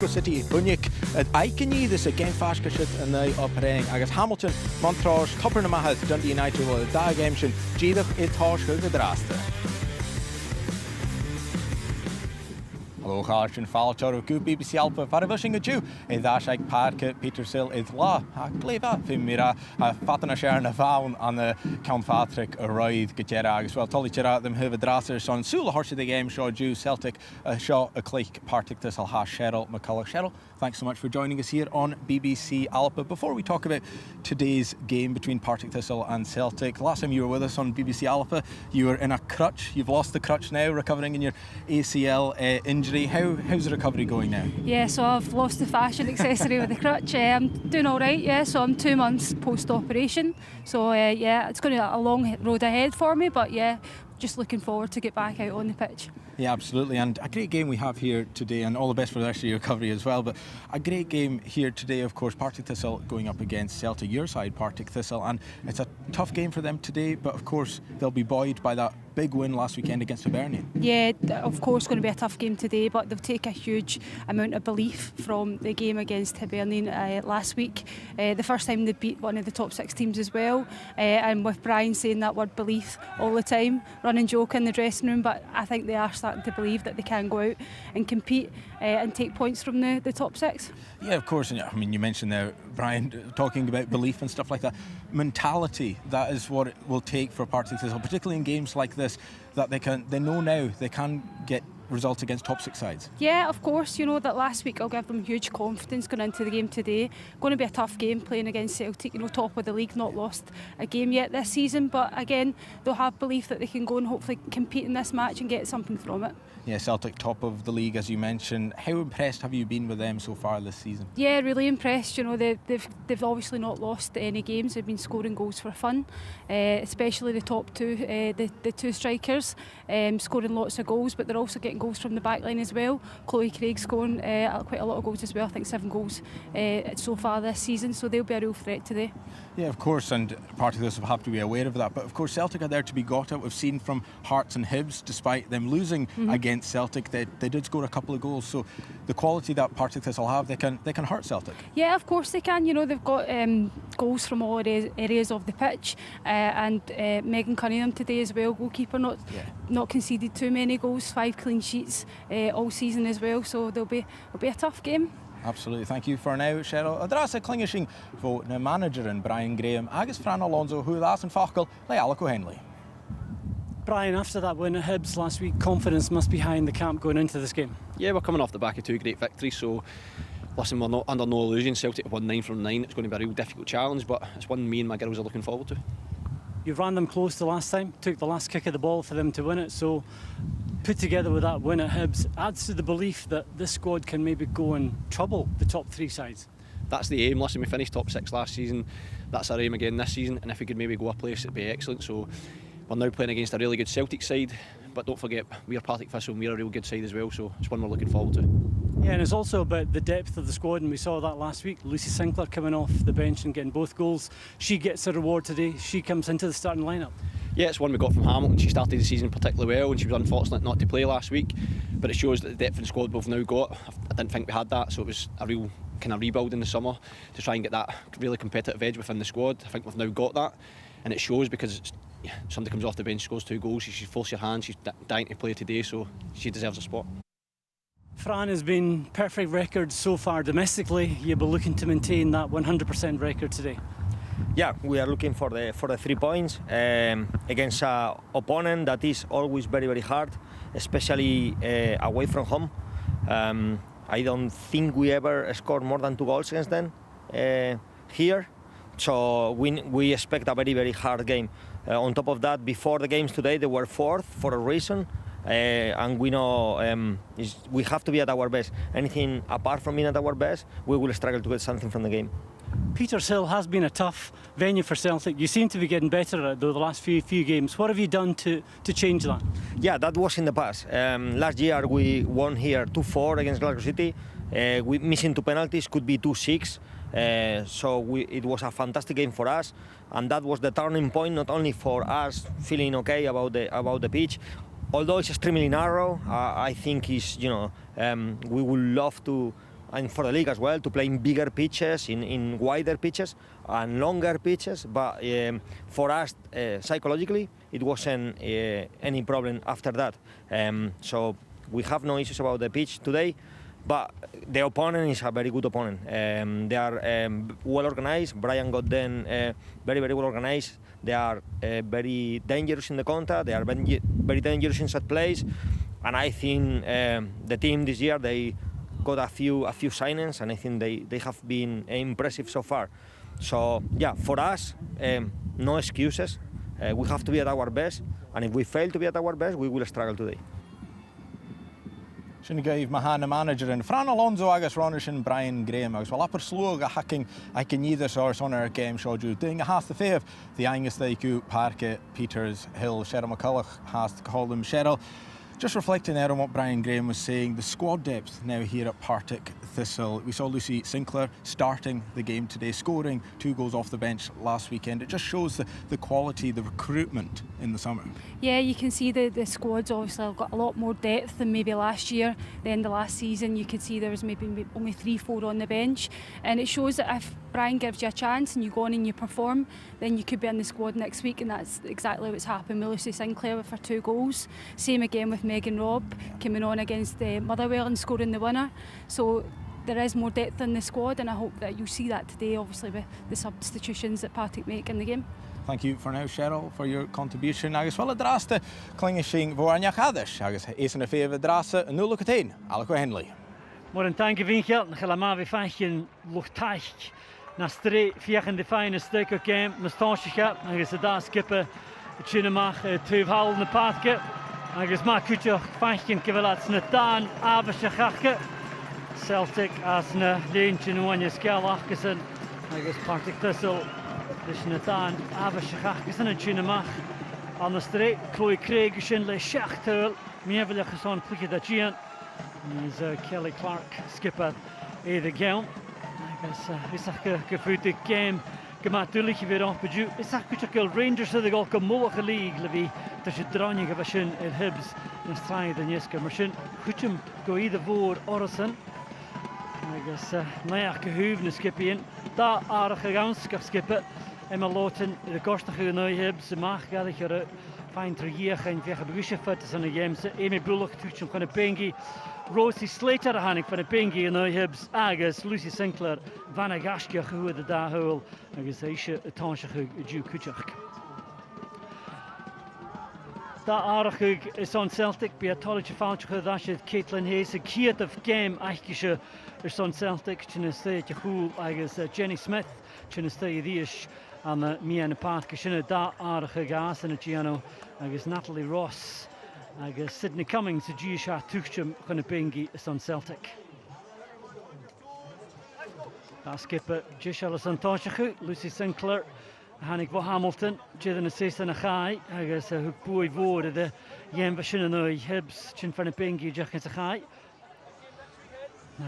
Glasgow City Bunyic Aikini this again Fashkashit and they operating agus Hamilton Montrose Copper na Mahal Dundee United will da game shin Gidach Itosh Hugadrasta. Hello, Carson Falchor of Good BBC Alpha, Farabishing a Jew, in Dashak Park, Thistle, is law, a clever, Fimira, a Fatana Sharon of Vaughan on the Count Patrick, a ride, Gajera, as well, Tully Chera, them who have a drasser, son, Sula Horse of the game, Shaw Jew, Celtic, Shaw, a click, Partick, Thistle, Hash, Cheryl, McCulloch, Cheryl. Thanks so much for joining us here on BBC Alpha. Before we talk about today's game between Partick Thistle and Celtic, last time you were with us on BBC Alpha, you were in a crutch. You've lost the crutch now, recovering in your ACL injury. How's the recovery going now? Yeah, so I've lost the fashion accessory with the crutch. I'm doing all right, yeah, so I'm 2 months post-operation. So yeah, it's going to be a long road ahead for me, but yeah, just looking forward to get back out on the pitch. Yeah, absolutely, and a great game we have here today, and all the best for the rest of your recovery as well. But a great game here today, of course, Partick Thistle going up against Celtic, your side, Partick Thistle, and it's a tough game for them today, but of course they'll be buoyed by that big win last weekend against Hibernian. Yeah, of course, going to be a tough game today, but they'll take a huge amount of belief from the game against Hibernian last week. The first time they beat one of the top 6 teams as well, and with Brian saying that word belief all the time, running joke in the dressing room, but I think they are starting to believe that they can go out and compete and take points from the top 6. Yeah, of course, and I mean, you mentioned there, Brian, talking about belief and stuff like that. Mentality, that is what it will take for Partick Thistle, particularly in games like this, that they know now they can get results against top 6 sides. Yeah, of course, you know that last week I'll give them huge confidence going into the game today. Going to be a tough game playing against Celtic, you know, top of the league, not lost a game yet this season, but again, they'll have belief that they can go and hopefully compete in this match and get something from it. Yeah, Celtic top of the league, as you mentioned. How impressed have you been with them so far this season? Yeah, really impressed. You know, they've obviously not lost any games. They've been scoring goals for fun, especially the top two, the 2 strikers, scoring lots of goals, but they're also getting goals from the back line as well. Chloe Craig scoring quite a lot of goals as well. I think 7 goals so far this season, so they'll be a real threat today. Yeah, of course, and part of this will have to be aware of that, but of course Celtic are there to be got at. We've seen from Hearts and Hibs, despite them losing against Celtic, they did score a couple of goals, so the quality that Partick Thistle have, they can hurt Celtic. Yeah, of course they can. You know, they've got goals from all areas of the pitch, and Megan Cunningham today as well, goalkeeper, not conceded too many goals, 5 clean sheets all season as well, so it'll be a tough game. Absolutely, thank you for now, Cheryl. Adrasa Klingishing for the manager and Brian Graham, agus Fran Alonso, who last and Fachel, le Alico Henley. Brian, after that win at Hibs last week, confidence must be high in the camp going into this game. Yeah, we're coming off the back of 2 great victories, so listen, we're not under no illusion. Celtic have won 9 from 9. It's going to be a real difficult challenge, but it's one me and my girls are looking forward to. You ran them close the last time, took the last kick of the ball for them to win it, so put together with that win at Hibs adds to the belief that this squad can maybe go and trouble the top 3 sides. That's the aim. Listen, we finished top 6 last season. That's our aim again this season, and if we could maybe go a place, it'd be excellent. So we're now playing against a really good Celtic side, but don't forget, we're Partick Thistle and we're a real good side as well, so it's one we're looking forward to. Yeah, and it's also about the depth of the squad, and we saw that last week. Lucy Sinclair coming off the bench and getting both goals. She gets a reward today. She comes into the starting lineup. Yeah, it's one we got from Hamilton. She started the season particularly well, and she was unfortunate not to play last week, but it shows that the depth in the squad we've now got. I didn't think we had that, so it was a real kind of rebuild in the summer to try and get that really competitive edge within the squad. I think we've now got that, and it shows because somebody comes off the bench, scores 2 goals, she forces your hand, she's dying to play today, so she deserves a spot. Fran has been perfect record so far domestically. You'll be looking to maintain that 100% record today. Yeah, we are looking for the 3 points against an opponent that is always very, very hard, especially away from home. I don't think we ever scored more than 2 goals against them here, so we expect a very, very hard game. On top of that, before the games today, they were 4th for a reason. And we know we have to be at our best. Anything apart from being at our best, we will struggle to get something from the game. Petershill has been a tough venue for Celtic. You seem to be getting better at it, though, the last few games. What have you done to change that? Yeah, that was in the past. Last year we won here 2-4 against Glasgow City. We missing 2 penalties, could be 2-6. So it was a fantastic game for us, and that was the turning point, not only for us feeling okay about the pitch. Although it's extremely narrow, I think we would love to and for the league as well, to play in bigger pitches, in wider pitches and longer pitches. But for us, psychologically, it wasn't any problem after that. So we have no issues about the pitch today. But the opponent is a very good opponent. They are well organized. Brian got them very, very well organized. They are very dangerous in the contact. They are very dangerous in set plays. And I think the team this year, they got a few signings, and I think they have been impressive so far. So yeah, for us, no excuses. We have to be at our best, and if we fail to be at our best, we will struggle today. Sin gaibh Mahana manager in Fran Alonso agus Ronishin Brian Graham agus well upper slow a hacking I can either source on our game show you doing a half the fave the Angus they go Partick Peters Hill Cheryl McCulloch has to call them Cheryl. Just reflecting there on what Brian Graham was saying, the squad depth now here at Partick Thistle. We saw Lucy Sinclair starting the game today, scoring 2 goals off the bench last weekend. It just shows the quality, the recruitment in the summer. Yeah, you can see the squad's obviously got a lot more depth than maybe last year. The end of last season, you could see there was maybe only 3-4 on the bench. And it shows that if Brian gives you a chance and you go on and you perform, then you could be in the squad next week, and that's exactly what's happened with Lucy Sinclair with her 2 goals. Same again with Megan Robb coming on against Motherwell and scoring the winner. So there is more depth in the squad, and I hope that you'll see that today, obviously with the substitutions that Partick make in the game. Thank you for now, Cheryl, for your contribution. Agus well draste klingesing voornjach haders. Agus is een feve draste 0-1. Alco Henley. Maar een tanke vinkje, gelama we fachjen luchtaich. Na stre vieren de fijne stukken game, mustache agus da skippe chinamach 2 hal in de paadke. Agus ma kutje fachjen kevelats na dan abeschakke. Celtic as na leentje noanje skelachgesen. Agus Partick Thistle dus na dan abeschakke na chinamach. Aan de stre Chloe Craigishin le schachtel. Meevelig geson plikje dat gian. Is Kelly Clark skipper the game. Is gevoete game gemaakt weer op beju. Is dat Rangers de gol gemolige league levi dat je dranje gewashin in Hibs en strijd en jeske machine goedem go either voor Orson. I guess nou gehoeven skipien daar aardige gans skippen en maar loten de kostige nou Hibs mag ga ik er fijn terug en weer gebruiken voor de zijn games. Amy Bullock tussen van de Pengi. Rosie Slater hannig van de Pengi en Hibs agus Lucy Sinclair van a gasje gehoorde daar hol agus eisje tansje ju kutjach. Da aardig is on Celtic bij het tolletje foutje dat je Caitlin Hayes een creative game eigenlijk is on Celtic tjene steetje goed agus Jenny Smith tjene steetje die is aan mij en de paard tjene da aardige gas en het Giano agus Natalie Ross. Agus Sydney Cummings, the G-Sha Tuchum, Pengi is on Celtic. Skipper Gisha Santochachu, Lucy Sinclair, Hannig Vo Hamilton, Jidan Assistant Achai, Agus Boy Vore, the Yen Vashinanoi, Hibs, Chin Pengi, Jackins Achai.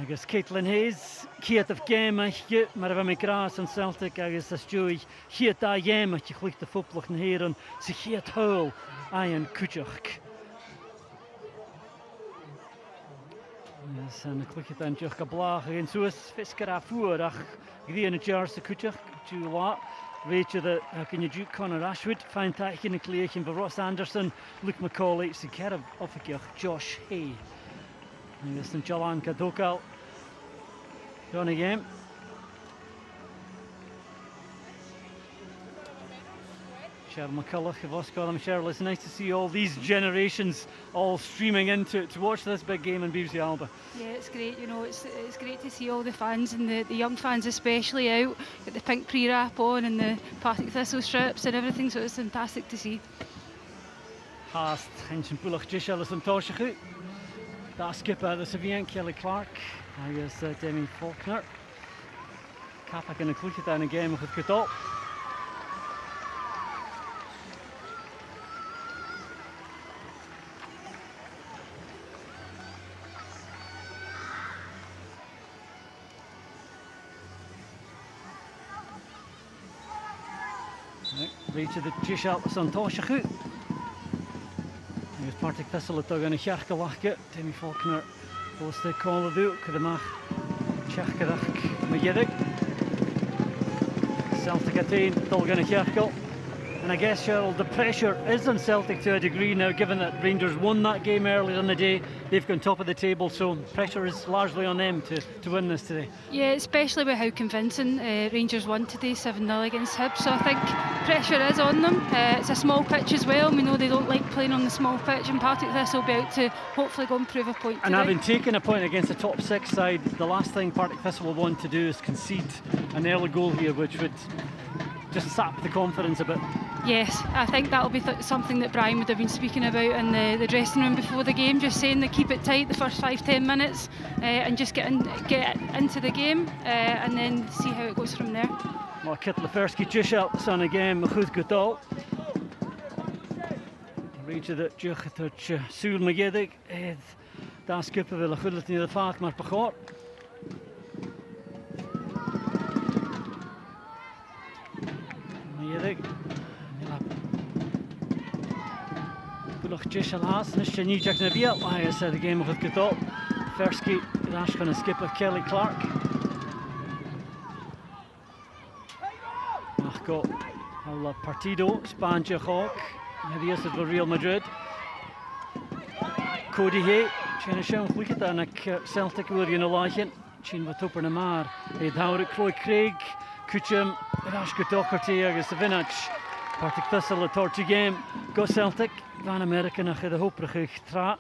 Agus Caitlin Hayes, Kiat of Game, Maravami Gras on Celtic, Agus Astui, Hiat Da Yem, you click the football and here on Sihiat Hole, Ian Kuchuk. Yes, en ik klik het aan je geblagen in zoals fisker afvoer, ach, green het jaar se kutje, July. Weet je dat kun je Duke Connor Ashwood, fijn tijd in een kleedje van Ross Anderson, Luke McCauley, Sikerab of ik Josh Hay. En is een Jalan Kadokal. Done again. Cheryl McCulloch of Oscar Cheryl, it's nice to see all these generations all streaming in to watch this big game in BBC Alba. Yeah, it's great, you know, it's great to see all the fans and the young fans especially out, get the pink pre-wrap on and the Partick Thistle strips and everything, so it's fantastic to see. Haast, Henshin Bullock, Gisha Santochachu. That skipper, the Sevian Kelly Clark, I guess Demi Faulkner. Kapak in the click down again with Kutop. Reach the Gisha Santochachu. Here's Partick Thistle at Dogan Sharkalachke. Demi Faulkner was the call of the Kudamach. Tjechkarach Magyedig. Celtic attain Dolgan Kirkle. And I guess, Cheryl, the pressure is on Celtic to a degree now, given that Rangers won that game earlier in the day. They've gone top of the table, so pressure is largely on them to win this today. Yeah, especially with how convincing Rangers won today, 7-0 against Hibs. So I think pressure is on them. It's a small pitch as well. We know they don't like playing on the small pitch, and Partick Thistle will be out to hopefully go and prove a point today. And having taken a point against the top 6 side, the last thing Partick Thistle will want to do is concede an early goal here, which would just sap the confidence a bit. Yes, I think that'll be something that Brian would have been speaking about in the dressing room before the game, just saying they keep it tight the first 5-10 minutes and just get into the game and then see how it goes from there. Maar Kit Lefersky Tjishel zo'n game goed gedaan. Weet je dat je Suul Magyedig daar skippen willen goed dat niet de vaak maar begaan. Magyedig. Nog Tjishel haast, nisje niet jak naar biel. Hij is de game goed gedaan. Lefersky daar gaan skippen Kelly Clark. Go al partido Spanje Hawk. Maybe is it for Real Madrid. Cody Hay. China Shem wicket and a Celtic wil je lachen. Chin wat op na maar. Hij houdt Croy Craig. Kuchem Rashka Doherty against the Vinach. Partick Thistle a torty game. Go Celtic. Van America nach de hoprige tra.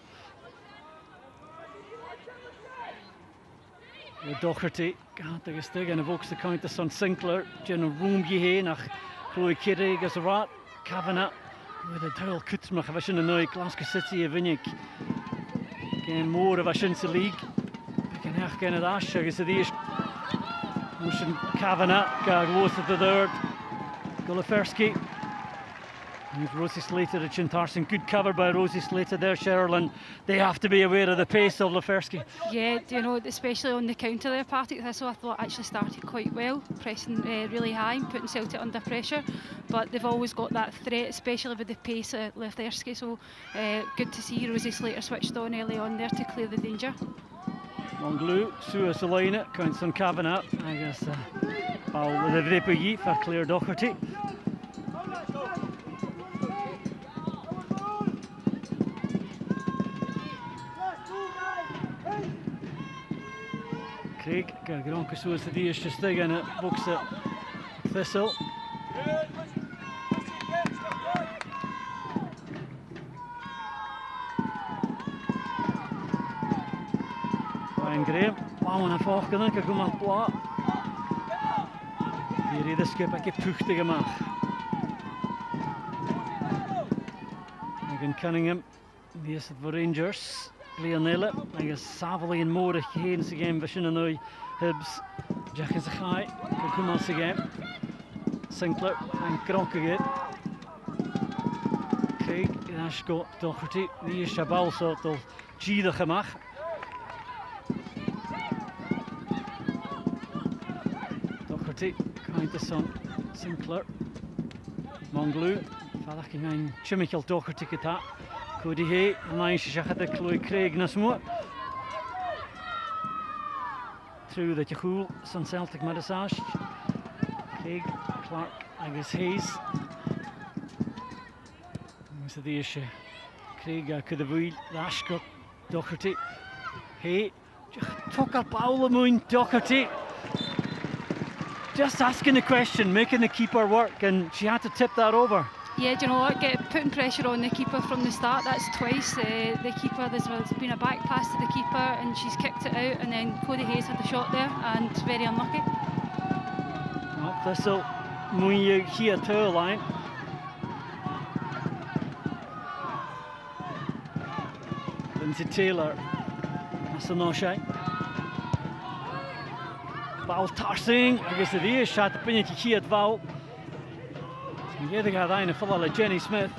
Doherty gaat er stig en ook de counter son Sinclair. General room je nach Chloe Kiddig as a rat. Kavanagh with a dual kutsmach of in the Glasgow City of Vinnick. Again more of a Shinsa League. Picking half again at Ash as the East. Motion Kavanagh got both at the third. Golifersky. With Rosie Slater at Chintarson, good cover by Rosie Slater there, Cheryl, and they have to be aware of the pace of Lefersky. Yeah, you know, especially on the counter there, Partick Thistle I thought actually started quite well, pressing really high and putting Celtic under pressure, but they've always got that threat, especially with the pace of Lefersky, so good to see Rosie Slater switched on early on there to clear the danger. Monglou, Sua Salina, counts on Kavanagh, I guess, Paul with the Vrepagui for Claire Doherty. Craig, Gronka zoals de eerste stig en het boksen Thistle. Ryan Graham, Pauwen en Volkenen, kijk hoe maar pla. Hier is de skip, ik heb puchtige gemaakt. Again Cunningham, die is het voor Rangers. Leonelle, I guess Savali and Moore against again Vishinanoi, Hibs, Jack is a high, Kukumas again, Sinclair and Gronk again. Craig, Ashko, Doherty, die is Shabal soort of Gida gemaakt. Doherty, kind of son, Sinclair, Monglou, Falak in Chimical Doherty geta. Cody Hay, and I shot the Chloe Craig Nasmore. Through the Yahoo, Sun Celtic Madrasage. Craig, Clark, I guess Hayes. So the issue. Craig could have wheeled, Ashcott, Doherty. Hay, took up Paula Moon, Doherty. Just asking the question, making the keeper work, and she had to tip that over. Yeah, do you know what? Putting pressure on the keeper from the start. That's twice. The keeper, there's been a back pass to the keeper and she's kicked it out, and then Cody Hayes had the shot there and very unlucky. Well, Thistle, when you hear to line. Lindsay Taylor, that's a no-shot. Val Tarsing, I guess it is shot the pinch here at Val. Jedig gaat een vallen Jenny Smith.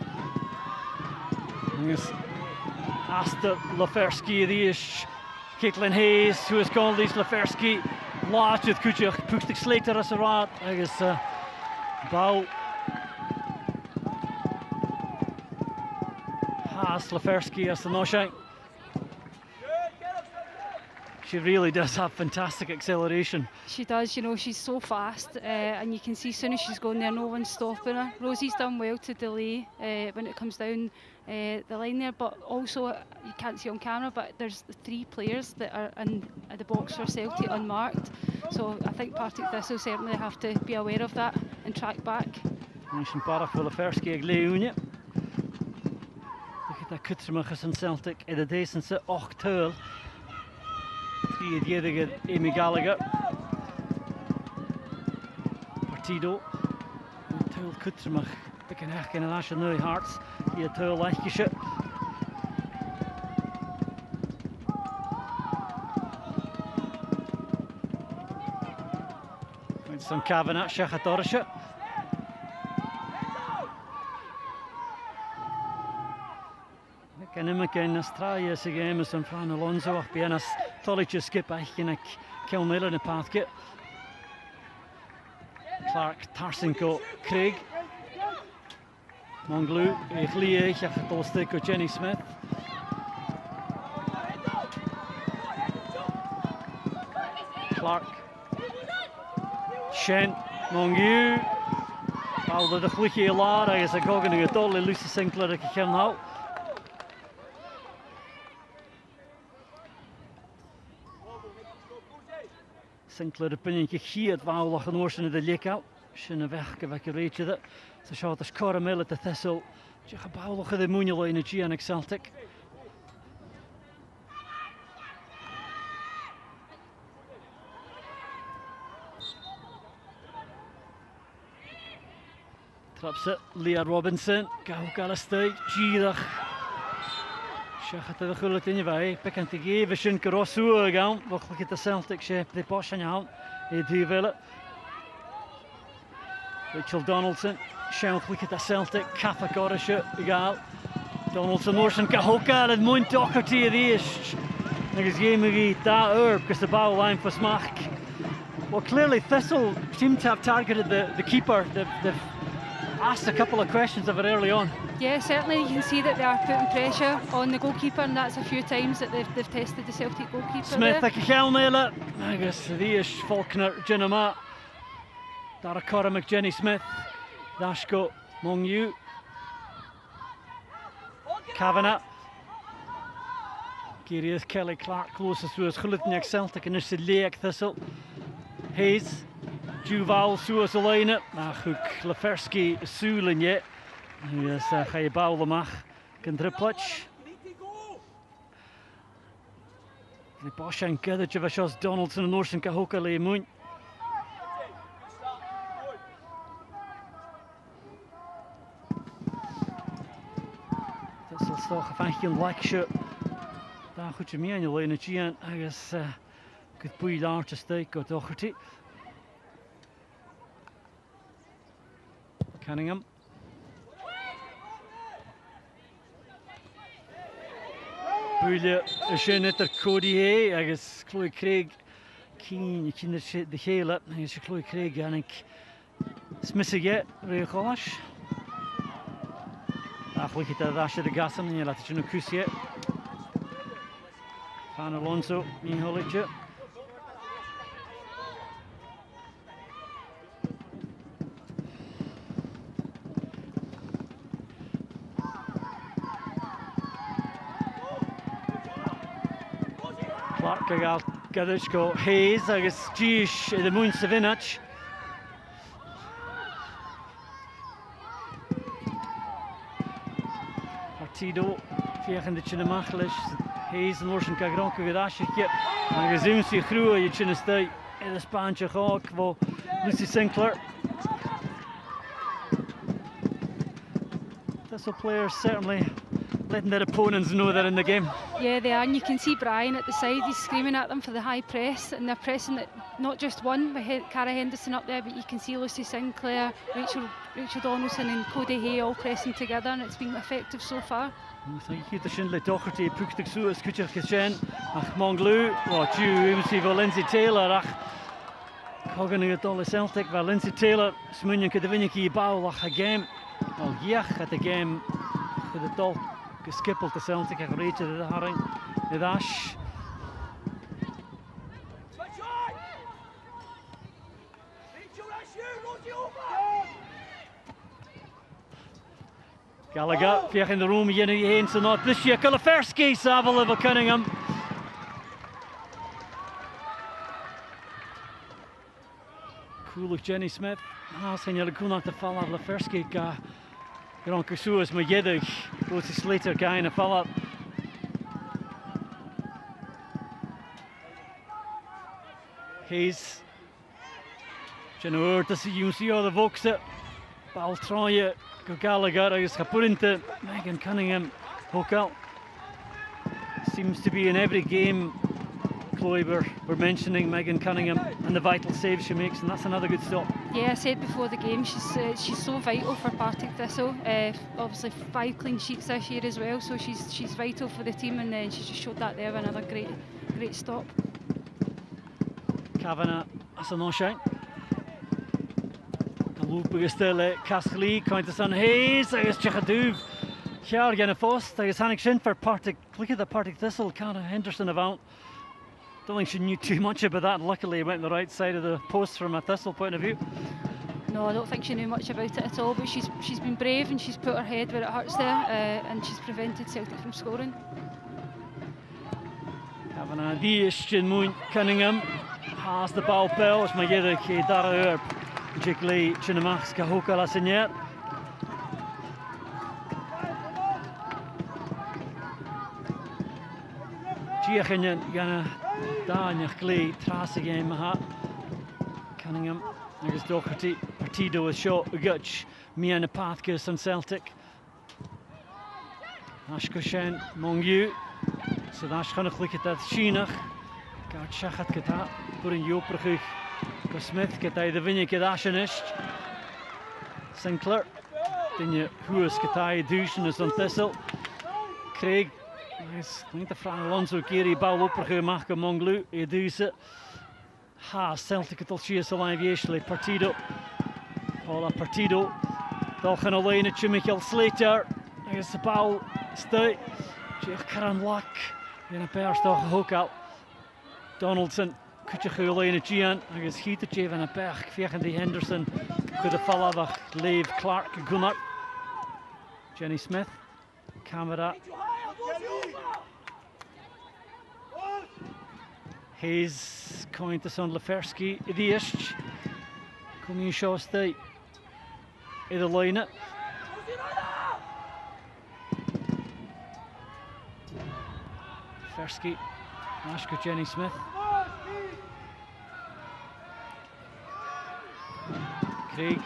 Asta Lefersky, die is Caitlin Hayes, who is called this Lefersky. Laat het kutje, pucht ik Slater als een raad. Hij is Bouw. Haas Lefersky als de no-shine. She really does have fantastic acceleration. She does, you know, she's so fast, and you can see as soon as she's going there, no one's stopping her. Rosie's done well to delay when it comes down the line there, but also, you can't see on camera, but there's the 3 players that are in the box for Celtic unmarked. So I think Partick Thistle certainly have to be aware of that and track back. Nishin Barach will first gig Leonia. Look at that Kutsumachas and Celtic in the days since 8 tuil. 3 diedig Amy Gallagher. Partido. Tuil Kutsumach. Bekken echt in een asje nu harts. Hier tuil leichtje. Met zo'n Kavanagh Shachatorische. Can imagine Australia is a game as Fran Alonso ach bíanas tolige skip eigenlijk Kilmiller in Partick. Clark Tarsenko Craig. Monglu Lee Chachatolsteko Jenny Smith. Clark Shen Mongu. Alde de chluiche laar is a gogan in Dolly Lucy Sinclair ik hem nou. Sinclair de punnetje hier wou lag een oorsen in de lek Sinne weg reetje dat. Ze shot as caramel at the Thistle. Je gebouwlig de moenjelo in het GNX Celtic. Trapse Leah Robinson. Gau Galastay. Gierig. Shachat de gullet in je bij. Bekend te geven. Shin Karosu gaan. Wachtelijk het de Celtic shape. De posh aan je hand. Die willen. Rachel Donaldson. Schankelijk het de Celtic. Kappa Gorische. Egal. Donaldson Orson Kahoka. Het mooi tokkertje die is. Negens game daar urb. Because the bow line for smack. Well, clearly Thistle seemed to have targeted the keeper. They've asked a couple of questions of it early on. Yeah, certainly you can see that they are putting pressure on the goalkeeper, and that's a few times that they've tested the Celtic goalkeeper. Smith, ik ga mailen. I guess die is Faulkner, Jinama. Daar Cormac, Jenny Smith. Dashko, Mongyu. Kavanagh. Hier Kelly Clark closest to us. Gulletnik Celtic en is de Leek Thistle. Hayes. Juval zoals de lijnen. Maar goed, Leferski Soelen je. Dus ga je bouwen mag. Kan dripletje. De Bosch en Kedetje was als Donaldson en Orson Kahoka Leemoen. Dat is toch een een lekje. Daar goed je mee aan je lijnen. Gian, ergens goed boeien daar te steken. Docherty. Cunningham. Boeien is je net er Cody heen. Ergens Chloe Craig. Keen, je kent de gele. Ergens Chloe Craig en ik. Smissig je, Regolas. Eigenlijk het rasje de gassen en je laat het je een kusje. Van Alonso, een holletje. Clark gaat Gadishko Hayes, agus Gish de Moon Savinach. Partido, vijgen de Chinamachlish, Hayes en Orson Kagronke gedasje. En gezien ze groeien, je Chinastay in de Spaantje ook, voor Lucy Sinclair. Thistle players certainly letting their opponents know they're in the game. Yeah, they are, and you can see Brian at the side, he's screaming at them for the high press, and they're pressing it, not just one with Cara Henderson up there, but you can see Lucy Sinclair, Rachel Donaldson and Cody Hay all pressing together, and it's been effective so far. Hier de Shinley Docherty, Puchtig Sue, Skutcher Kishen, Ach Monglu, Lindsay Lindsay Taylor, Ach Cogan het alle Celtic, waar Lindsay Taylor, Smunjen de winnetje bouw, Ach a game, al Giach at the game, de Dol. Geskippeld de Celtic en gereed de haring. De dash. Gallagher, fiach in the room, yin heen, so not this year. Kulaferski, Savile of Cunningham. Cool Jenny Smith. Haas en jullie koen aan te vallen. Kulaferski, Gran Kusuas, maar jiddig. Go to Slater, guy in a fall up. Hayes. Genoor, dat zie je al de volkse. Bal traaien. Gallagher is geput into Megan Cunningham. Hook seems to be in every game, Chloe, we're mentioning Megan Cunningham and the vital saves she makes, and that's another good stop. Yeah, I said before the game, she's so vital for Partick Thistle. Obviously 5 clean sheets this year as well, so she's vital for the team, and then she just showed that there with another great stop. Kavanagh, that's a no-shine. Lopen gesteld, Caskely, Countess on Hayes, I guess Chechadouv. Jaar gaan vast, I guess Hannick Shin for Partick. Look at the Partick Thistle, Cara Henderson about. Don't think she knew too much about that. Luckily, it went the right side of the post from a Thistle point of view. No, I don't think she knew much about it at all, but she's been brave and she's put her head where it hurts there, and she's prevented Celtic from scoring. Kavanagh, die is Chinmoon Cunningham. Has the ball bell, is my jiddig, daar Jiggly Chinamachs Kahoka la Seigneur. Giachin Gana Danya Clay Tras again Mahat Cunningham. There's Doherty Partido is shot Gutch Miana Pathkus and Celtic. Ashkoshen Mongu. So that's going to look at that Shinach. Gart Shachat Kata Purin Yoprich. Smith get the vinny get Ashenist. Sinclair. Dinje Huas get Dushin is on Thistle. Craig is going to Fran Alonso Gary bal opperge Machke Monglu. Eduse. Ha Celtic at Alchias alive Yeshley Partido. Paula Partido. Dolchan Olena Chimichael Slater. Is the ball stay. Jeff Karan Luck. In a pair stock hook out. Donaldson. Kutje Olena Gian. I guess he to Jeff and a berg. Viechen die Henderson. Could have followed Leave Clark Gunnar. Jenny Smith. Camera. Hayes going to Son Leferski. Idiish. Coming show stay. Either line it. Leferski. Ashka Jenny Smith. Craig.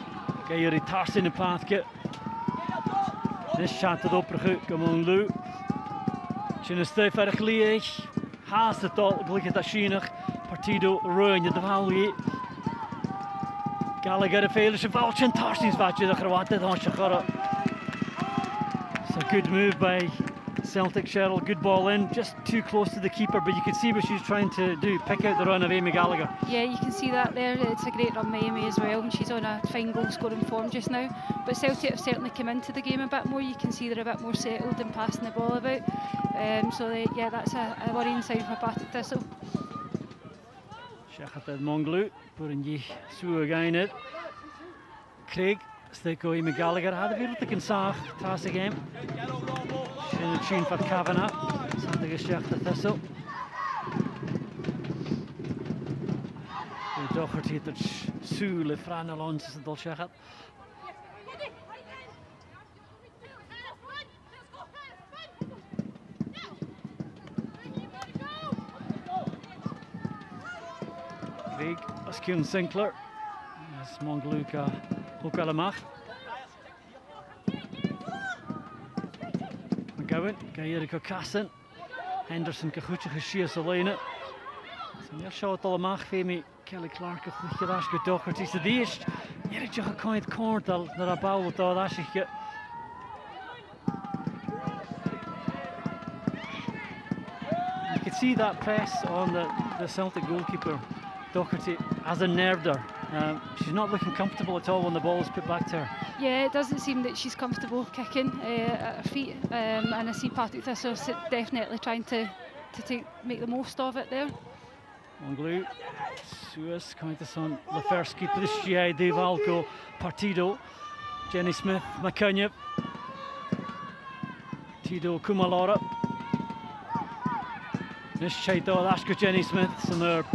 Gayer Tars in the path. This shot to the upper hook. Come on, Lou. Chinestay for a clear. Has the thought. Look at the Sheenach. Partido ruin the value. Gallagher fails. Valchin Tarsin's vatje the Croated on Shakara. It's a good move by Celtic. Cheryl. Good ball in. Just too close to the keeper, but you can see what she's trying to do. Pick out the run of Amy Gallagher. Yeah, you can see that there. It's a great run by Amy as well, and she's on a fine goal scoring form just now. But Celtic have certainly come into the game a bit more. You can see they're a bit more settled and passing the ball about. Yeah, that's a worrying sign for Partick Thistle. Shachat Monglu, putting ye Sue again. Craig, Stico Amy Gallagher had a bit of the Kinsach, toss again. Chin for Kavanagh, something is Shachat Thistle. The Doherty that Sue Le Fran Alonso Dol Shachat. Craig, Askun Sinclair, as Mongluka Hokalamach. McGowan, Gairiko Kassan, Henderson Kachucha Shia Solena. So you're shot all Mach Femi, Kelly Clark, Hirash Doherty, the Dish, Yerich a kind corn that a bow with all that. You can see that press on the Celtic goalkeeper. Doherty has unnerved her. She's not looking comfortable at all when the ball is put back to her. Yeah, it doesn't seem that she's comfortable kicking at her feet, and I see Partick Thistle definitely trying to make the most of it there. Monglu, Suis, Countesson, Leferski, Plischia, Devalco, Partido, Jenny Smith, McCunniff. Partido Kumalora. Nis Chaito Ashka Jenny Smith som there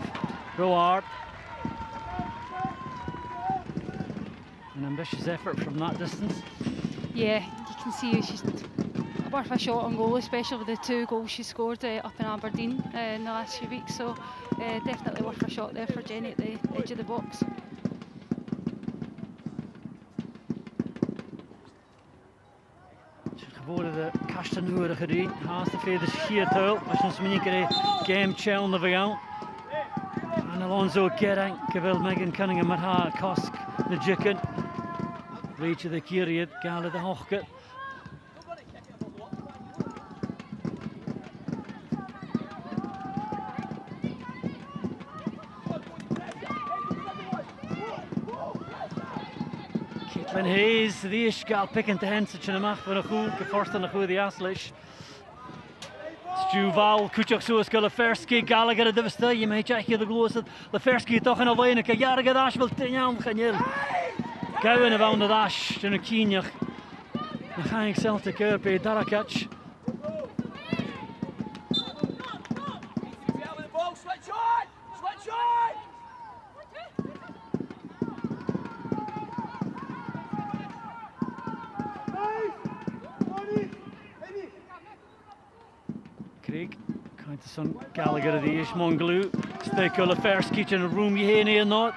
Roard. An ambitious effort from that distance. Yeah, you can see she's worth a shot on goal, especially with the 2 goals she scored up in Aberdeen in the last few weeks. So definitely worth a shot there for Jenny at the edge of the box. Geboren de kasten horen gereden. Haast de veder schiertuil. Als je ons niet krijgt, game challenge naar gaan. En Alonso Gerang, geweld Megan Cunningham met haar kask de jikken. Weet je de kiriet, gale de hoogte. Caitlin Hayes, the Ishgal picking to Henson in a mach for a cool, first on the who the Aslish. Stu Val, Kuchak Suas, Leferski, Gallagher, the Vista, you may check here the glows of Leferski, talking away in a Kayaraga Dash will Tinyam Canil. Gowan around the dash, in a Keenyach. The hang Celtic Erpe, Darakach. Craig, kind of son Gallagher the Ish Monglue, stay Leferski in a room you hear not.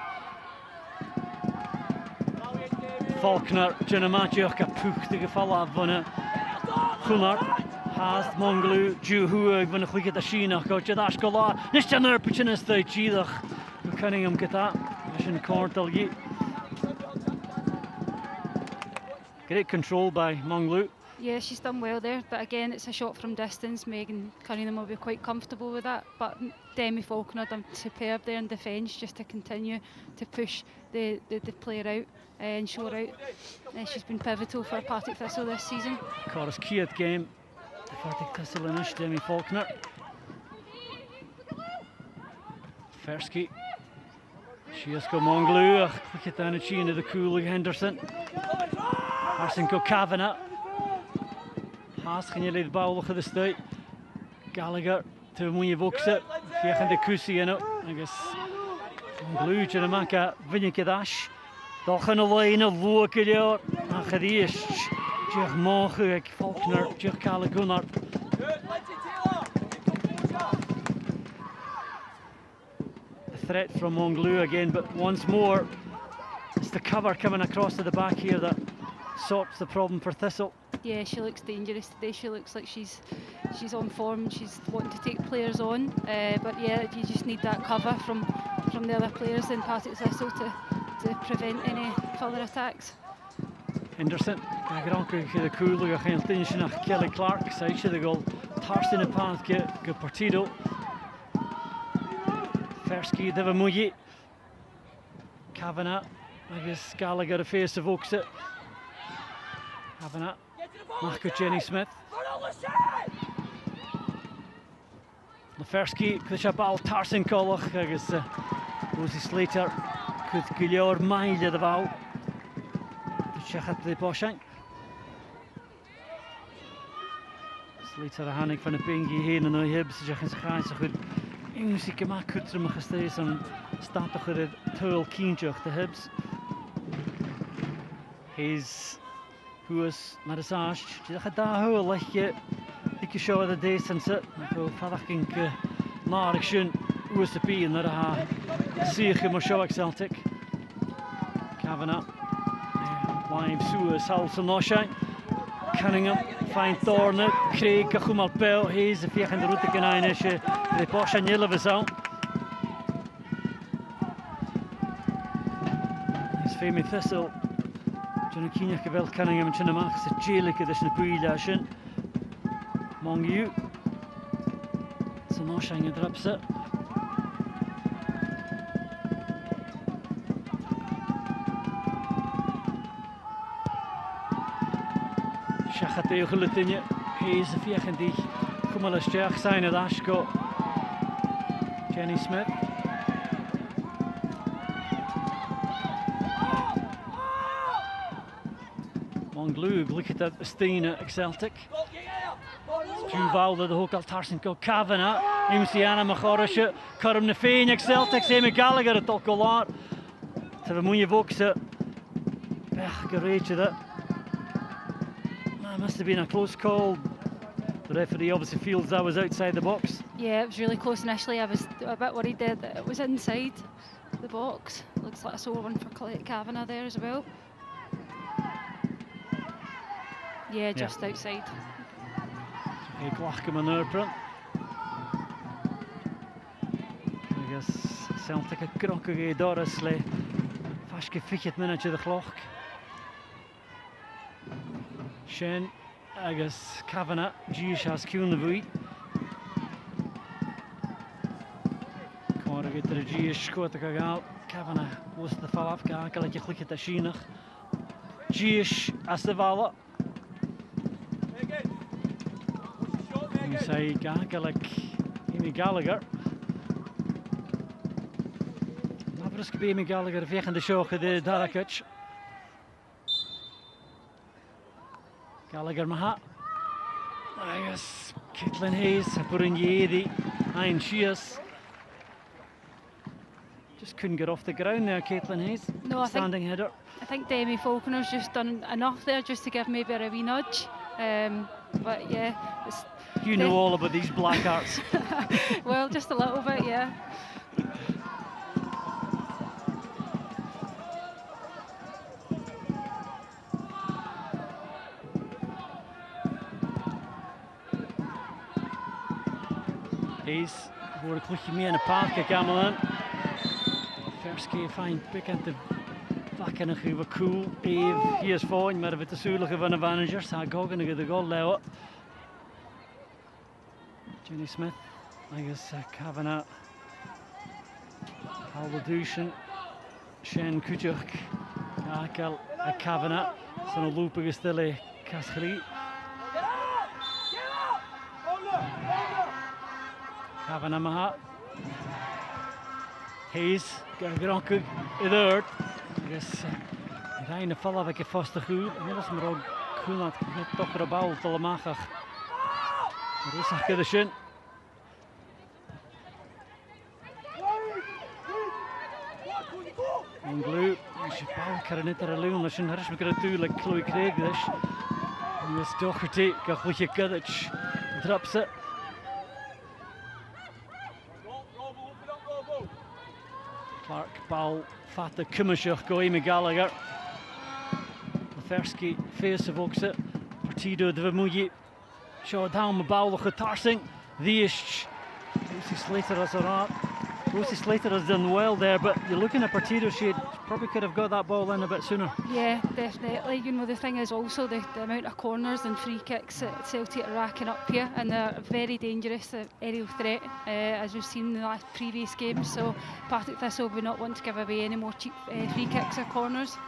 Faulkner, Jenamachi, Kapuch, the Gefalla, Vona, Kunart, Haast, Monglue, Juhu, when a quick at the Sheena, Coach Ashkola, Nishaner, Pichinas, the Chidach, Cunningham get that, Mission Corntelgi. Great control by Monglue. Yeah, she's done well there, but again, it's a shot from distance. Megan Cunningham will be quite comfortable with that, but Demi Faulkner done superb there in defence just to continue to push the player out and show her out. She's been pivotal for Partick Thistle this season. Chorus key at game. Partick Thistle and Demi Faulkner. Fersky. She has got Monglue. Quick it down and she into the Cooley Henderson. Arsenko Kavanagh. Haas gaan jullie de bal de stuit. Gallagher te moeie boksen. Via de kussie en ook. I guess. Monglue en Maka winneke dash. Dan gaan we in een woeke jaar. En gediest. Tjeg Mongue, Faulkner, tjeg Kalle Gunnar. A threat from Monglue again, but once more, it's the cover coming across to the back here that sorts the problem for Thistle. Yeah, she looks dangerous today. She looks like she's on form. She's wanting to take players on, but yeah, you just need that cover from the other players in Partick Thistle to prevent any further attacks. Henderson, Granke de Cooley, geen tension naar Kelly Clark. Zij is de goal. Tars in de paard ge Partido. Fersky de Vermoeie. Kavanagh, I guess Gallagher de face of Oakse. Kavanagh. Marco Jenny Smith. Leferski, Krishabal, Tarsin Kolach, I guess Rosie Slater, could Guillaume Maille de Val. The Chechat de Boshank. Slater a hannig van de Pingy heen en nu hebben ze zeggen ze gaan zo goed. Engels ik maak goed er maar gesteeds en staat toch het tuil kindje de Hibs. He's Hús Marisage, je gaat daar heel lichtje. Ik show de distance. Ik wil vandaag kijken naar ik zien hoe is de pijn naar haar. Zie je maar show Celtic. Kavanagh, live Suez Halsen Noshine. Cunningham, fine Thorne, Craig, Kachumal Pell, Hayes, de vier in de route kan is de Porsche Nille Vizal. Is Femi Thistle. John Keenan geweld Cunningham en Chinnamak is het jeelijke dus een puilasje. Monglue. Zo nog zijn gedrapse. Schachateo gelutinje. Hij is de vier die kom al eens sterk zijn het Ashko. Jenny Smith. Monglue, look at that Steen Celtic. Juval de Hokal Tarsenko Kavanagh, Imsiana Machorische, Curm na Féinach Celtic, Amy Gallagher at Olcolar. To the Munya Voksa. Bech Garage that. That must have been a close call. The referee obviously feels that was outside the box. Yeah, it was really close initially. I was a bit worried that it was inside the box. Looks like a sore one for Kavanagh there as well. Yeah, just outside. Hey, Glacham on their front. I guess Celtic a grocke Doris le Fashke 50 minutes of the clock. Shen, I guess Kavanagh, Gish has Kuhn the Vui. Corrigan to the Gish, Kota Kagal, Kavanagh was the fall up, Kakal like you click at the Shinach. Gish as the Vala. Inside Gagalak, Amy Gallagher. Navras could be Amy Gallagher if you can the show the Darakuch. Gallagher Mahat. I guess Caitlin Hayes, Purin Yedi, Ian Shears. Just couldn't get off the ground there, Caitlin Hayes. No, standing header. I think Demi Falconer's just done enough there just to give maybe a wee nudge. But yeah, you know all about these black arts. Well, just a little bit, yeah. Hayes, voor een klutje mee in de park gekomen. First keer fijn pikkend de vakken nog even cool. Eve, hier is fijn, maar we te zuilige van de managers. Hij gaat nog de goal leeuwen. Jenny Smith, I guess Kavanagh, Halverdushen, Shen Kutjuk, Akel Kavanagh, zo'n loopige stille Kaschri. Kavanagh Maha, Hayes, Gronke, Edward. I guess Reine vallen we vast te goed. Inmiddels maar ook goed had toch de bal te maken. Rustig de Shen. En Glue, als je bal kan niet er alleen, als je een rest natuurlijk Chloe Craig dus. En dat is toch het kan goed je Kudich drop ze. Clark bal fatte Kummershach go Amy Gallagher. Leferski face of Oxe. Partido de Vermoeie. Show down the ball of Tarsing. The ish. Lucy Slater has a rat. Lucy Slater has done well there, but you're looking at Partido, she probably could have got that ball in a bit sooner. Yeah, definitely. You know, the thing is also the amount of corners and free kicks that Celtic are racking up here, and they're very dangerous aerial threat, as we've seen in the last previous games. So Partick Thistle would not want to give away any more cheap free kicks or corners.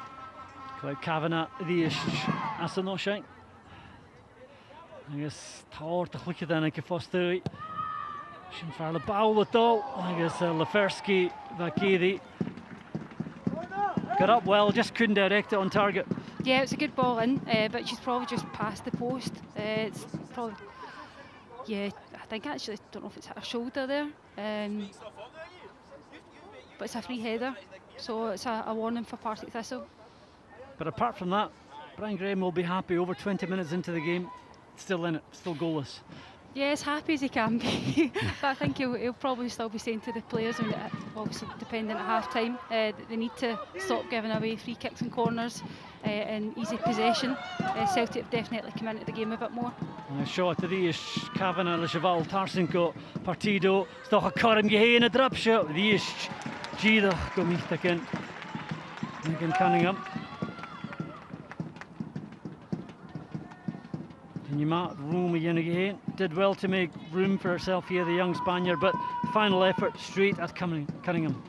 Clyde Kavanagh, the ish. That's a no shine. I guess Tor to look at that and Foster. Shouldn't fire the ball at all. I guess Leferski, Vakidi got up well, just couldn't direct it on target. Yeah, it's a good ball in, but she's probably just past the post. It's probably, yeah, I think actually, don't know if it's hit her shoulder there. But it's a free header, so it's a warning for Partick Thistle. But apart from that, Brian Graham will be happy over 20 minutes into the game. Still in it, still goalless. Yeah, as happy as he can be. But I think he'll probably still be saying to the players, and obviously depending at half time, that they need to stop giving away free kicks and corners and easy possession. Celtic have definitely come into the game a bit more. A shot to the ish, Kavanagh, Le Cheval, Tarsenko, Partido, stoch a Curm geheen, a drop shot, the ish, Gida, kom niet again. Megan Cunningham. Room again, did well to make room for herself here, the young Spaniard, but final effort straight at Cunningham.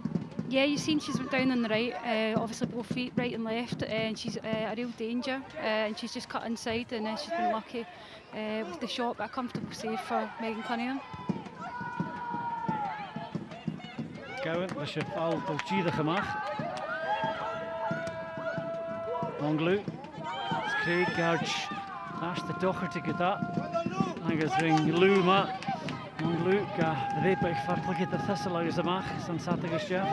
Yeah, you've seen she's went down on the right, obviously both feet right and left, and she's a real danger, and she's just cut inside, and she's been lucky with the shot, but a comfortable save for Megan Cunningham. Gouden, dat is je foul tot Gida gemaakt. Longlu, Craig Garch. Naast de dochter te get that. agus ring Lou ma. Mong Lou ga ddebych farplygu dy Thistle agus ymach sy'n sat agus Jeff.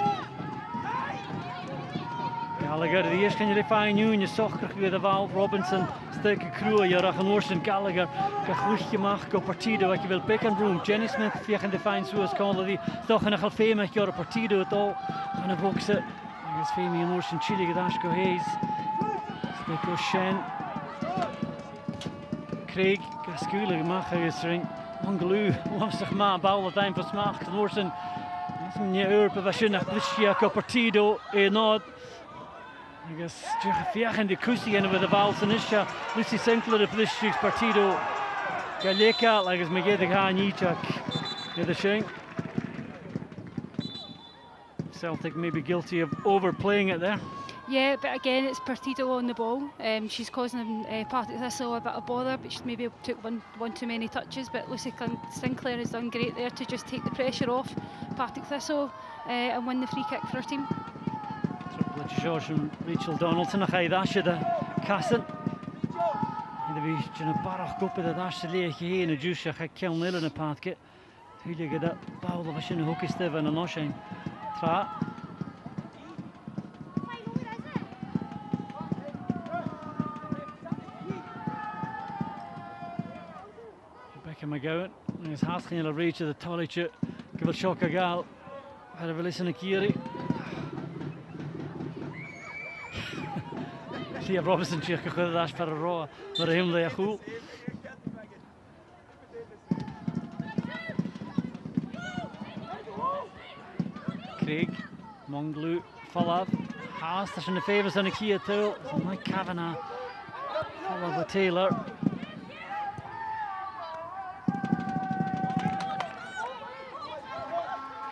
Gallagher, the eerst kan je fijn nu in je zochtig weer de Val Robinson sterke crew je rach en Orson Gallagher goed gemaakt op partido wat je wil pick and room Jenny Smith via de fijn zoals kan die toch een heel veel met je partido het al aan een boxen en is veel meer Orson Chile gedaan go Hayes sterke Shen Craig Gascula gemaakt is ring Angelou lastig maar bal het eind van smaak en Orson is een Europa was je naar Bliscia op partido en not agus fiachan de cúsaí with the balls in isha Lucy Sinclair of this week's partido Galeka agus me géad a níteach get a shin. Celtic may be guilty of overplaying it there. Yeah, but again it's Partido on the ball. She's causing Partick Thistle a bit of bother, but she maybe took one too many touches. But Lucy Sinclair has done great there to just take the pressure off Partick Thistle and win the free kick for her team. George and Rachel Donaldson a dasje de kassen. En de wie je een barach koppen de dasje leeg heen en juice ga killen in een paadje. Hoe je dat bouw was je een hoekje steven en een nosheen. Tra. Rebecca McGowan is haast geen hele reach de tolletje. Ik wil shock gal. Hadden we listen een kiri. Lia Robinson check a good dash for a raw, but him they are cool. Craig, Monglu, Fallab, Haas, there's in the favours on a Kia too. Mike Kavanagh, Fallab with Taylor.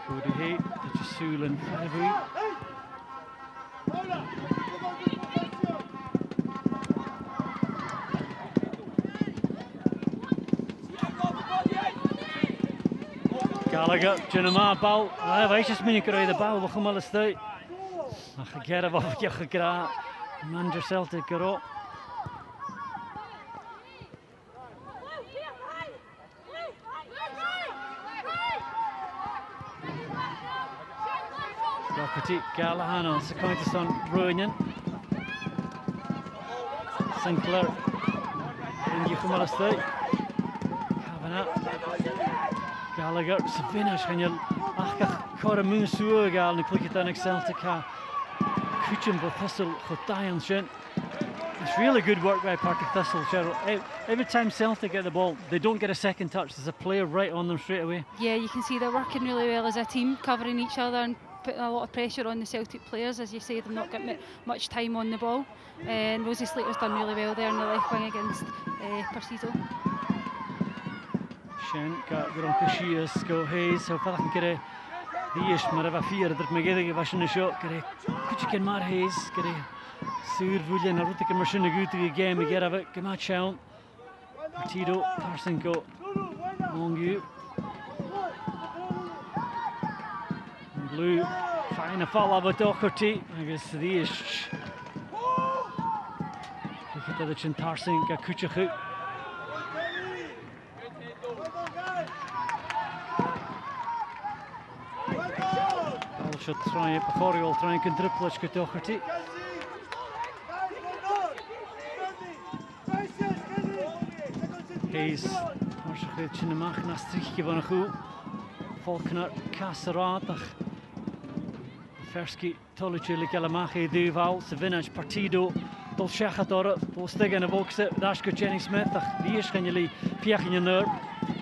Cody Hay, the Jesulin, February. Gallagher, Junama bal, weisjes min krijg de bal, we gaan maar eens uit. Ach, ik heb wat je gekraakt. Manager Celtic erop. Doherty, Gallagher on second son Royan. Sinclair. En je gaan maar eens uit. Kavanagh. Gallagher, Savinash, gaan je achtig kort een moon zoeken gaan en klik het dan Celtic ha. Kuchen voor Thistle, goed dian shin. It's really good work by Partick Thistle, Cheryl. Every time Celtic get the ball, they don't get a second touch. There's a player right on them straight away. Yeah, you can see they're working really well as a team, covering each other and putting a lot of pressure on the Celtic players. As you say, they've not got much time on the ball. And Rosie Slater's done really well there in the left wing against Partido. Shen got Gronkushias, go Hayes, so far I can get a Dish, maar even vier, dat me geven was een shot, krijg Kuchiken maar Hayes, krijg Sur Vullen, naar route kan machine goed te game, get even, gemaakt out. Partido, Tarsenko, Mongu. Blue, fine fall of a Doherty, I guess Dish. Kijk dat het Tarsenko, Kuchik. Should try it before he will try and dribble it to Doherty. Hayes, als je het in de macht naar strichtje van een goed. Volkner, Kasseratach. Ferski, Toletje, Likelamache, Duval, Savinash, Partido. Dol Shachatore, Dol Stiggen en Vokse, Dashko Jenny Smith, die is gaan jullie Piech in nerv.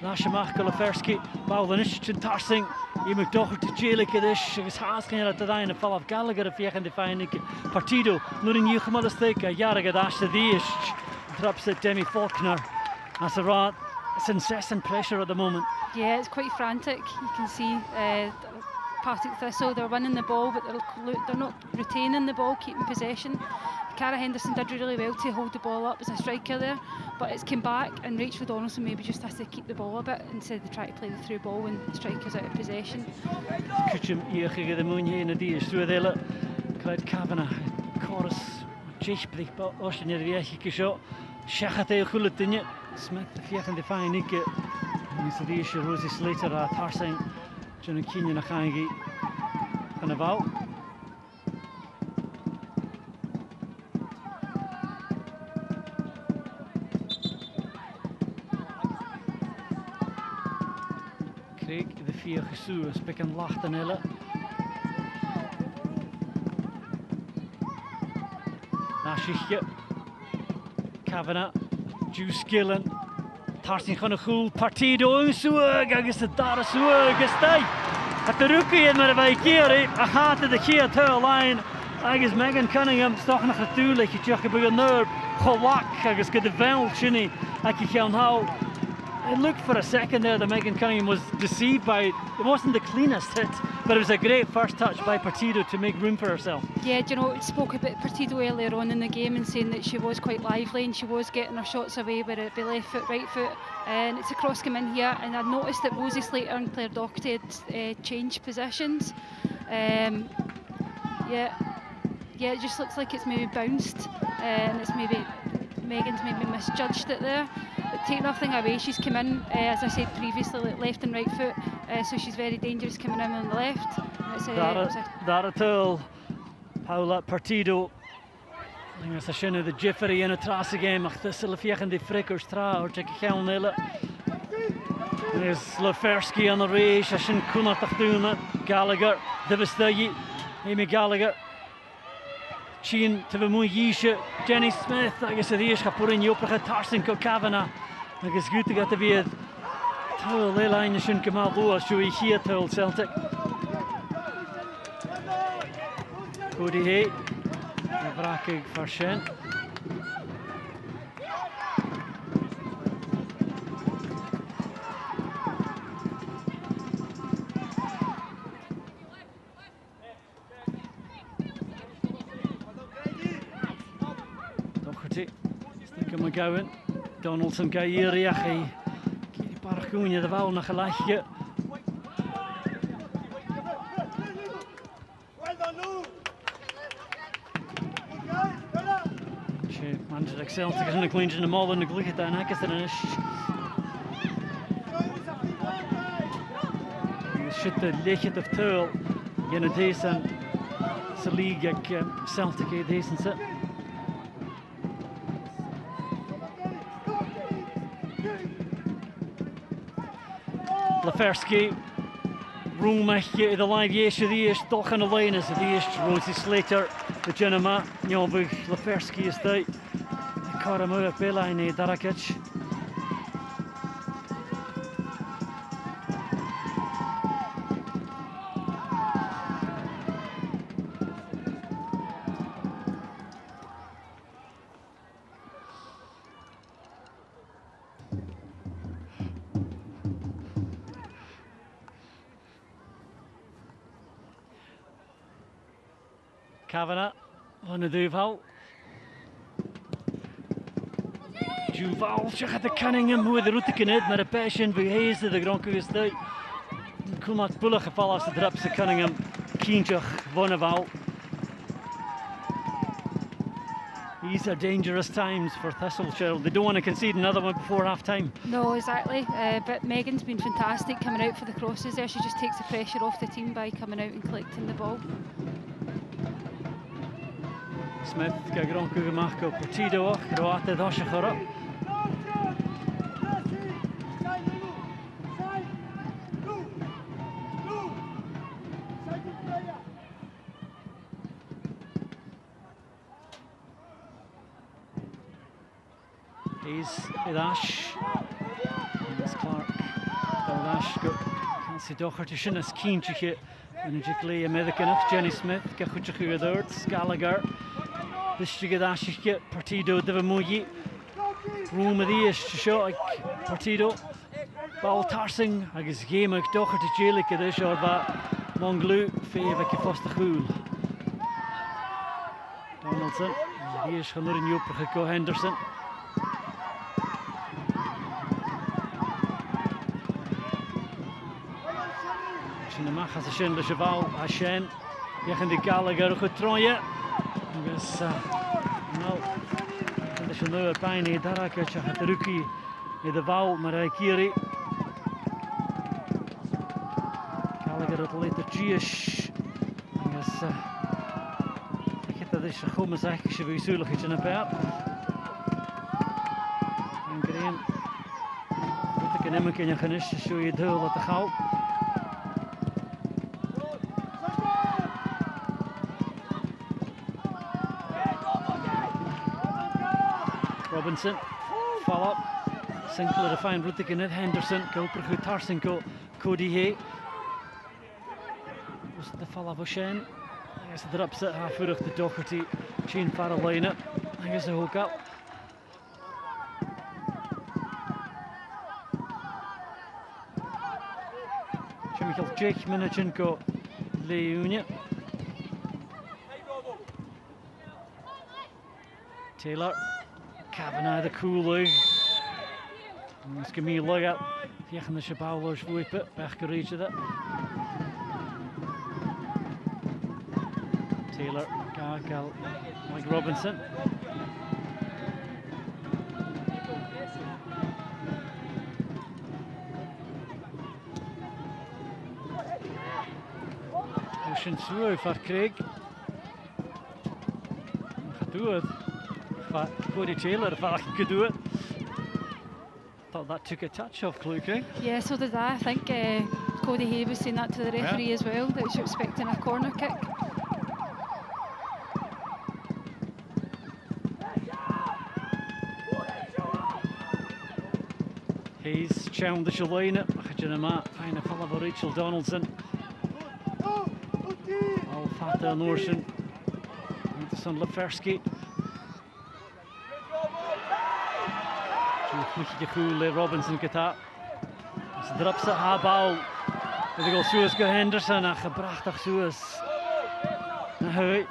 Dasje Machkele Ferski, Bouw van Ischchen Tarsing. Je moet toch te chillen, dus is haast geen hele tijd in de val of Gallagher of je gaan de fijne Partido. Nu in je gemelde steken, jarige dash die is. Traps it Demi Faulkner. As a rod, it's incessant pressure at the moment. Yeah, it's quite frantic. You can see Partick Thistle, they're winning the ball, but they're not retaining the ball, keeping possession. Cara Henderson did really well to hold the ball up as a striker there, but it's come back and Rachel Donaldson maybe just has to keep the ball a bit instead of trying to play the through ball when the striker's out of possession. Kuchum hier de moon hier in die is through the Clyde Kavanagh, chorus, Jishbrich, Oshin, the Shot, Shachat El Hulatine, Smith, fiach and the fine Ike, Mr. Rosie Slater at Tarsing, John Kenyon Akangi, and about. Craig, the Fia Jesus, picking Lachtanella. Nashich, Kavanagh, Juice Gillen, Tarsing Conachool, Partido in Suag, agus the Dara Suag, Gastay. At the rookie in Maravai, a heart of the Kia Tail line, agus Megan Cunningham, Stocknach a two like you chuck a big nerve, Howak, agus get the Vel Chinny, like you can how. It looked for a second there that Megan Cunningham was deceived by it. It wasn't the cleanest hit, but it was a great first touch by Partido to make room for herself. Yeah, do you know, it spoke about Partido earlier on in the game and saying that she was quite lively and she was getting her shots away, whether it be left foot, right foot, and it's a cross come in here. And I noticed that Rosie Slater and Claire Doherty had changed positions. Yeah, it just looks like it's maybe bounced, and it's maybe Megan's maybe misjudged it there. But take nothing away, she's come in, as I said previously, like left and right foot, so she's very dangerous coming in on the left. Dara Tull, Paula Partido. I think it's a shine of the Jiffery in a trass again. Thistle and the Frickers tra or check a nilla. There's Lefersky on the race. I shouldn't come at the Gallagher, Devastayi, Amy Gallagher. Chin to the Muyisha, Jenny Smith, I guess the Ish Kapurin Yopracha Tarsing Kavanagh. I guess good to get to be a Tull Leline shouldn't come out lower, should we hear Tull Celtic. Cody Hay, Vrakig for Shen. McGowan, Donaldson Gairi, Kiri Paracunia, the Val Nachalache. She managed to Celtic isn't clean in the mall and the Glicket and Akasanish. Shit the Lichet of Tull, in a decent League Celtic, a decent set. Lefersky, Roomach, the live yesh of the Ish, Doch on the line is the Ish, Rosie Slater, the Genema, Nyobug, Lefersky is the Karamu, Beline, Darakic. Kavanagh on the Duval. Duval, check at the Cunningham, who the route to connect, but a passion, but he's the Gronku is the Kumat Bullock, follows the drops the Cunningham, Keenchach, Vonaval. These are dangerous times for Thistle, Cheryl. They don't want to concede another one before half time. No, exactly. But Megan's been fantastic coming out for the crosses there. She just takes the pressure off the team by coming out and collecting the ball. Smith, Gagronku Gamako, Partido, Croate Doshachora. He's Idash. That's Clark. Idash got Nancy Doherty Shinnis Keen to hit. And Jigley Americanach, Jenny Smith, Gachuchachu Edwards, Gallagher. This Jigadashik, Partido Devamuyi. Room of the Ish to show like Partido. Ball Tarsing, I guess game of Doherty Jalik at this or that. Monglu, Favor Kifostachul. Donaldson, the Ish Hanurin Yoprako Henderson. Chinamach has a shin, the Cheval, Hashen, Yachen the Gallagher, Kutroya. I guess, no, the Chanur Pine, Daraka, Chahataruki, the Val, Maraikiri. Gallagher at the later Giash. Agus this Homas actually Sulich in a pair. And Graham with the Kanemic in your finish to show you the at the how. Robinson, follow up. Sinclair to find Ruthikin at Henderson, Gilperhu Tarsinko, Cody Hay. Was the follow up O'Shane? I guess they're upset half foot of the Doherty, Shane Farrelline. I guess a hook up. Chemical Jake Minachenko, Leunia. Taylor, Kavanagh the Cooley. It's going to be a look at the Shabaulo's whip it, back to reach it. Taylor, Gargal, Mike Robinson. Ocean through for Craig. Do it. For Cody Taylor, if I could do it. Thought that took a touch off Chloe Craig. Yeah, so did I. I think Cody Hay was saying that to the referee as well, that she was expecting a corner kick. Hayes challenged the Shalina, Jinama, find a fellow for Rachel Donaldson. All Fata and Ocean. Into Son Lefersky. Robinson get that. Ze dropt ze haar bal. De goal Suez go Henderson en gebracht door Suez. Hey.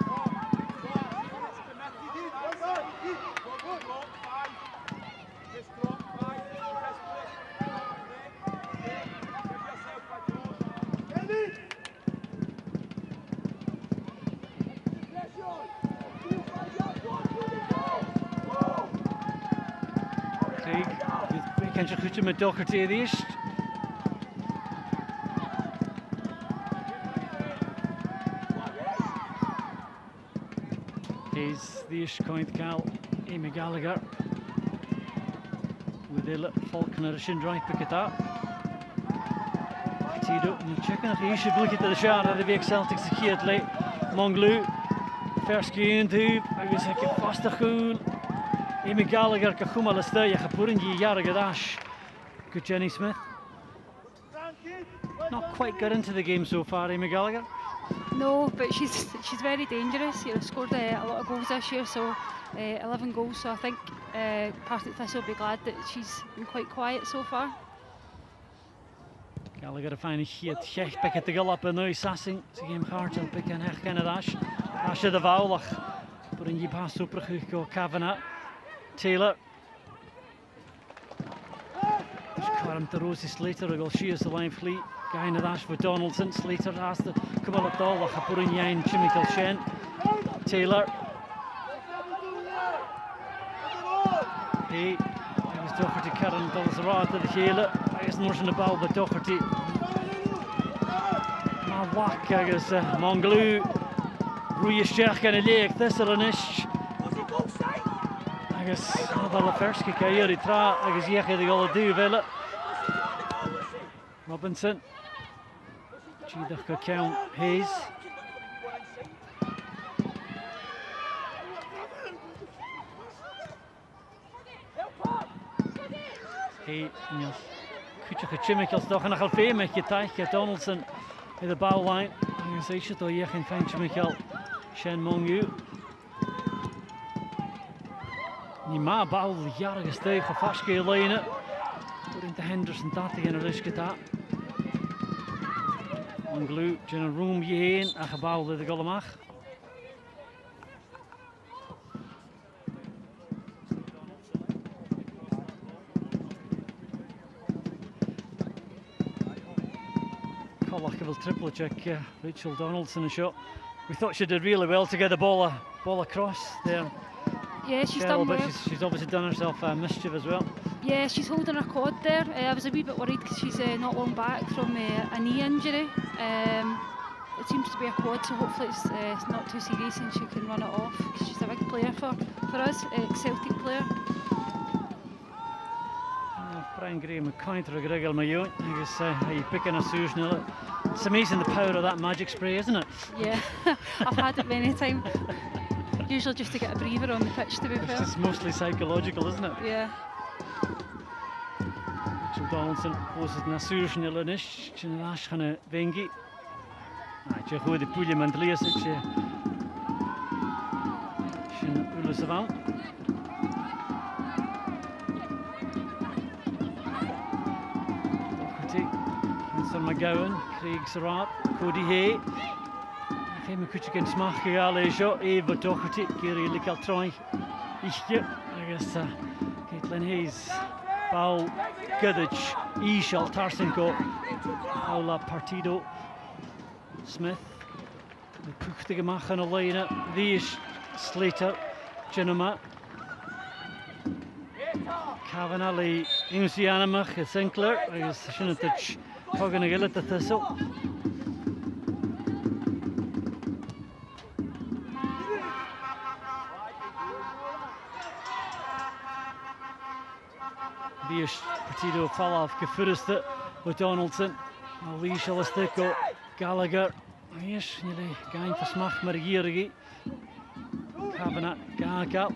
Kan je goed met Doherty eerst? He's the ish coin Cal, Amy Gallagher. With the Falconer Shin right pick it up. Tito, and checking if he should look at the shot of the big Celtics here late. Monglu, first game too. I guess I can faster cool. Amy Gallagher ka chuma lasta ya khapurin ji yar gadash. Good Jenny Smith. Not quite got into the game so far, Amy Gallagher. No, but she's very dangerous. You know, scored a lot of goals this year, so 11 goals. So I think Partick Thistle will be glad that she's been quite quiet so far. Gallagher find hier het pick at the goal up and now sassing. Ze game hard on pick and herken dash. Ashe de Vaulag. But in je pass super goed go Kavanagh. Taylor. Karam to Rosie Slater, we will she is the line fleet. Guy in the dash for Donaldson. Slater has to come on at all. Like a putting Yain, Chimical Shen. Taylor. Hey, I was Doherty Karen Dulles Rod to the Hele. I was nursing the ball, but Doherty. My whack, I guess, Monglu. Rui Shech and a leg, Thistle and ish. I guess, another Lefersky Kayeri Tra, I guess, Yeke the goal do, Villa. Robinson. Chidach count Hayes. Hey, Niels. Kutje Chimicals toch nog al veel met je taak. Donaldson in de bouwlijn. En zei je toch hier geen fijn Chimical. Shen Mongyu. Nima bouw de jarige stegen vastgelijnen. Door in de Henderson dat tegen een risk dat. Monglu, in een room heen en gebouwde de golemach. Will triple check Rachel Donaldson a shot. We thought she did really well to get the ball across there. Yeah, she's done well. She's obviously done herself mischief as well. Yeah, she's holding her quad there. I was a wee bit worried because she's not long back from a knee injury. It seems to be a quad, so hopefully it's not too serious and she can run it off, because she's a big player for us, Celtic player. Brian Graham kind of regregel my own. I guess you picking a Susan. It's amazing the power of that magic spray, isn't it? Yeah, I've had it many times. Usually just to get a breather on the pitch, to be fair. It's mostly psychological, isn't it? Yeah. Rachel Donaldson poses na Susan Ilanish, Chinash Hana Vengi. Je hoort de poelje met lees het je. Shin Ulusavang. Hanson McGowan, Craig Sarab, Cody Hay. Fem kutje kan smaken alle zo even dochtertje Gary Likaltroy. Ichtje, I guess Caitlin Hayes, Paul Goodich, Ishal Tarsenko, Paula Partido. Smith, de puchtige mag aan de lijnen. Wie is Slater, Genoma. Cavanelli, Insianamach, Sinclair. I guess Shinatich, Hoganagilla, the Thistle. Wie is Partido Falaf, Gefurste, with Donaldson. Ali Shalastico. Gallagher, yes, jullie gaan versmacht maar hier. Kavanagh, Gagap.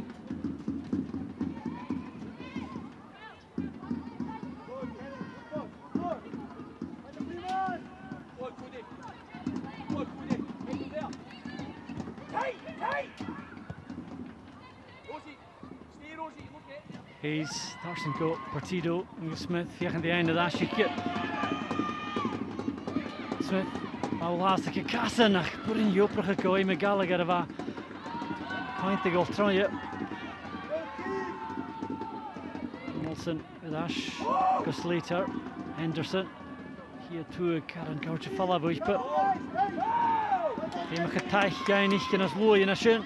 Hayes, Tarsenko, Partido, Smith, tegen de einde dat je. Smith. Al laatste kassen nach purin joprige kooi met Gallagher va. Kainte gol troje. Nelson, Dash, Slater, Henderson. Hier toe Karen Couch falla boyspe. Hem getaig jij niet genas looi na schön.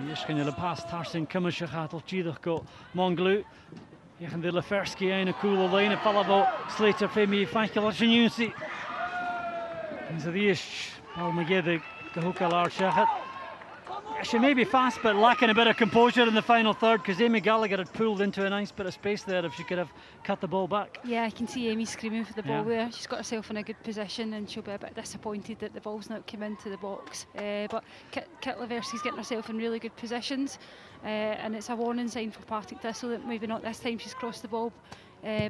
Hier schijn de pas Tarsen Kummersje gaat al chiedig go Monglu. Je gaat de Leferski een coole lijn Fallabo Slater Femi Fankel Genunsi. En zo die is al magede gehoekalar zeggen. She may be fast but lacking a bit of composure in the final third, because Amy Gallagher had pulled into a nice bit of space there if she could have cut the ball back. Yeah, I can see Amy screaming for the ball there. She's got herself in a good position and she'll be a bit disappointed that the ball's not come into the box. But Kit Leversi's getting herself in really good positions, and it's a warning sign for Partick Thistle that maybe not this time she's crossed the ball,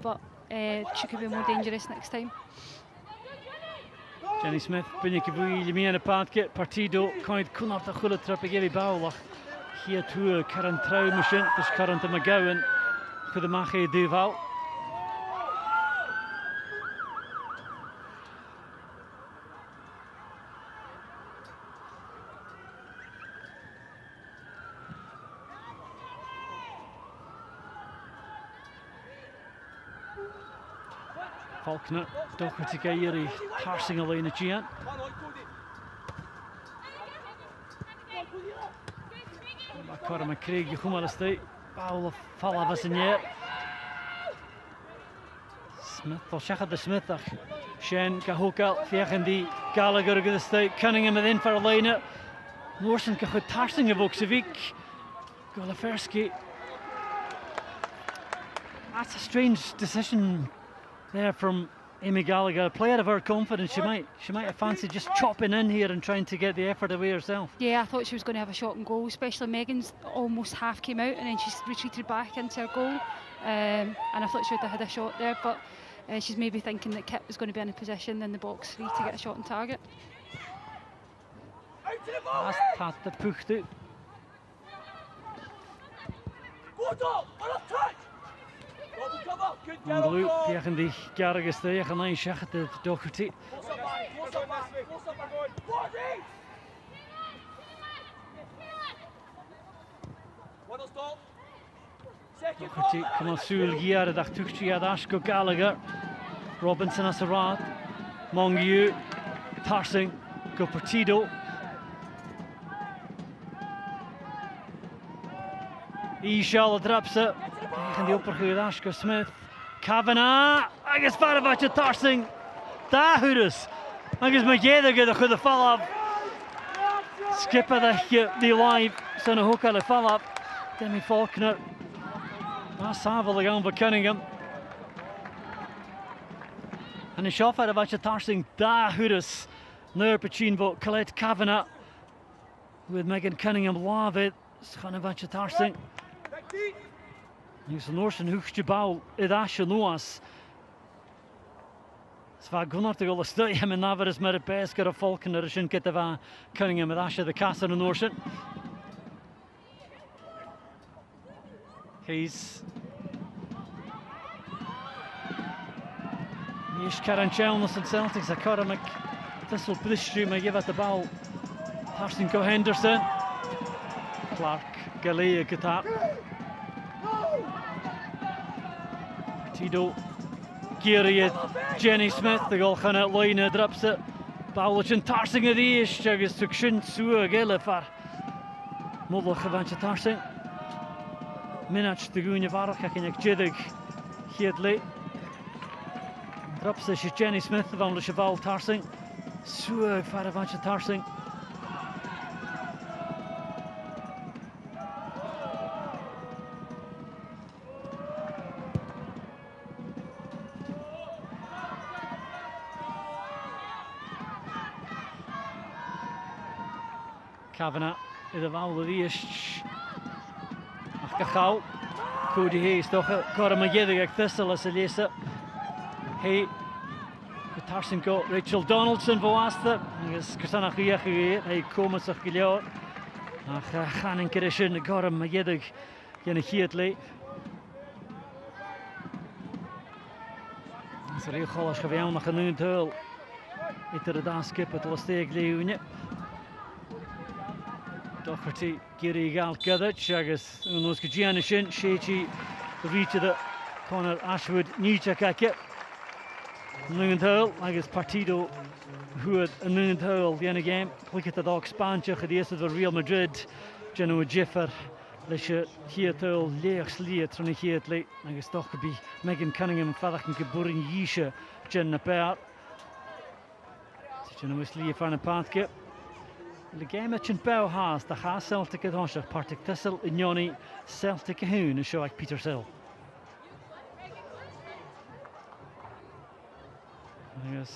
but she could be more dangerous next time. Jenny Smith, binnen je mee aan de paadje. Partido kan het kon op de goede trap geven bouwlag. Hier toe Karen Trouwmachine, dus Karen te McGowan. Goede magie Duval. Faulkner, Doherty Gairi, parsing alleen het Gian. Corma Craig, je komt stay. Paul Falla was in hier. Smith, of zeggen de Smith. Shane Kahokal, vegen die Gallagher de stay. Cunningham erin voor alleen. Morrison kan goed tarsingen ook ze week. Golaferski. That's a strange decision there from Amy Gallagher, a player of her confidence. She might have fancied just chopping in here and trying to get the effort away herself. Yeah, I thought she was going to have a shot and goal, especially Megan's almost half came out and then she's retreated back into her goal, and I thought she would have had a shot there, but she's maybe thinking that Kit was going to be in a position in the box free to get a shot on target. That's Pat the Puchtu. Blue tegen die Garrigus tegen een zeggen de Doherty. Doherty kom al sul hier dag tuchtje Adashko Gallagher. Robinson as a rod. Mongiu Tarsing go Partido. Charlotte drops it. Gaan die oppergoed Ashka Smith. Kavanagh. Agus Faravach Tarsing. Daar Hurus. Agus McGeady de goede follow-up. Skipper die live. Zo'n hoek aan de follow-up. Demi Faulkner. Savel gaan voor Cunningham. En de shot Faravach Tarsing. Daar Hurus. Nu Pachin voor Colette Kavanagh. With Megan Cunningham love it. Faravach Tarsing. Nu is Noorsen hoogste bouw. Idasje Noas. Sva Gunnar te golle stil hem en naver is met de pijsker of Falconer is in Kitava Cunningham met Asje de Kasser en Noorsen. He's Nish Karen Chelness and Celtics. Akara Thistle Bristry may give it the ball. Tarsing Go Henderson. Clark Galea Guitar. Tido Geary Jenny Smith, the goal gaan uit line drops it. Bouweltje Tarsing het eerst, agus tuk shin sue gille far. Model gewantje Tarsing. Minach de goeie varg, ik ik jiddig giet le. Drops is Jenny Smith van de cheval Tarsing. Sue far een wantje Tarsing. Kavanagh in de wouw de eerst. Ach, gauw. Cody Hayes toch. Corre McGeady Thistle is de lezer. Hey, Tarsing go Rachel Donaldson vooraste. Is Christina Gier. Hij komen zich geleerd. Ach, gaan een keer in Corre McGeady geen giet le. Is er heel goed gewoon nog een huil. Ieder de skip het was steek leeuwne. Docherty Giri Gal Gadach agus nos go Gianna sin Shechi reach the corner Ashwood Nietzsche kake Nungenthal agus Partido who had a Nungenthal the end game click at the dog spanche gedeest of Real Madrid Genoa Jiffer Lisha Hiatel Leers Leer tron Hiatle agus toch be Megan Cunningham Fadachen geboren Yisha Jenna Pair Genoa Slee van een paadje. De game at in Bow has the ha Celtic at Hosher, Partick Thistle in Yoni, Celtic Hoon, and show like Peter Sill. Yes.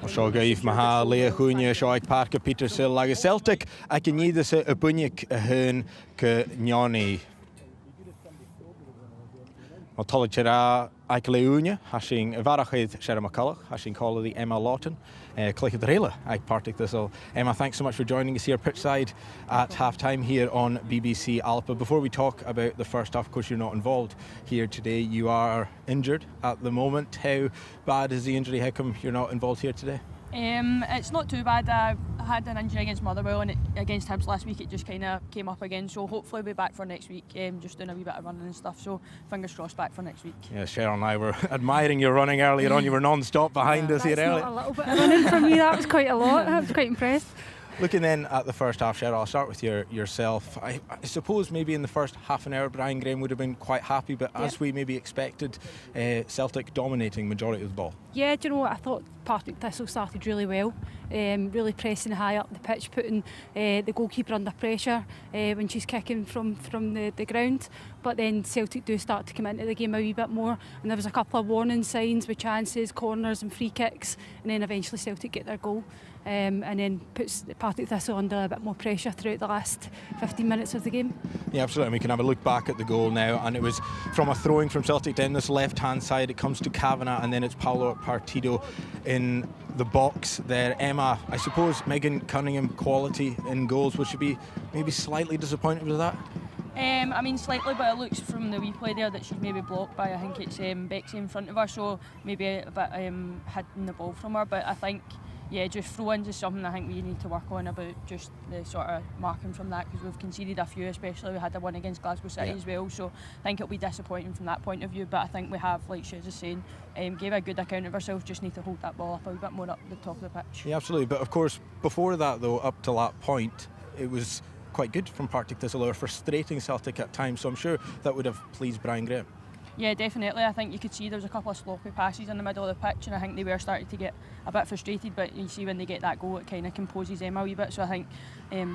Seo gaibh maha Lea Chúine seo ag Partick Peter Sill agus Celtic ag gníide sa a buinneach a hun go Yoni. Well, Tollachera ag Leúne, hashing Varachid Shara McCulloch, hashing call the Emma Lawton, Click of the Rayla ag Partick Thistle. Emma, thanks so much for joining us here pitchside at half time here on BBC Alpha. Before we talk about the first half, of course, you're not involved here today. You are injured at the moment. How bad is the injury? How come you're not involved here today? It's not too bad. I had an injury against Motherwell and against Hibs last week. It just kind of came up again. So hopefully we'll be back for next week. Just doing a wee bit of running and stuff. So fingers crossed back for next week. Yeah, Cheryl and I were admiring your running earlier on. You were non-stop behind us here earlier. Not a little bit of running for me. That was quite a lot. I was quite impressed. Looking then at the first half, Cheryl, I'll start with yourself. I suppose maybe in the first half an hour, Brian Graham would have been quite happy, but as we maybe expected, Celtic dominating majority of the ball. Yeah, do you know what? I thought Partick Thistle started really well, really pressing high up the pitch, putting the goalkeeper under pressure when she's kicking from the ground. But then Celtic do start to come into the game a wee bit more, and there was a couple of warning signs with chances, corners and free kicks, and then eventually Celtic get their goal. And then puts Partick Thistle under a bit more pressure throughout the last 15 minutes of the game. Yeah, absolutely. And we can have a look back at the goal now, and it was from a throwing from Celtic down this left-hand side. It comes to Kavanagh, and then it's Paolo Partido in the box there. Emma, I suppose Megan Cunningham quality in goals, would you be maybe slightly disappointed with that? I mean slightly, but it looks from the replay there that she's maybe blocked by, I think it's Bexy in front of her, so maybe a bit hiding the ball from her. But I think, yeah, just throw-ins is something I think we need to work on about just the sort of marking from that, because we've conceded a few, especially we had a one against Glasgow City as well, so I think it'll be disappointing from that point of view. But I think we have, like Shez is saying, gave a good account of ourselves, just need to hold that ball up a wee bit more up the top of the pitch. Yeah, absolutely. But of course, before that though, up to that point, it was quite good from Partick Thistle, or frustrating Celtic at times, so I'm sure that would have pleased Brian Graham. Yeah, definitely. I think you could see there was a couple of sloppy passes in the middle of the pitch, and I think they were starting to get a bit frustrated, but you see when they get that goal it kind of composes them a wee bit, so I think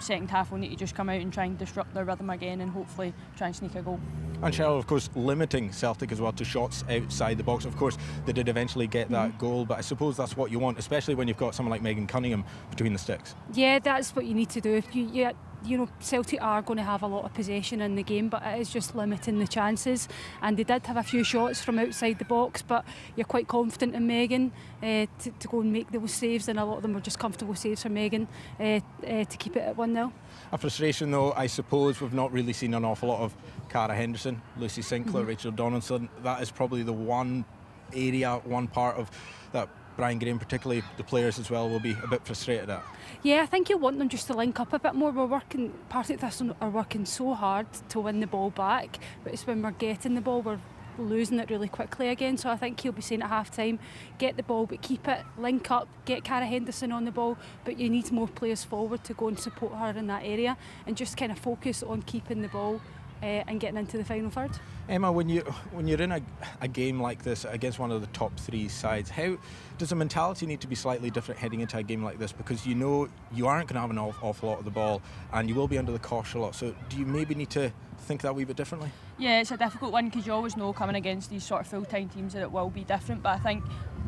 second half will need to just come out and try and disrupt their rhythm again and hopefully try and sneak a goal. And Cheryl, of course, limiting Celtic as well to shots outside the box. Of course, they did eventually get that goal, but I suppose that's what you want, especially when you've got someone like Megan Cunningham between the sticks. Yeah, that's what you need to do. If you know, Celtic are going to have a lot of possession in the game, but it is just limiting the chances. And they did have a few shots from outside the box, but you're quite confident in Megan to go and make those saves, and a lot of them were just comfortable saves for Megan to keep it at 1-0. A frustration though, I suppose, we've not really seen an awful lot of Cara Henderson, Lucy Sinclair, Rachel Donaldson. That is probably the one area, one part of that Brian Graham, particularly the players as well, will be a bit frustrated at. Yeah, I think you'll want them just to link up a bit more. Partick Thistle are working so hard to win the ball back, but it's when we're getting the ball, we're losing it really quickly again. So I think he'll be saying at half time, get the ball but keep it, link up, get Cara Henderson on the ball, but you need more players forward to go and support her in that area, and just kind of focus on keeping the ball and getting into the final third. Emma, when you're in a game like this against one of the top three sides, how does the mentality need to be slightly different heading into a game like this? Because you know you aren't going to have an awful lot of the ball and you will be under the cosh a lot. So do you maybe need to think that wee bit differently? Yeah, it's a difficult one because you always know coming against these sort of full-time teams that it will be different, but I think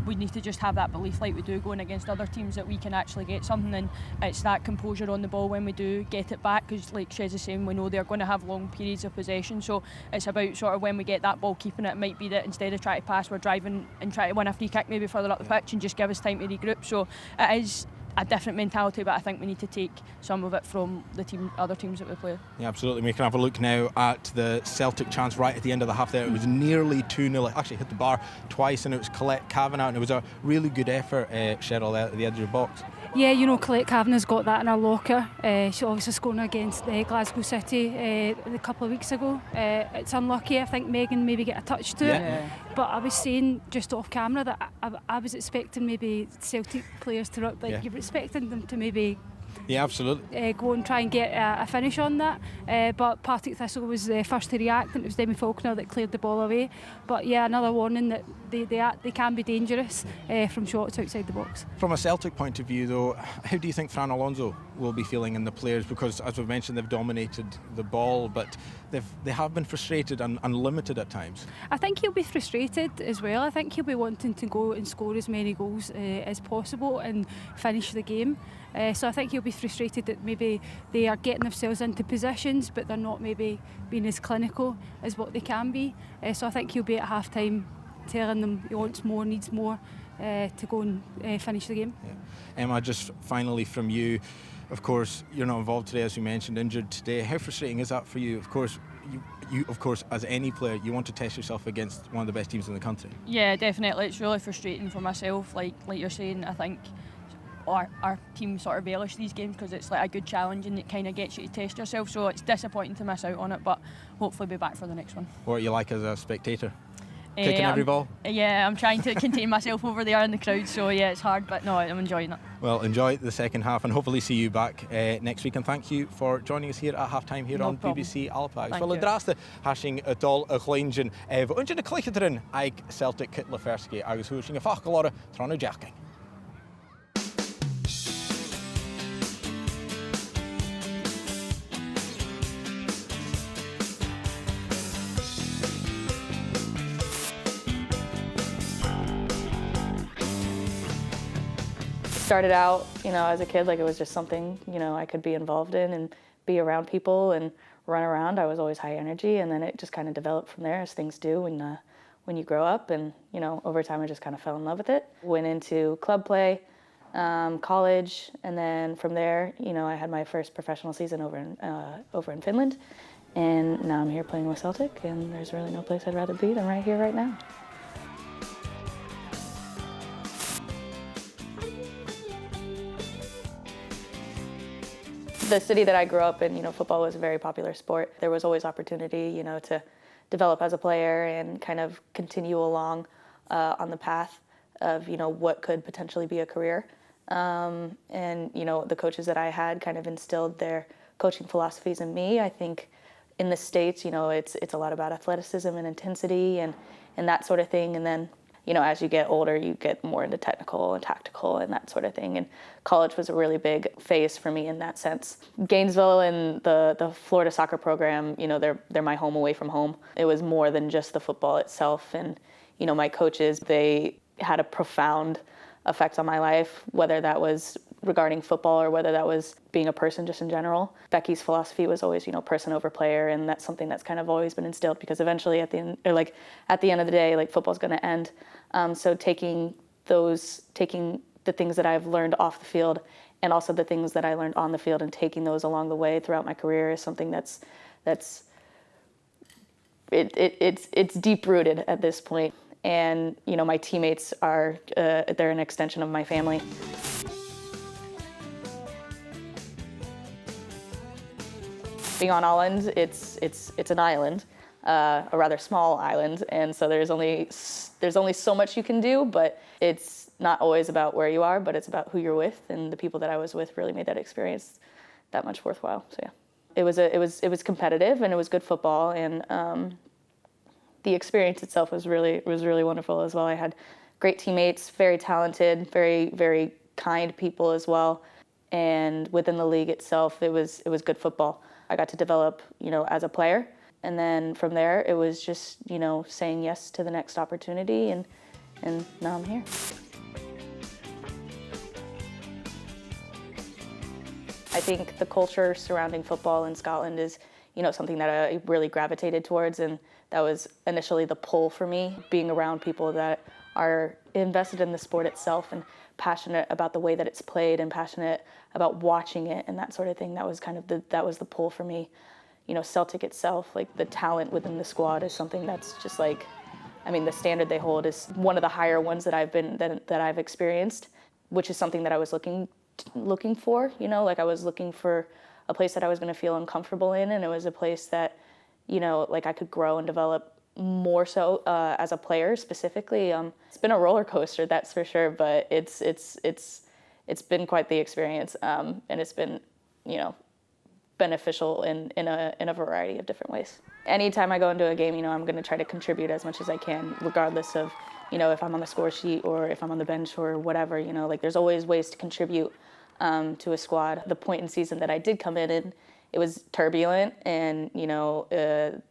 we need to just have that belief like we do going against other teams that we can actually get something, and it's that composure on the ball when we do get it back, because like Shez is saying, we know they're going to have long periods of possession, so it's about sort of when we get that ball keeping it. It might be that instead of trying to pass, we're driving and trying to win a free kick maybe further up the pitch and just give us time to regroup. So it is a different mentality, but I think we need to take some of it from the other teams that we play. Yeah, absolutely. We can have a look now at the Celtic chance right at the end of the half there. It was nearly 2-0. It actually hit the bar twice, and it was Colette Kavanagh, and it was a really good effort, Cheryl, at the edge of the box. Yeah, you know, Colette Kavanagh's got that in her locker. She obviously scored against Glasgow City a couple of weeks ago. It's unlucky. I think Megan maybe get a touch to it. But I was saying just off camera that I was expecting maybe Celtic players to you're expecting them to maybe absolutely go and try and get a finish on that, but Partick Thistle was first to react, and it was Demi Faulkner that cleared the ball away. But yeah, another warning that they can be dangerous from shots outside the box. From a Celtic point of view though, how do you think Fran Alonso will be feeling in the players? Because as we've mentioned, they've dominated the ball, but they have been frustrated and limited at times. I think he'll be frustrated as well. I think he'll be wanting to go and score as many goals as possible and finish the game. So I think he'll be frustrated that maybe they are getting themselves into positions, but they're not maybe being as clinical as what they can be. So I think he'll be at half time telling them he wants more, needs more to go and finish the game. Yeah. Emma, just finally from you, of course you're not involved today, as you mentioned, injured today. How frustrating is that for you? Of course, you of course, as any player, you want to test yourself against one of the best teams in the country. Yeah, definitely. It's really frustrating for myself. Like you're saying, I think our team sort of relish these games because it's like a good challenge and it kind of gets you to test yourself. So it's disappointing to miss out on it, but hopefully be back for the next one. What are you like as a spectator? Kicking every ball? Yeah, I'm trying to contain myself over there in the crowd, so yeah, it's hard, but no, I'm enjoying it. Well, enjoy the second half and hopefully see you back next week, and thank you for joining us here at half-time here on BBC Alpha. Well, draste hashing a dol a chleingen unja na clichadrin ag Celtic kit Laferski agus húshing a fachgalora tronu jacking. Started out, as a kid, like it was just something, I could be involved in and be around people and run around. I was always high energy, and then it just kind of developed from there, as things do when you grow up. And, over time I just kind of fell in love with it. Went into club play, college, and then from there, I had my first professional season over in Finland. And now I'm here playing with Celtic, and there's really no place I'd rather be than right here, right now. The city that I grew up in, football was a very popular sport. There was always opportunity, to develop as a player and kind of continue along on the path of, what could potentially be a career. And, the coaches that I had kind of instilled their coaching philosophies in me. I think in the States, you know, it's a lot about athleticism and intensity and that sort of thing. And then, you know, as you get older, you get more into technical and tactical and that sort of thing. And college was a really big phase for me in that sense. Gainesville and the Florida soccer program, you know, they're my home away from home. It was more than just the football itself. And, you know, my coaches, they had a profound effect on my life, whether that was regarding football or whether that was being a person just in general. Becky's philosophy was always, you know, person over player, and that's something that's kind of always been instilled, because eventually at the end of the day, like, football's going to end. So taking the things that I've learned off the field and also the things that I learned on the field and taking those along the way throughout my career is something that's deep rooted at this point. And, you know, my teammates are, they're an extension of my family. Being on Åland, it's an island, a rather small island, and so there's only so much you can do, but it's not always about where you are, but it's about who you're with, and the people that I was with really made that experience that much worthwhile. So yeah, it was competitive, and it was good football, and the experience itself was really wonderful as well. I had great teammates, very talented, very, very kind people as well. And within the league itself, it was good football. I got to develop, you know, as a player. And then from there, it was just, you know, saying yes to the next opportunity, and now I'm here. I think the culture surrounding football in Scotland is, you know, something that I really gravitated towards, and that was initially the pull for me, being around people that are invested in the sport itself and passionate about the way that it's played and passionate about watching it and that sort of thing. That was kind of the pull for me. You know, Celtic itself, like, the talent within the squad is something that's just like, I mean, the standard they hold is one of the higher ones that I've experienced, which is something that I was looking for. You know, like, I was looking for a place that I was going to feel uncomfortable in, and it was a place that, you know, like, I could grow and develop more so as a player specifically. It's been a roller coaster, that's for sure, but it's been quite the experience, and it's been, you know, beneficial in a variety of different ways. Anytime I go into a game, you know, I'm going to try to contribute as much as I can, regardless of, you know, if I'm on the score sheet or if I'm on the bench or whatever. You know, like, there's always ways to contribute to a squad. The point in season that I did come in, it was turbulent, and, you know,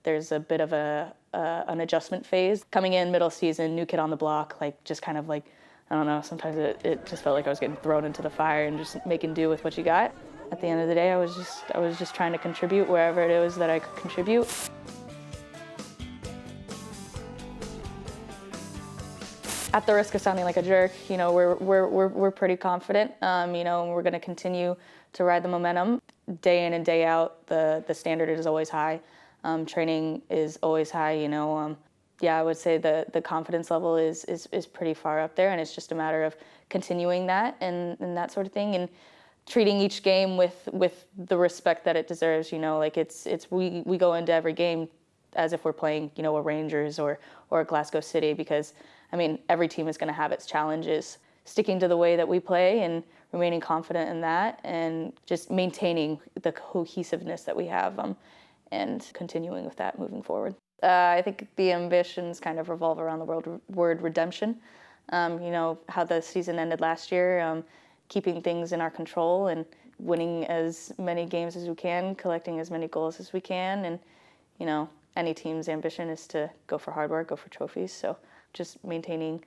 there's a bit of an adjustment phase. Coming in middle season, new kid on the block, like, just kind of like, I don't know, sometimes it just felt like I was getting thrown into the fire and just making do with what you got. At the end of the day, I was just trying to contribute wherever it was that I could contribute. At the risk of sounding like a jerk, you know, we're pretty confident. You know, and we're going to continue to ride the momentum. Day in and day out, the standard is always high. Training is always high. You know, yeah, I would say the confidence level is pretty far up there, and it's just a matter of continuing that and that sort of thing, and treating each game with the respect that it deserves. You know, like, we go into every game as if we're playing, you know, a Rangers or a Glasgow City, because, I mean, every team is going to have its challenges. Sticking to the way that we play and remaining confident in that, and just maintaining the cohesiveness that we have, and continuing with that moving forward. I think the ambitions kind of revolve around the word redemption. You know, how the season ended last year, keeping things in our control and winning as many games as we can, collecting as many goals as we can. And, you know, any team's ambition is to go for hard work, go for trophies. So just maintaining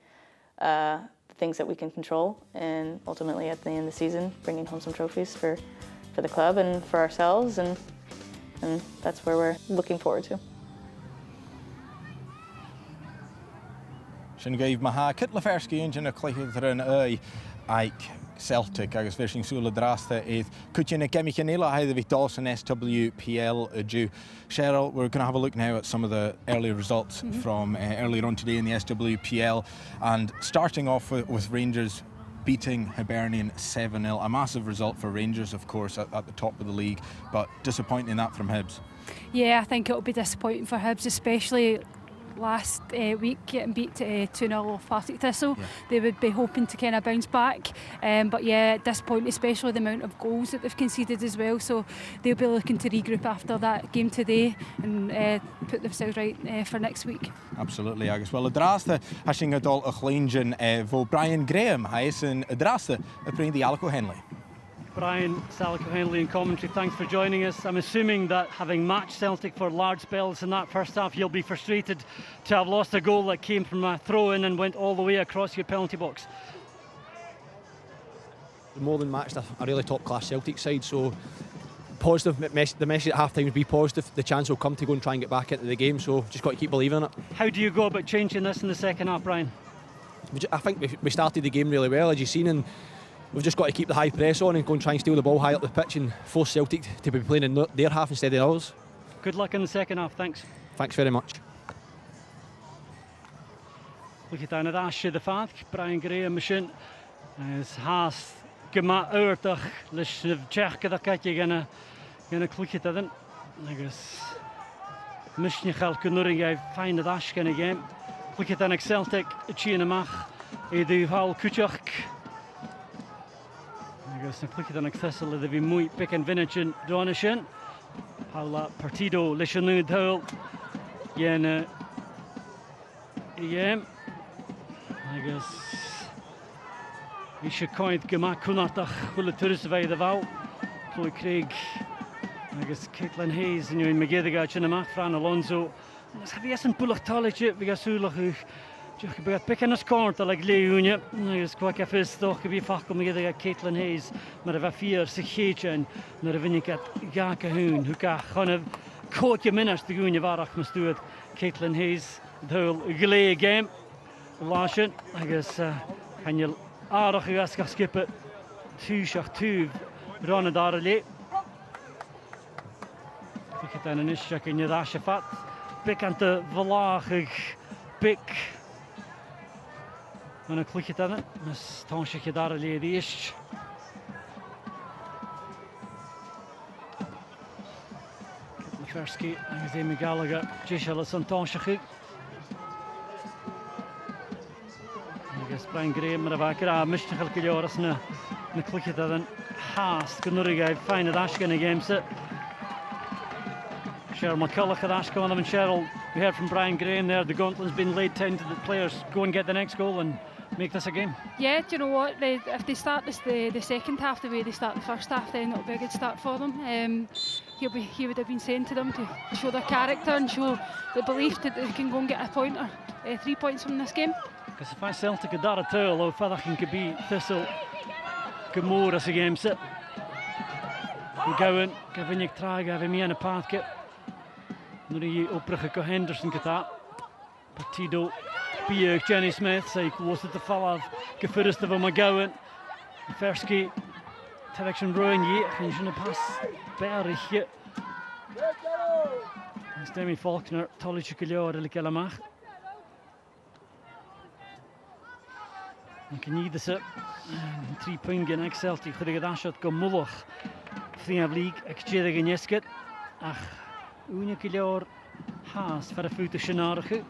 the things that we can control, and ultimately at the end of the season, bringing home some trophies for the club and for ourselves. And that's where we're looking forward to. Sin gaibh maha kit le fersci in a clíochar an ag Celtic agus fishing súla drasta is Kuchina Kemikanila either with Dawson SWPL due. Cheryl, we're going to have a look now at some of the early results from earlier on today in the SWPL, and starting off with Rangers beating Hibernian 7-0, a massive result for Rangers, of course, at the top of the league, but disappointing that from Hibs. Yeah, I think it'll be disappointing for Hibs, especially last week, getting beat 2-0 off Partick Thistle. They would be hoping to kind of bounce back, but yeah, at this point, especially the amount of goals that they've conceded as well, so they'll be looking to regroup after that game today and put themselves right for next week. Absolutely, agus well, y draste has sin gadol a chléinjin vo Brian Graham, ha is yn y draste y bryn di Alco Henley. Brian, Salico Henley in commentary, thanks for joining us. I'm assuming that having matched Celtic for large spells in that first half, you'll be frustrated to have lost a goal that came from a throw-in and went all the way across your penalty box. More than matched a really top-class Celtic side, so positive. The message at half-time would be positive. The chance will come to go and try and get back into the game, so just got to keep believing in it. How do you go about changing this in the second half, Brian? I think we started the game really well, as you've seen, and we've just got to keep the high press on and go and try and steal the ball high up the pitch and force Celtic to be playing in their half instead of ours. Good luck in the second half, thanks. Thanks very much. Look at that, and that's the fact. Brian Graham machine is haast gemaakt oortig. Dus Czech dat katje gonna click it in. I guess misschien gaat kunnen jij find the dash in a game. Look at that, Celtic China mach. Edu hal Kuchak. Agus na clic an Thistle a bhí muy pick an vintage dána sin. Hall partido leis an núd hall. Dhéana i game. Agus bhí sé coint gymach cwnatach chwile turis a bheith a bhaw. Chloe Craig agus Caitlin Hayes yn yw'n megeddiga sin amach Fran Alonso. Agus hafi as yn bwlach talige fi gaswlach ych. Diolch yn bydd pick yn ysgort a lag leúne. Agus gwac a fyrstoch gyfi ffacol megeddiga Caitlin Hayes. Mae'r efo ffyr sy'n cheidjan. Na'r efo nigat gach a hwn. Hwca chonaf cwt i minnast dy gŵn i farach mas dŵad Caitlin Hayes. Dwyl y gyle y game. Lasyn. Agus hanyl arach i asgach skipper. Tŵsiach tŵf. Ron y dar y le. Fick het aan een isjak in je dasje vat. Pik aan te verlaagig. Pik. En dan klik je het aan. Dus dan zeg je daar een leer eerst. Verski en Jamie Gallagher. Jishal is een tansje. Brian Graham maar vaker aan mistig elke jaar als een klik je het aan. Haast. Kunnen er fijne dasje in de game zit. Cheryl McCulloch had asked on them, and Cheryl, we heard from Brian Graham there, the gauntlet's been laid 10 to the players. Go and get the next goal and make this a game. Yeah, do you know what? If they start the second half the way they start the first half, then it'll be a good start for them. He would have been saying to them to show their character and show the belief that they can go and get a point or 3 points from this game. Because if I Celtic had a turl, or father can be Thistle, good more as a game sit. We go in, giving you try, giving me in a path. Nu je oprige Henderson geta. Partido Bier Jenny Smith zei was het de val af gefurste van McGowan. Verski direction ruin je en je pas bergje. Demi Faulkner tolliche gelore le kelamach. Ik niet ze 3 punten in Celtic voor de gedashot komullig. Vriend league ik chede genesket. Ach Unig jaar haast voor de voeten scenarige.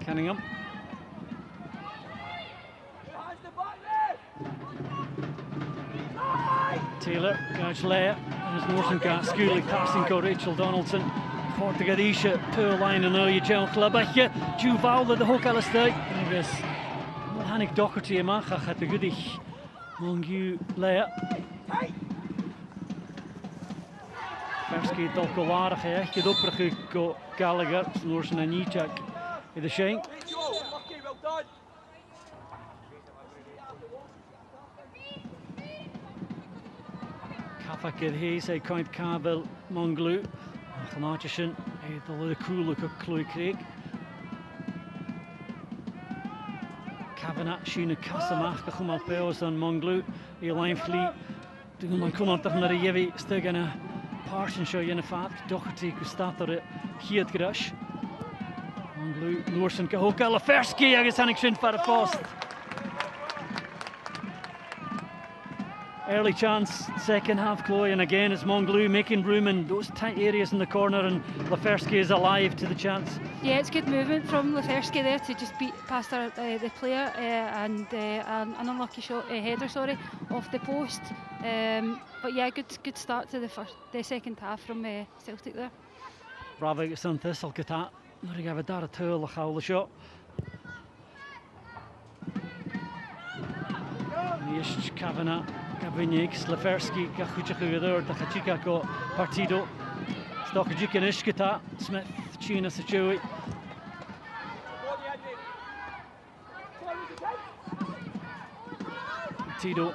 Cunningham. Taylor, Gouch Leia, en is Morton gaat skuurlijk passing ko Rachel Donaldson. Voor de Gadisha, Pearline en nou je gel clubetje. Juval de hoek alles tijd. En dus, Hannik Docherty mag gaat de goedig. Mongu Leia. Verski toch waardig echt je oprig Gallagher, Norsen en Nijak in de shank. Kafak het Hayes hij kan kabel Monglu. Genaatjesjen hij de coole Chloe Craig. Kavanagh Sheena Casamach de Chumal Peos en Monglu. Elaine Fleet. Toen man kon toch naar de Jevi stuk en een Parson show in de vaat. Docherty staat er hier het crash. Monglu Noorsen ook alle Verski agus Hannik Shin voor de post. early chance, second half, Chloe, and again it's Monglou making room in those tight areas in the corner, and Lefersky is alive to the chance. Yeah, it's good movement from Lefersky there to just beat past the player and an unlucky shot, header, off the post. But yeah, good start to the second half from Celtic there. Bravo agus an Thistle gyda. Nw'r i gafod dar y tŵl a chawl y sio. Nish Kavanagh, Gavinic, Lefersky, Gachwchach Ugador, Dachachika go Partido. Stochachik yn ish gyda. Smith, China sa Chewy. Partido.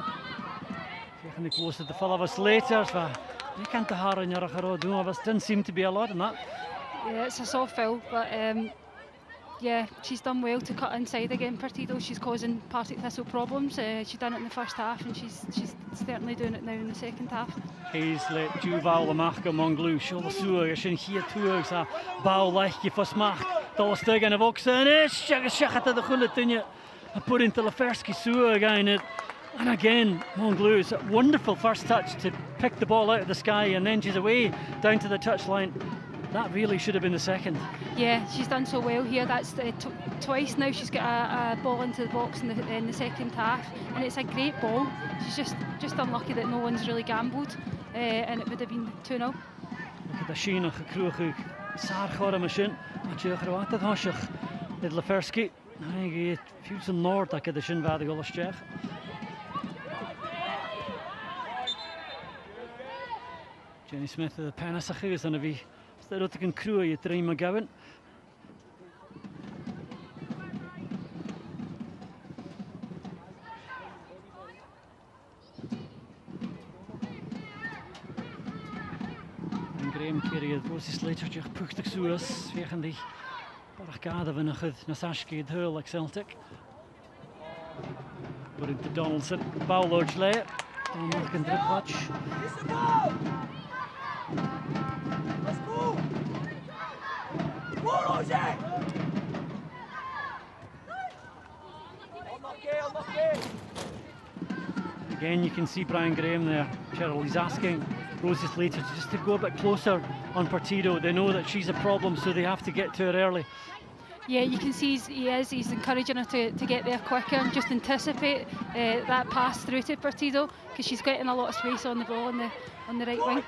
Fiechan ik close to the full of us later. They can't have in your didn't seem to be a lot in that. Yeah, it's a soft fill, but yeah, she's done well to cut inside again. Partido, she's causing Partick Thistle problems. She's done it in the first half, and she's certainly doing it now in the second half. Hayes let Juval the Mach Monglou, Shul Suag, a shin here tugs a bow like if a smack, Dolstig and a Vox and Shachat the Hulatinia, a put into Lefersky Suag in it. And again, Monglou, a wonderful first touch to pick the ball out of the sky, and then she's away down to the touchline. That really should have been the second. Yeah, she's done so well here. That's twice now she's got a ball into the box in the second half, and it's a great ball. She's just unlucky that no one's really gambled, and it would have been 2-0. Look at the sheen of the crew. Sar chora machine. Mathieu Croata Hoshach. Did Lefersky. I get fuse in Nord. I get the shin bad goal Czech. Jenny Smith the Panasach is on a V. Stead can crew you dream McGowan. And Graham Kerry was his later just pushed the Suez, vegan die Barricade van een Nasashki het heel like Celtic. But into Donaldson, Bowlodge later. Donald can drip watch. Again, you can see Brian Graham there. Cheryl, he's asking Rosie Slater just to go a bit closer on Partido. They know that she's a problem, so they have to get to her early. Yeah, you can see he's encouraging her to get there quicker and just anticipate that pass through to Partido, because she's getting a lot of space on the ball on the right wing.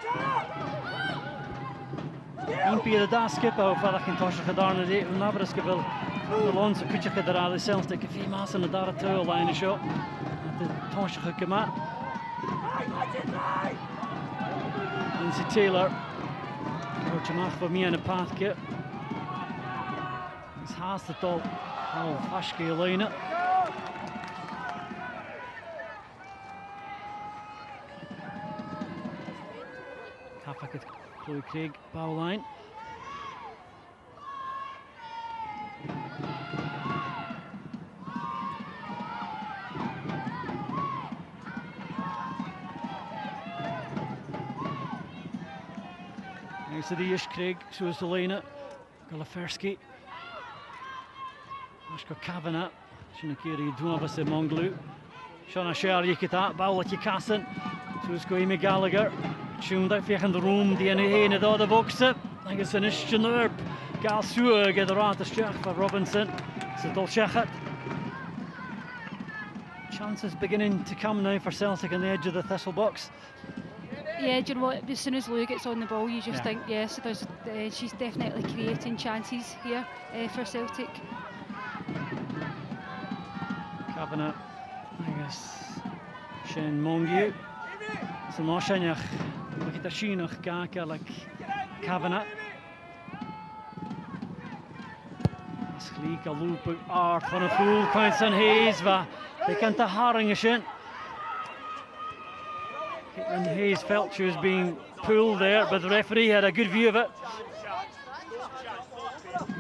Impie de skip of Farachin Tosha Kadarna de Navraskaville. Alonso Kuchaka de Rally Celtic, if he mass in the Dara Tower line shot. The Tosha Kama. Lindsay Taylor. Gorchamach for me and a path kit. It's has the top. Oh, Ashke Elena. Kapak at Chloe Craig, bow line. There's the Ish Craig, shows the Lena, Lefersky. Ashko Kavanagh, Shinakiri Dunavas in Monglou. Shona Sher Yikita, Bowlet Yikasan, shows Goimi Gallagher. Tune that via the room, the NA in the other box. I guess an Ishchanurp, Gal Sewer, get the rat for Robinson. So Dolchachat. Chances beginning to come now for Celtic on the edge of the Thistle box. Yeah, do you know what? As soon as Lou gets on the ball, you just think, yes, she's definitely creating chances here for Celtic. Kavanagh, I guess, Shane Mongiu. So Moshanach, look at the Shinach Gaka like Kavanagh. Sleek a loop art van een goal, points on Hayes, waar they can't haring a shin. And Hayes felt she was being pulled there, but the referee had a good view of it.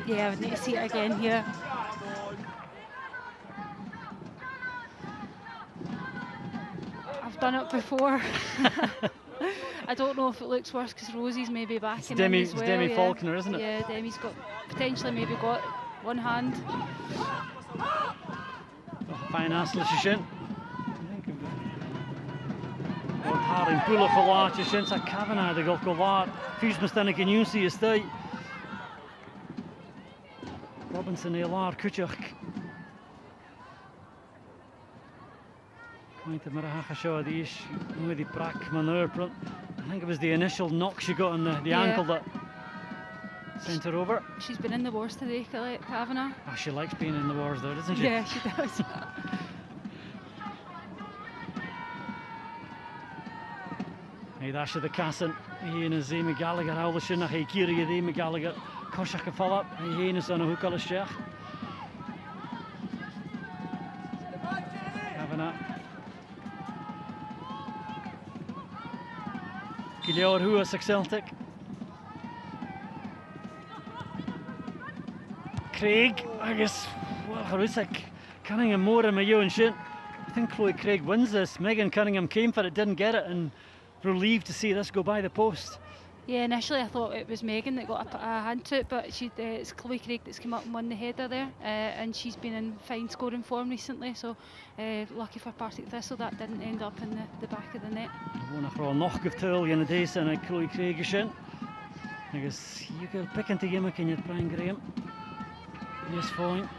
Yeah, I would need to see it again here. I've done it before. I don't know if it looks worse because Rosie's maybe back in as well. It's Demi Faulkner, isn't it? Yeah, Demi's potentially maybe got one hand. Fine ass shin. Haring Pula Kolaatje sinds a Kavanagh de Golkolar. Fus Mustanik in Unsi is the Robinson Elar Kuchuk. Point to Marahacha Shaw the ish with the Brack maneuver. I think it was the initial knock she got on the ankle that sent her over. She's been in the wars today, Kavanagh. Oh, she likes being in the wars though, doesn't she? Yeah, she does. Hey, that's the Cassin. He and his Amy Gallagher, how the Shinach, he Kiri, Amy Gallagher, Koshak and Philip, he and his son, who call a Sheikh. Kavanagh. Gilior, who is Celtic. Craig, I guess, well, Harusic, Cunningham more and Mayo and Shin. I think Chloe Craig wins this. Megan Cunningham came for it, didn't get it, and relieved to see this go by the post. Yeah, initially I thought it was Megan that got a hand to it, but it's Chloe Craig that's come up and won the header there, and she's been in fine scoring form recently, so lucky for Partick Thistle that didn't end up in the back of the net. Won a noch gevtul in the days and Chloe Craig is in. I guess you could pick into game can you Brian Graham. Yes, fine.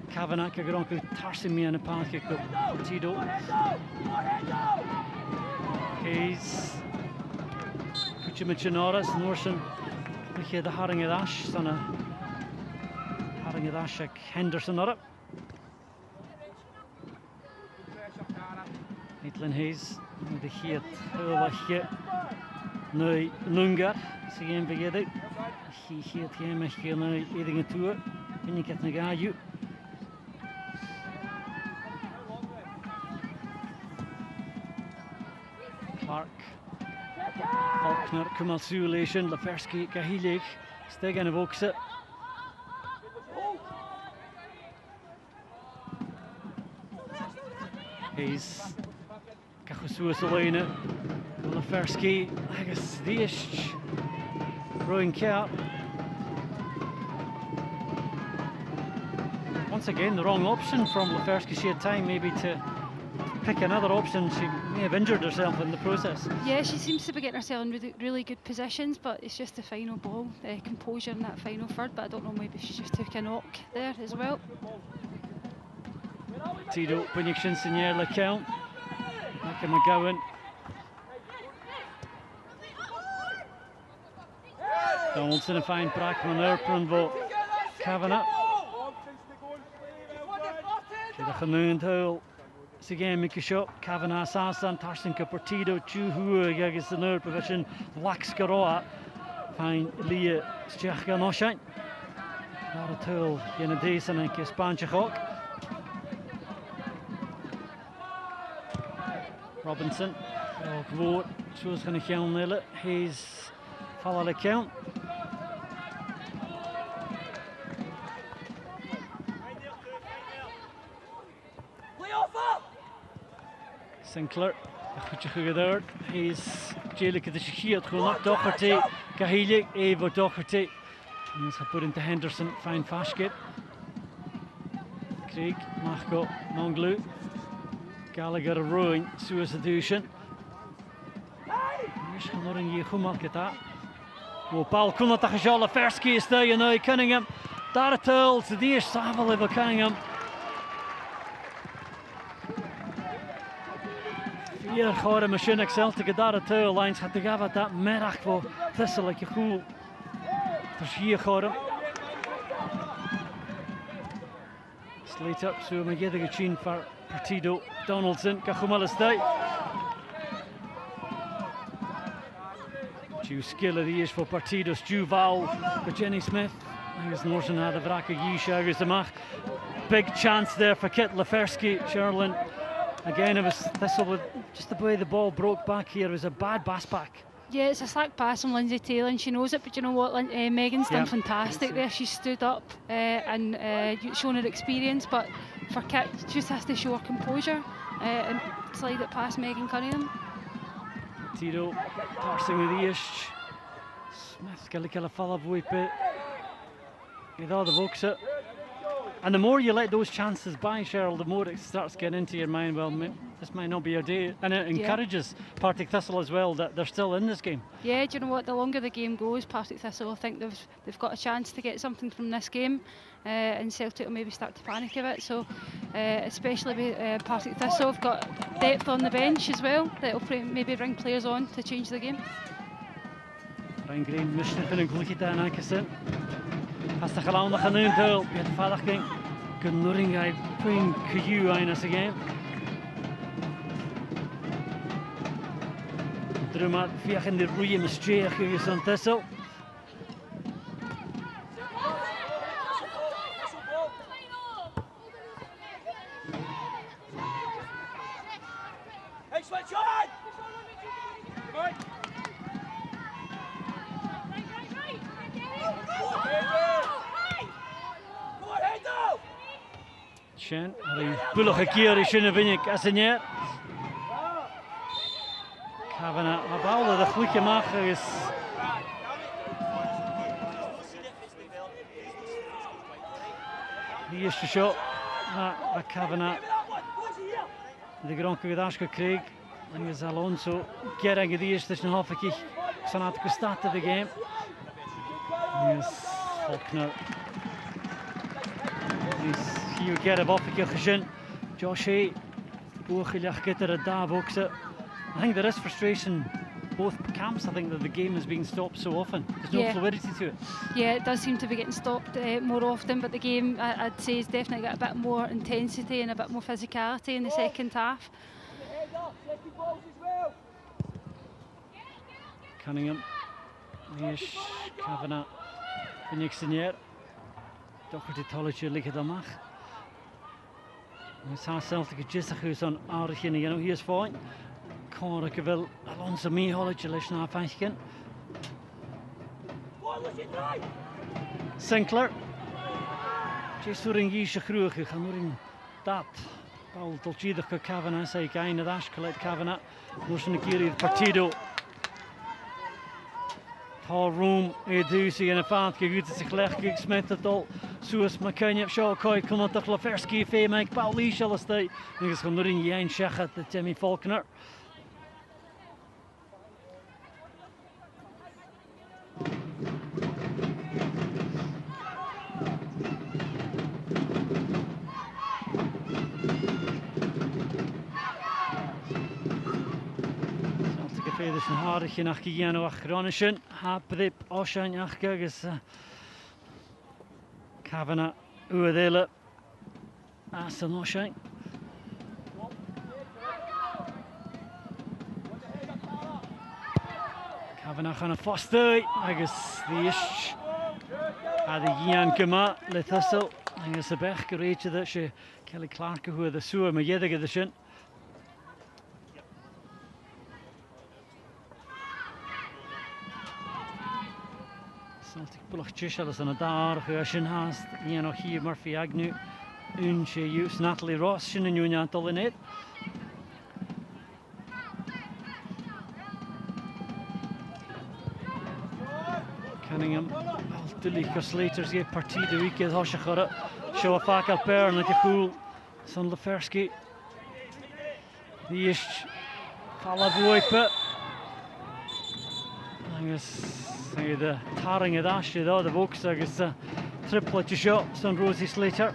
Kavanagh could go tarsing me on the path kick up Portido. Hayes. Kuchimichinora, Norsen. We hear the Haring of Ash, son of Haring of Ash, Henderson or it. Aitlin Hayes, the heat, Hit, no Nungar, see him begin. He hit him, he now eating a tour. When you get the guy, you. Clark, Faulkner, Kumalsulation, Lefersky, Kahilig, Stegen evokes it. He's Kahusu Solena, Lefersky, I guess Dish, throwing Cat. Once again, the wrong option from Lefersky. She had time maybe to pick another option. She may have injured herself in the process. Yeah, she seems to be getting herself in really good positions, but it's just the final ball, composure in that final third, but I don't know, maybe she just took a knock there as well. Tito, Bunyikshin, Senior, LeCount, Micah McGowan. Donaldson and fine Brackman there, Prunvo, Kavanagh. The Hanoon Hole. Again, make a shot. Kavanagh, Sassan, Tarsin Caportido, Chuhu, Gagas, the Nerd Provision, Wax Garoa. Fine, Leah, Stjachka, Noshine. Naratul, Yenadison, and Kispanchahok. Robinson, Gvort, shows going to count Nilla. He's follow the count. Sinclair, he's Jalik at the Shahir, Kunak Doherty, Kahilik, Eva Doherty. He's put into Henderson, fine Fashkip. Craig, Machko, Monglu, Gallagher, Rowing, Suicidation. Mishanoring Yehumalkata. Mopal Kunatachal, Lefersky is there, you know, Cunningham. Daratul, Sadish, Savaliva Cunningham. Hier gaat een machine Celtic daar het lines gaat te gaan dat merk voor Thistle like cool. Dus hier gaat hem. Slater zo met jede gechin voor Partido Donaldson Kachumal is daar. Stu skill die is voor Partido Stu Val voor Jenny Smith. Hij Norsen had de wrakke Yisha is de mag. Big chance there for Kit Lefersky, Sherlin. Again, it was Thistle with just the way the ball broke back here. It was a bad pass back. Yeah, it's a slack pass from Lindsay Taylor, and she knows it. But you know what, Megan's done fantastic there. She stood up and shown her experience. But for Kit, she just has to show her composure and slide it past Megan Cunningham. Tito parsing with the ish. Smith Gillikilla follow Vuipe. With all the vokes it. And the more you let those chances by, Cheryl, the more it starts getting into your mind, well, this might not be your day. And it encourages Partick Thistle as well that they're still in this game. Yeah, do you know what? The longer the game goes, Partick Thistle, I think they've got a chance to get something from this game, and Celtic will maybe start to panic a bit. So, especially with Partick Thistle, have got depth on the bench as well that will maybe bring players on to change the game. Ryan Green, Mishniffin and Gluckita and Ankerson. Hasta Galan gaan nu deel. Piet Vadag ging. Gunnuring hij ping Kuju eines again. Drumat via in de roeie mistreer geweest aan Thistle. Shen, die bullige keer is in de winning als een jaar. Kavanagh, Abala, de goede maker is. Die eerste shot naar Kavanagh. De grond gedacht gekregen. En is Alonso kering die eerste is een halve keer. Zijn aan het gestart de game. Yes, Faulkner. You get a boffie gezien. Josh Hay, oorgelach get er daar ook. I think there is frustration both camps. I think that the game is being stopped so often. There's no fluidity to it. Yeah, it does seem to be getting stopped more often, but the game I'd say has definitely got a bit more intensity and a bit more physicality in the second half. Cunningham, Nish, Kavanagh, Vinixinier. Toch de tolletje liggen dan maar. We zijn Celtic just goed aan aardig in. Hier is fijn. Kan ik wel Alonso mee holletje les naar vijfken. Sinclair. Just doing hier groeien gaan doen dat. Paul Tolchider Kavanagh zei ik een dash collect Kavanagh. Moest een keer in partido. Paul Room, Edusi en een vaart gehuurd zich leggen, smet het al. Zoals McKenna op Shawkoi, komt het toch Laferski, Mike Paul Lee, zal het staan. Nu is er in Jan Schachet, de Timmy Faulkner. Dus een haartje naar Kiano achteraan. Haprip, Oshan, achtergens. Kavanagh, Uadele. Aston Oshan. Kavanagh gaan een vaste. Agus die is. Had de Jan Gema, le Thistle. Agus de berg gereedje dat je Kelly Clark hoe de soer maar jeder de shin. Celtic bulach Chishalas and a dar, Shin Hast, Ian here, Murphy Agnew, Unche Use, Natalie Ross, Shin and Union Tolinet. Cunningham, Altulica Slaters, Ye Partie de Week, Hoshachara, Show a Fak Alper, and a cool, Son Laferski. The Ish, Falabuipa. I guess. De taring dasje daar de box is tripletje shot van Rosie Slater.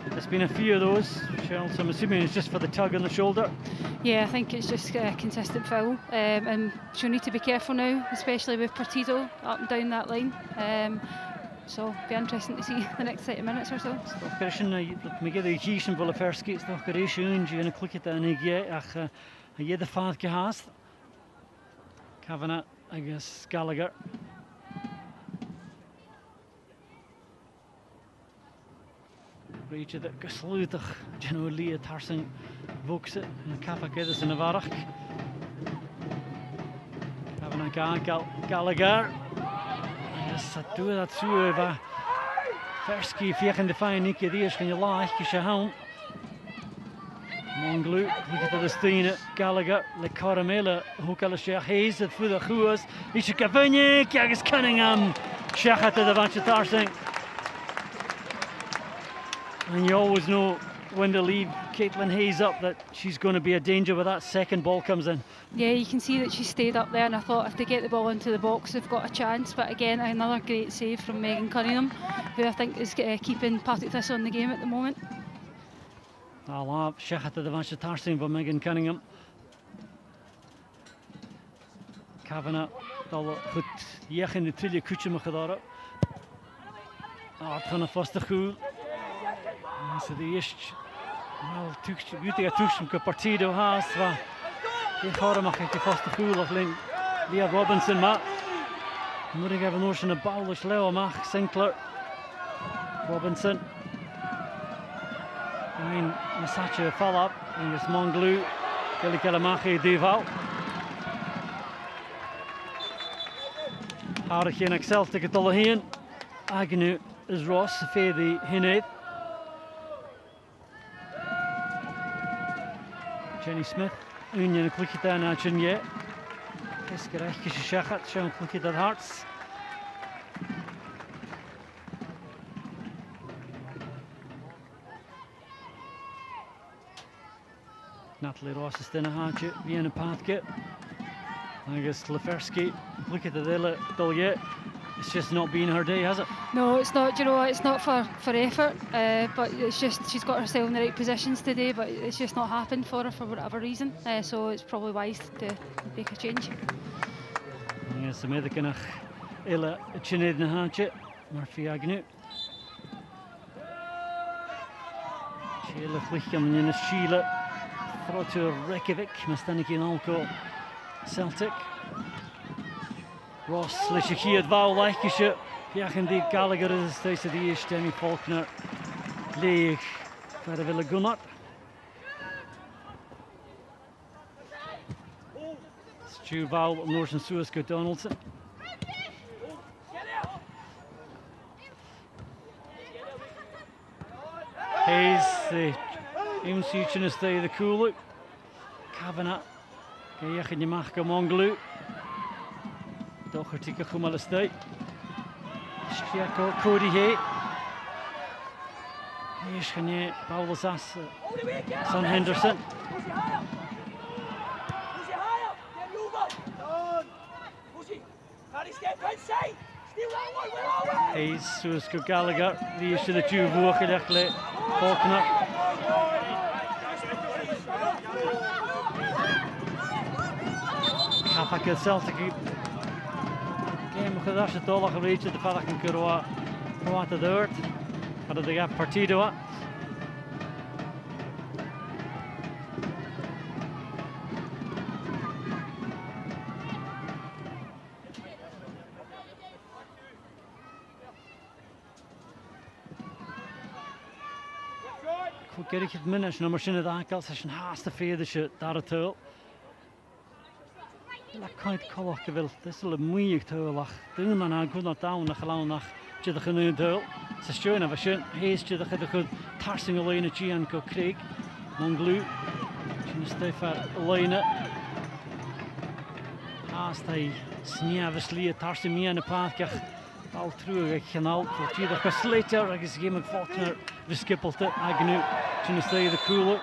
There's been a few of those, Cheryl, so I'm assuming it's just for the tug on the shoulder. Yeah, I think it's just a consistent foul, and she'll need to be careful now, especially with Partido up and down that line. So it'll be interesting to see the next 30 minutes or so. Christian, we get the Jason Volaferski. It's not very soon. You can click it and you get the fact gehaast. Kavanagh, I guess Gallagher. Reach it gesluitig. Generally, het harsen boxen. Kappa get us in the varach. Kavanagh, Gallagher. Dat doe dat zo waar Ferski via de fijn niet die is kan je laag je houden. Monglu, look at the Steine, Gallagher, Le Caramela, Hukala Hayes, the Fuda Huas, Ishikavanye, Kagas Cunningham, Shaka to the Vancha Tarsing. And you always know when to leave Caitlin Hayes up that she's going to be a danger when that second ball comes in. Yeah, you can see that she stayed up there, and I thought if they get the ball into the box, they've got a chance. But again, another great save from Megan Cunningham, who I think is keeping Partick Thistle in the game at the moment. Allah, Shaka to the Vancha Tarsing for Megan Cunningham. Kavanagh, Dalla, goed, Jechin, de Trilje Kutje Machadara. Artana Fostergoel. So the eerst wel goed toegesproken que partido haast waar die gaat mag ik vast de goal of link Leah Robinson maar moet ik even nog een bal dus Leo mag Sinclair Robinson I mean Massachusetts follow up and it's Monglu Kelikalamakhe Duval aardig geen Celtic het al heen Agnew is Ross Fedi Hinet Jenny Smith, Union and Clickita na Chinye. Eskerech Kishachat, Sean Clickita Hearts. Natalie Ross is in a hatchet, Vienna Pathke. I guess Lefersky, Clickita Dille. It's just not been her day, has it? No, it's not. You know, it's not for effort, but it's just she's got herself in the right positions today. But it's just not happened for her for whatever reason. So it's probably wise to make a change. Yes, the medicanach Ella Chined na Hatchet, Murphy Agnew. Sheila Flicham in Sheila, throw to Reykjavik, Mastaniki and Alco Celtic. Ross Lishikiad Val Laikisha, Piachendy Gallagher is the state of the East, Demi Faulkner, Leigh, Faravilla Gunnart. Stu Val, Norton Suesco Donaldson. Hayes, the MC Chinestay, the Kulu. Kavanagh, Gayachin Yamachka Monglu. Dochertika Kumalastay. Stiako Cody Hay. Ishkanye Paulus As, Son Henderson. Hayes, Suesco Gallagher, the issue the two Vuokelekle, Faulkner. Kapaka Celtic. Game gedacht het al gereed de vader kan Kurwa wat de deur. Hadden de gap partido. Goed het minutes nummer in de aankal session haast te veder daar het tul. La kait kolach gewil, Thistle een moeilijk tulach. Doen dan aan goed naar down naar gelaan naar je de genoemd tul. Ze schön, maar schön heest je de goed tarsing alleen het Gian ko Craig. Monglu, je Stefan alleen. Haast hij sneeuwslie tarsing meer aan de paadkach. Al terug kanaal, dat je de gesleter, er is geen Faulkner beskippelde Agnew. Je stay de cooler.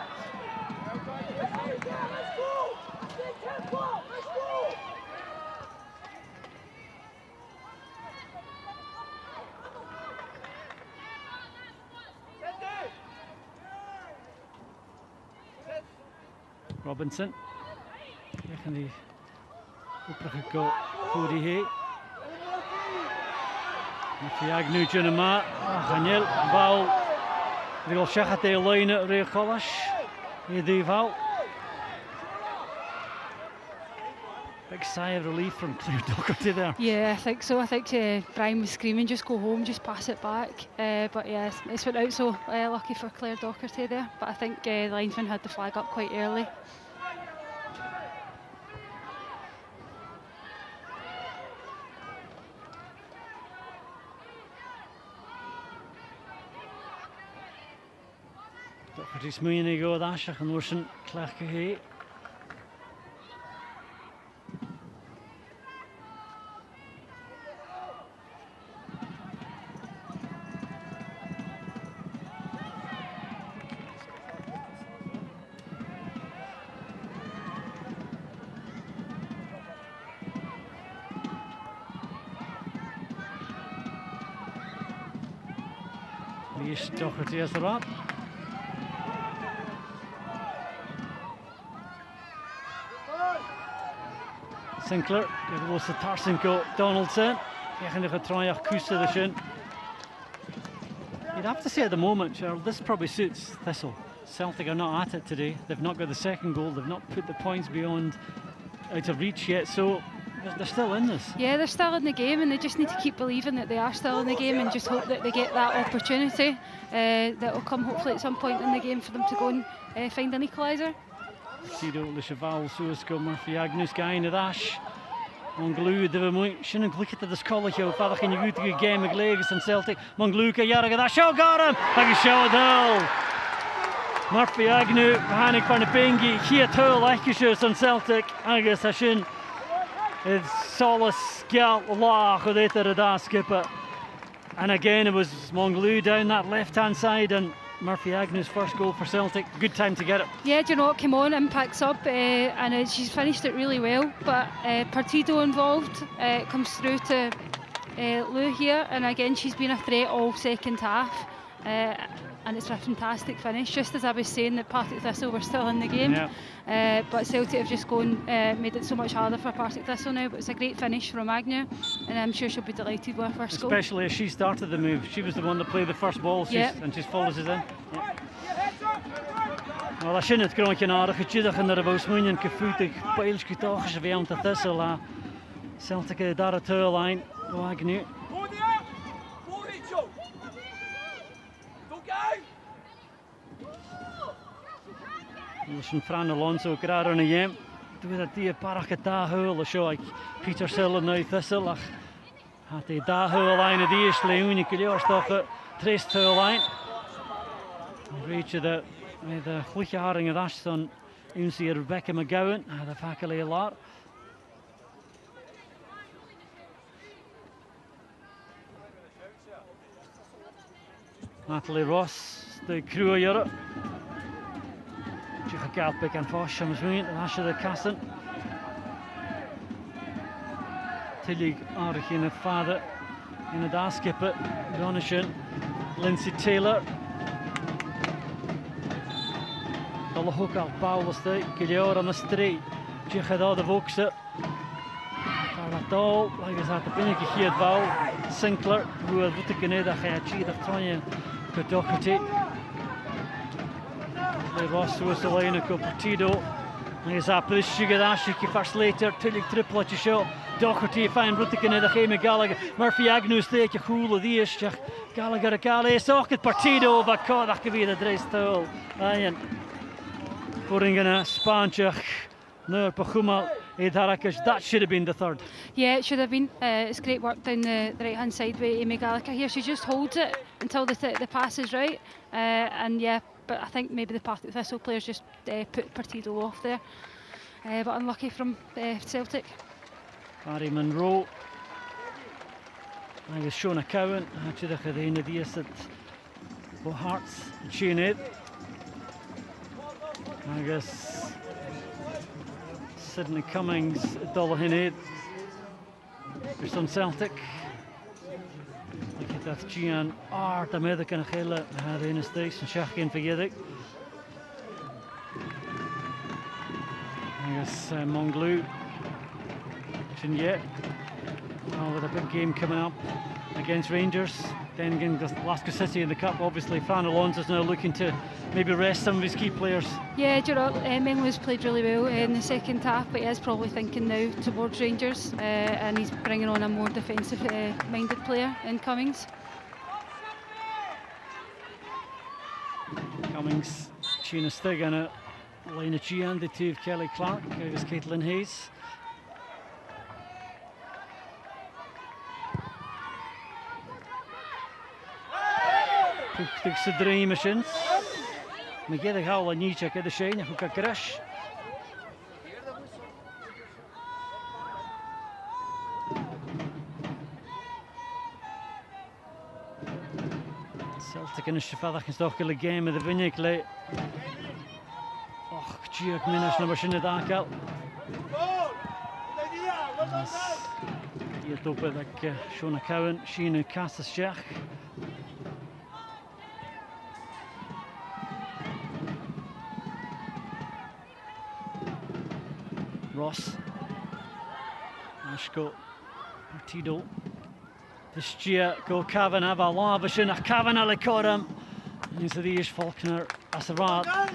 Robinson. Hier gaan die opgekomen Cody Hay. Fiag nu Junema, Daniel, bal. Die wil zeggen tegen Leine, Regolas. Hier die val. Big sigh of relief from Claire Docherty there. Yeah, I think so. I think Brian was screaming, just go home, just pass it back. But yeah, it's went out so lucky for Claire Docherty there. But I think the linesman had the flag up quite early. Doherty smúine go dáiseach an uair cleachcha hé. Lís Doherty as the rap. Sinclair, it was the Tarsenko Donaldson. You'd have to say at the moment, Cheryl, this probably suits Thistle. Celtic are not at it today. They've not got the second goal. They've not put the points beyond out of reach yet. So they're still in this. Yeah, they're still in the game, and they just need to keep believing that they are still in the game and just hope that they get that opportunity that will come hopefully at some point in the game for them to go and find an equaliser. Tito, Le Cheval, Suasco, Murphy, Agnes, Guy, Nadash. Monglú, de bhfuil sinna gluiche the scoilche ó fadach in gúta go game légus an Celtic. Monglú go dhearagad a seo gáram agus seo adul. Murphy Agnew, Hannig for na Bengi, Chia Tull Eichishus on Celtic, agus a sin is Solis Gal Lach with it at a skipper. And again it was Monglú down that left hand side and Murphy Agnew's first goal for Celtic. Good time to get it. Yeah, do you know what, came on, impacts up and she's finished it really well, but Partido involved comes through to Lou here, and again she's been a threat all second half. And it's a fantastic finish, just as I was saying that Partick Thistle were still in the game. Yeah. But Celtic have just gone, made it so much harder for Partick Thistle now, but it's a great finish from Agnew, and I'm sure she'll be delighted with her first goal. Especially as she started the move. She was the one that played the first ball, and she follows it in. Yeah. Well, I shouldn't have grown canard, I should have been about Smunian Kafutik, Biles Kutoch, Viant Thistle, Celtic at the Dara line, Agnew. Listen, Fran Alonso, graag aan hem. Doe dat die parke daar huilen, zo ik Peter Sillen uit Thistle. Had hij daar huilen die is Leonie Kiljoorstokken, trist huilen. Weet je dat met de goede haringen das dan eens hier Rebecca McGowan, de faculty laar. Natalie Ross, de crew hier. She got big and fast, she was doing it, Asha the Casson. Tillig Arich in the father, in the da skipper, Donishin, Lindsay Taylor. Dolle hook out, Paulus, the Gilior on the street. She had all the Voxer. Doll, like I said, the Pinnicky here, Val, Sinclair, who had put the Canada, Hachi, the Tanya, Doherty. Ross was the line of Partido. He's up this sugar dash, he first later, Tillich triple at your shot. Doherty fine Rutican in the game Gallagher. Murphy Agnew's take a cool of the Ish. Gallagher a Gallagher socket Partido over caught that could be the dress towel. And putting in a spanchach. No, Pachumal, that should have been the third. Yeah, it should have been. It's great work down the right hand side with Amy Gallagher here. She just holds it until the pass is right. And yeah. But I think maybe the Partick Thistle players just put Partido off there. But unlucky from Celtic. Barry Monroe. I was Shona Cowan. Actually, the Cadena Diaz at Hearts. Shane Ed. I guess Sydney Cummings, Dullahan Ed. There's some Celtic. Dat Gian Art, de midden kan gillen, de in de steeds een schach in vergeten. I guess Monglú, Chinye, with a big game coming up against Rangers. Then against Glasgow City in the Cup, obviously Fran Alonso's now looking to maybe rest some of his key players. Yeah, Gerard, Mengler's played really well in the second half, but he is probably thinking now towards Rangers, and he's bringing on a more defensive minded player in Cummings. Cummings, Sheena Stig and a line of Gian, the two of Kelly Clark, against Caitlin Hayes. Took the dream machines. Mageda Howla Nichak at the Shane, Huka Crash. Celtic in the Shafadach is toch a game of the Viniclay. Och, Giak Minas number Shin Dakal. Hier top like Shona Cowan, Sheena Castas Jack. Ross. Ashko. Martido. This year go Cavan Ava Lavashin, a Cavan Alicorum. Into the Ish Faulkner Asarat.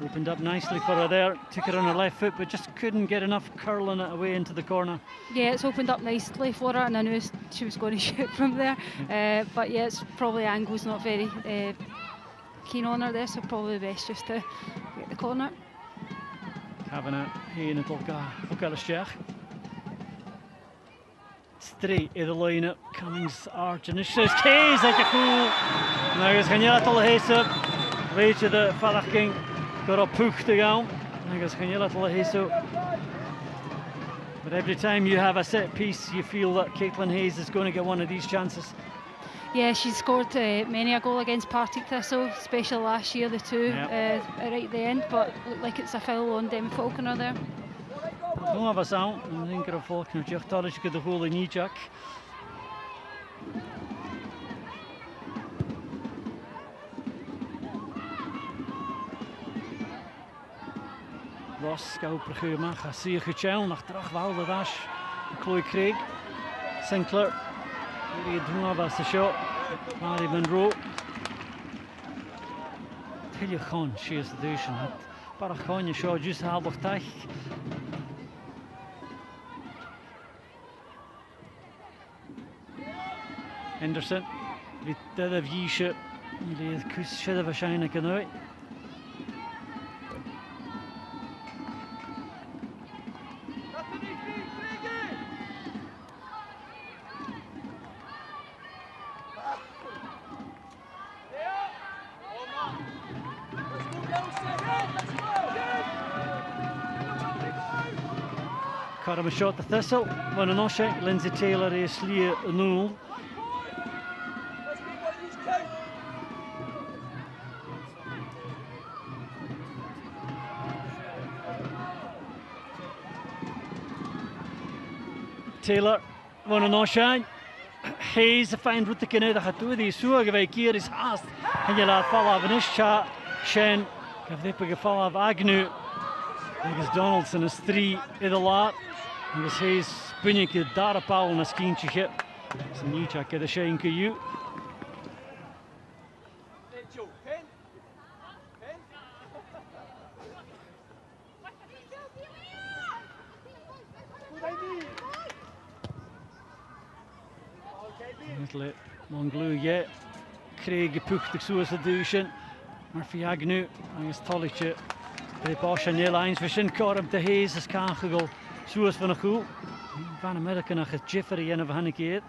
Opened up nicely for her there, took it on her left foot, but just couldn't get enough curling it away into the corner. Yeah, it's opened up nicely for her, and I knew she was going to shoot from there. But yeah, it's probably angle's not very keen on her there, so probably best just to get the corner. Kavanagh, heen het elkaar Sheikh. Straight in the line-up, Cummings, Arch, and it's just Kays like a cool. Now it's Ganyatol Hesop, Rachel the Falach King, got a push to go. Now it's Ganyatol Hesop. But every time you have a set piece, you feel that Caitlin Hayes is going to get one of these chances. Yeah, she's scored many a goal against Partick Thistle, especially last year, the two right at the end, but looked like it's a foul on Demi Faulkner there. Don't have a sound, I think of Faulkner, just thought she could the whole knee jack. Ross, gauw programma, gaat zeer goed nach terug wel de dash. Chloe Craig, Sinclair, hier doen we als de shot. Marie Monroe. Tell you Khan, she is the douche. But Khan, you show just how much time. Henderson, with the other view, jullie zullen waarschijnlijk nooit. Cut him a shot to Thistle, one an Osha, Lindsay Taylor is Slee Newell. Taylor, one an Osha, Hayes a fine route to Canada, had two of these, so I give here is Haast, and you'll have fall of an Isha, Shen, give the pig a fall of Agnew, because Donaldson is 3 in the lot. Dus Hayes Bunjeke daar op paal naar skientje gep. Dat is een nieuwtje, ik heb de schenken you. Monglu, ja. Craig gepuchtig zoals de douchen. Maar voor nu, dan is het tolletje. De Bosch en Nederlands, we zijn korm te Hayes is kangegol. Zoals van een goed. Van Amerika naar het Jeffrey en van een keer.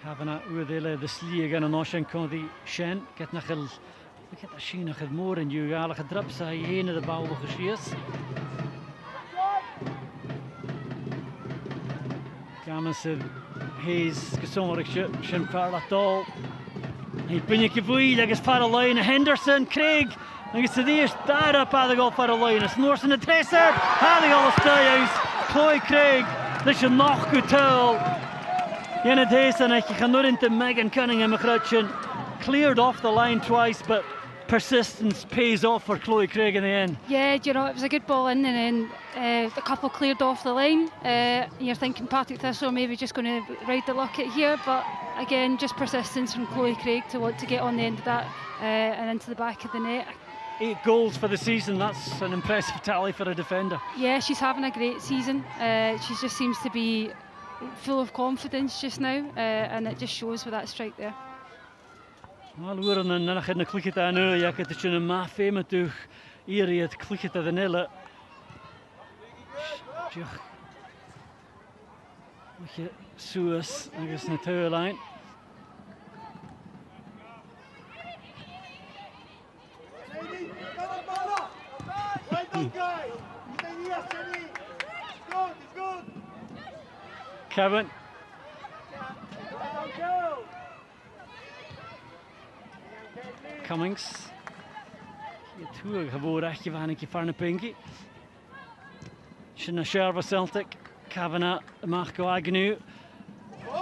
Kavanagh oordelen de slie gaan en Oshen kon die Shen. Ik heb nog een, ik heb misschien nog het moor in je gale gedrapt. Zij heen de bal geschiet. Kamen ze Hayes gezonderigje Shen Parlatal. Hij Bunjeke voei, dat is Paroline, Henderson, Craig. Dan is het eerst daar op aan de goal Paroline. Snoors in de dresser, had ik alles thuis. Chloe Craig, dat je nog goed tel. In het heest en je gaat nooit into Megan Cunningham een grutje. Cleared off the line twice, but persistence pays off for Chloe Craig in the end. Yeah, you know, it was a good ball in, and then a couple cleared off the line. You're thinking Partick Thistle maybe just going to ride the luck at here, but again, just persistence from Chloe Craig to want to get on the end of that and into the back of the net. 8 goals for the season, that's an impressive tally for a defender. Yeah, she's having a great season. She just seems to be full of confidence just now, and it just shows with that strike there. Wel hoor, en dan gaat een klikje aan nu, ja, het is een mafie met toch hier het klikje te de nille. Look at Suas agus na tower line. Kevin. Cummings. Two of the Vaniki Farnapinki. Shina Sherva Celtic. Kavanagh, Marco Agnew.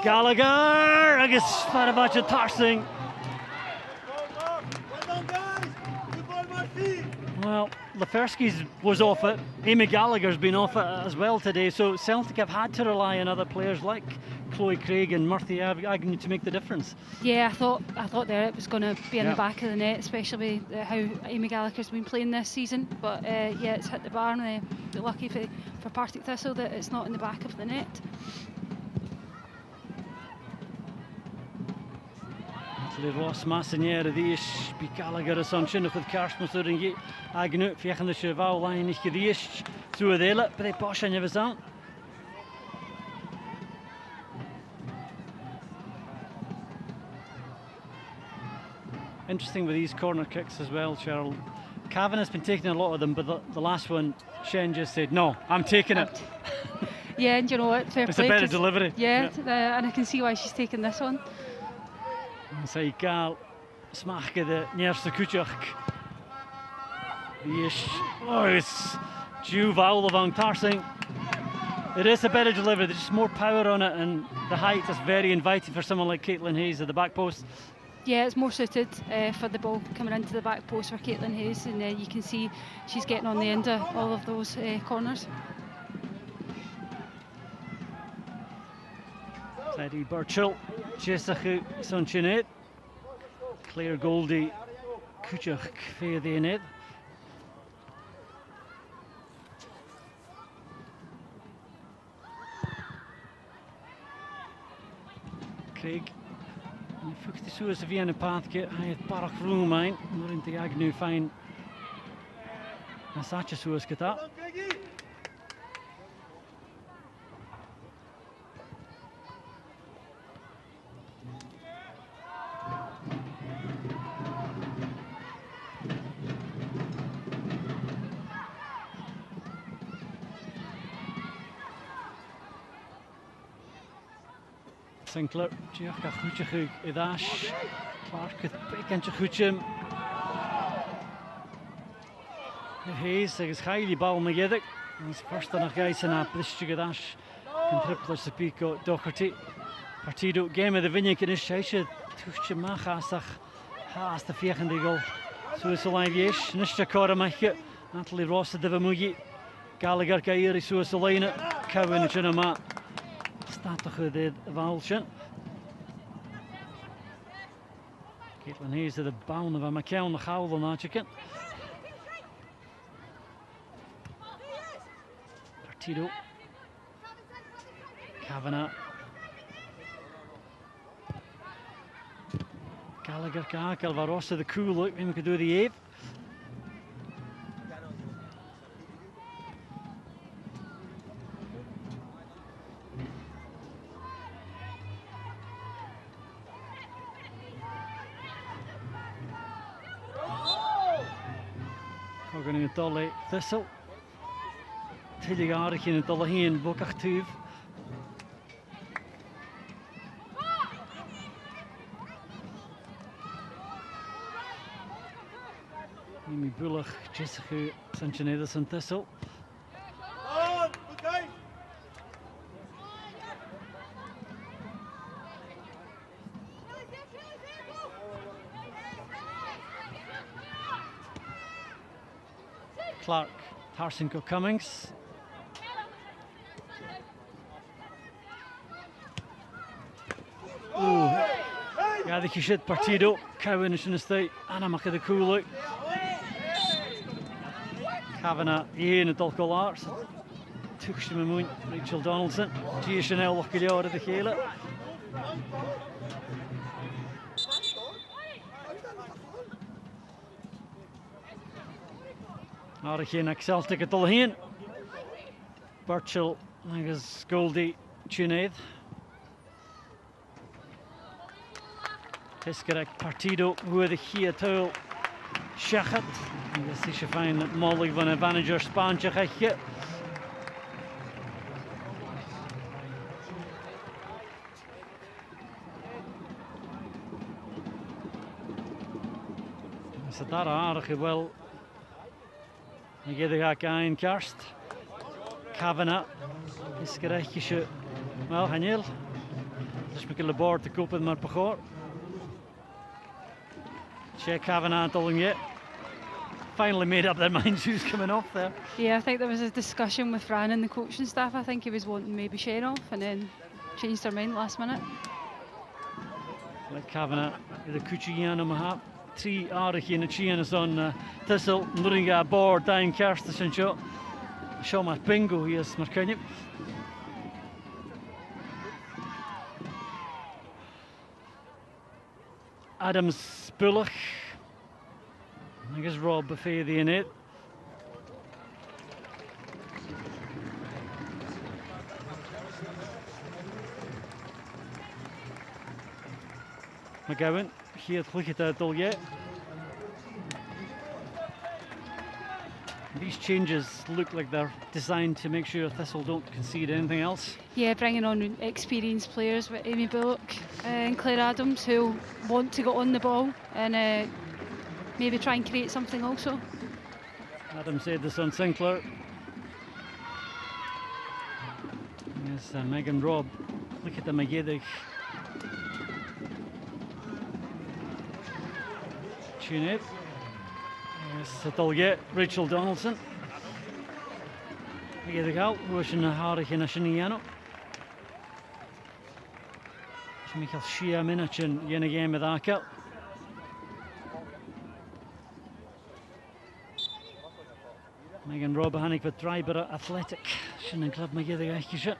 Gallagher! Agus Farabacha Tarsing. Well, Lefersky's was off it. Amy Gallagher's been off it as well today, so Celtic have had to rely on other players like Chloe Craig and Murthy Agnew to make the difference. Yeah, I thought there it was going to be in the back of the net, especially with how Amy Gallagher's been playing this season. But yeah, it's hit the bar, and they're lucky for Partick Thistle that it's not in the back of the net. Ross Massinier Dish, Be Gallagher is on Chin with Karstmas Ringi, Agnew, Fiachan the Cheval line is Gedish, through the Ella, but they posh and never out. Interesting with these corner kicks as well, Cheryl. Cavan has been taking a lot of them, but the last one, Shen just said, no, I'm taking it. Yeah, and you know what? Fair it's play, a better delivery. Yeah, and I can see why she's taking this one. Say Gal Smachke the nearste Kutjach. Oh, it's Juve van Tarsing. It is a better delivery, there's just more power on it, and the height is very inviting for someone like Caitlin Hayes at the back post. Yeah, it's more suited for the ball coming into the back post for Caitlin Hayes, and you can see she's getting on the end of all of those corners. Eddie Burchill, Jessica Sonchinet, Claire Goldie, Kuchach Fedenet. Craig, Fukti Suas Vienna Pathke, I had Barak Roomine, not in the Agnew fine. Nasacha Suas get up. Sinclair, Giacca Huchachug, Idash, Clark with Bacon Chachuchim. Hayes is highly ball Magedic. He's first on a guys in a Bristol and triple Sapico Doherty. Partido game of the Vineyard in his Shaisha, Tuchimachasach, has the Fiachandigal. So it's a live yesh, Nisha Koramacha, Natalie Ross of the Vamugi, Gallagher Gairi, so it's a line at Cowan Chinama. Statoche did Valshin. Caitlin Hayes to the bound of a McKellen, the Howell and Archican. Partido. Kavanagh. Gallagher Kakel, Varosa the cool look, maybe we could do the Ave. Going to Dolly Thistle. Tilligarig in het Dolly heen, Bokach Tuv. Amy Bullock, Jessica Sanchez and Thistle. Clark, Tarsenko Cummings. Ooh. Yeah, I think you should Partido, Cowan in the state, Anna Maka the cool look. Kavanagh, Ian and Dulco Lars. Tuchshim Rachel Donaldson, Gia Chanel Lockilior of the Kayla. Arichin Celtic at Dullahan. Burchill, Agus Goldie, Tunaid. Hiskerek partido with the here to Shachat. This is fine that Molly van a manager Spanchach. So daar aardig wel. Dan gaat de Gain Karst. Kavanagh is gerechtje. Wel, Haniel. Dus we kunnen boord te kopen maar pagor. Check Kavanagh telling yet. Finally made up their minds who's coming off there. Yeah, I think there was a discussion with Fran and the coaching staff. I think he was wanting maybe Shane off and then changed their mind last minute. Like Kavanagh, the Kuchiano Mahap. 3 aardig in het zien is on Thistle. Nuringa board down Karsten en zo. Show maar bingo hier is maar kan je. Adams Bullock. I guess Rob Buffet in it. McGowan. Hier look at that all yet. These changes look like they're designed to make sure Thistle don't concede anything else. Yeah, bringing on experienced players with Amy Bullock and Claire Adams who want to get on the ball and maybe try and create something also. Adam said this on Sinclair. Yes, Megan Robb. Look at the Magedig. Tune it. Yes, it'll get Rachel Donaldson. Magedig out. Who's in the Harich in a Shiniano. Michael Shia Minachin, yen again with Arkel. Megan Robb Hannig with Driver Athletic. Shouldn't club Magedig Aikisha.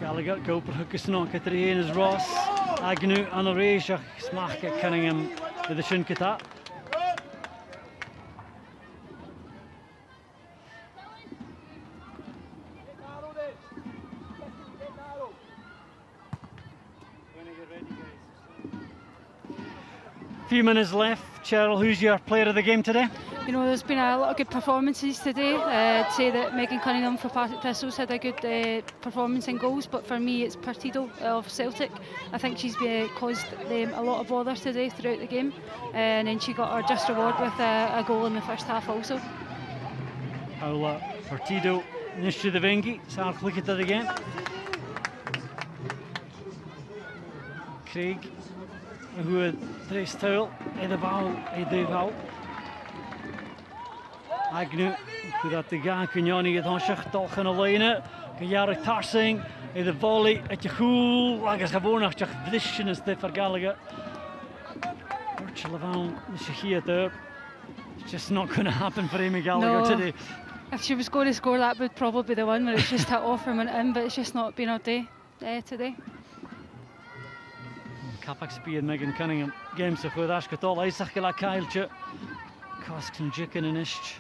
Gallagher, Cooper, Hukesnock at the end is Ross. Agnew, Anna Reisha, Smack at Cunningham with the Shinkata. Few minutes left. Cheryl, who's your player of the game today? You know, there's been a lot of good performances today. I'd say that Megan Cunningham for Partick Thistle's had a good performance in goals, but for me it's Partido of Celtic. I think she's caused them a lot of bother today throughout the game, and then she got her just reward with a goal in the first half also. Paula Partido, Nisha the Vengi, so look at that again. Craig, who had Trace Towel, Edeval. Agnew, who had the gang, Kunyani, at Honshach, Dolchan Elena, Kayara Tarsing, the volley at Yahoo, like as Havonach, Vision is the for Gallagher. Virtual Lavan, the Shahia there. It's just not going to happen for Amy Gallagher today. If she was going to score, that would probably be the one where it's just hit off and went in, but it's just not been our day today. Capac Speed, Megan Cunningham, games of with Ashkatol, Isaac La Kylche, Koskin Jicken and Ish.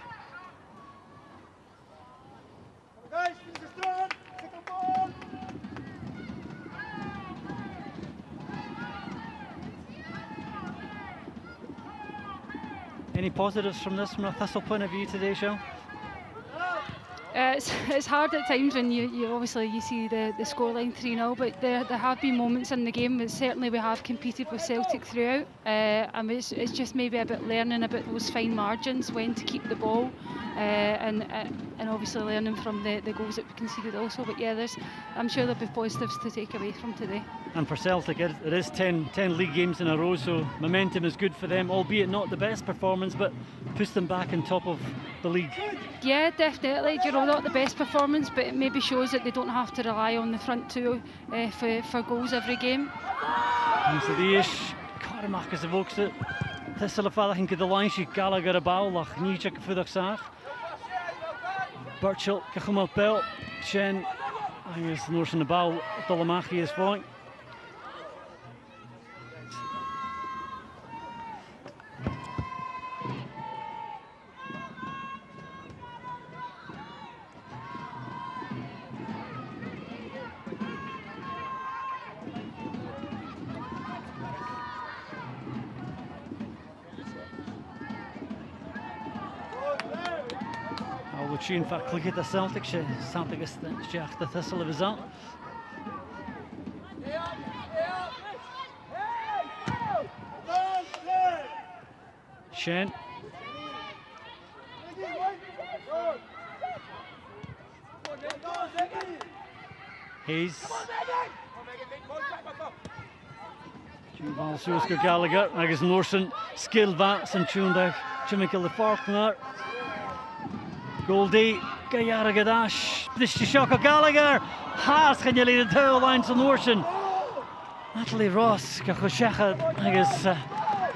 Any positives from this from a Thistle point of view today, Shell? It's hard at times when you obviously you see the scoreline 3-0, but there have been moments in the game that certainly we have competed with Celtic throughout. I mean, it's just maybe a bit learning about those fine margins, when to keep the ball, and obviously learning from the goals that we conceded also. But yeah, I'm sure there'll be positives to take away from today. And for Celtic, it is 10 league games in a row, so momentum is good for them, albeit not the best performance, but puts them back on top of the league. Yeah, definitely. You know, not the best performance, but it maybe shows that they don't have to rely on the front two for goals every game. And so the ish, Carmack is evokes it. Thistle a falla the line, she Gallagher a ball, lach níjak fudach sach. Birchall, Kachumal Bell, Shen, agus Norsen the ball, Dolamachi is fine. Tune for click at the Celtic, Celtic is the Thistle of his own. Shen. Hayes. Ball Sueska Gallagher, agus Norsen, skill bats and tuned Chimical the Faulkner. Goldie, Gayara Gadash, British Shock Gallagher, Haas can you lead the tail line to Norsen. Natalie Ross, Kachoshechad, agus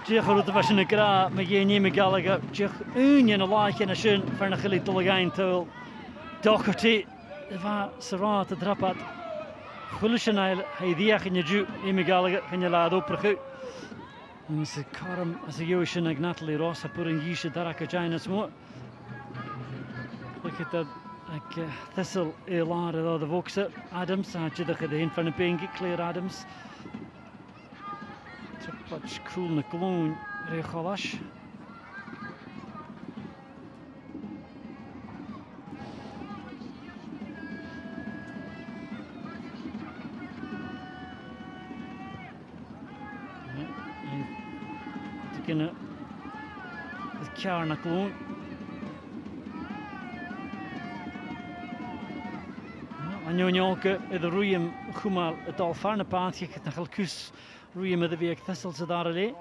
Jichar the Vision of Gra, Magini Gallagher, Jich Union alike in a shin, Fernachili Tulagain Tool, Doherty, Eva Sarah to drop at Hulishan, Haidiach in your Jew, Amy Gallagher, can you lad Oprah? Mr. Karam as a Yoshin, Natalie Ross, putting Yisha Daraka Giants more. Look at that, like Thistle, Elar, or the Voxer, Adams, I did the in front of being Claire Adams. Much cool Nicoloon, Recholash. Taking it with Karen Nicoloon. Anjonjoke the Ruim Gumal het al farne paadje het naar Kus Ruim met de week Thistle ze daar alleen.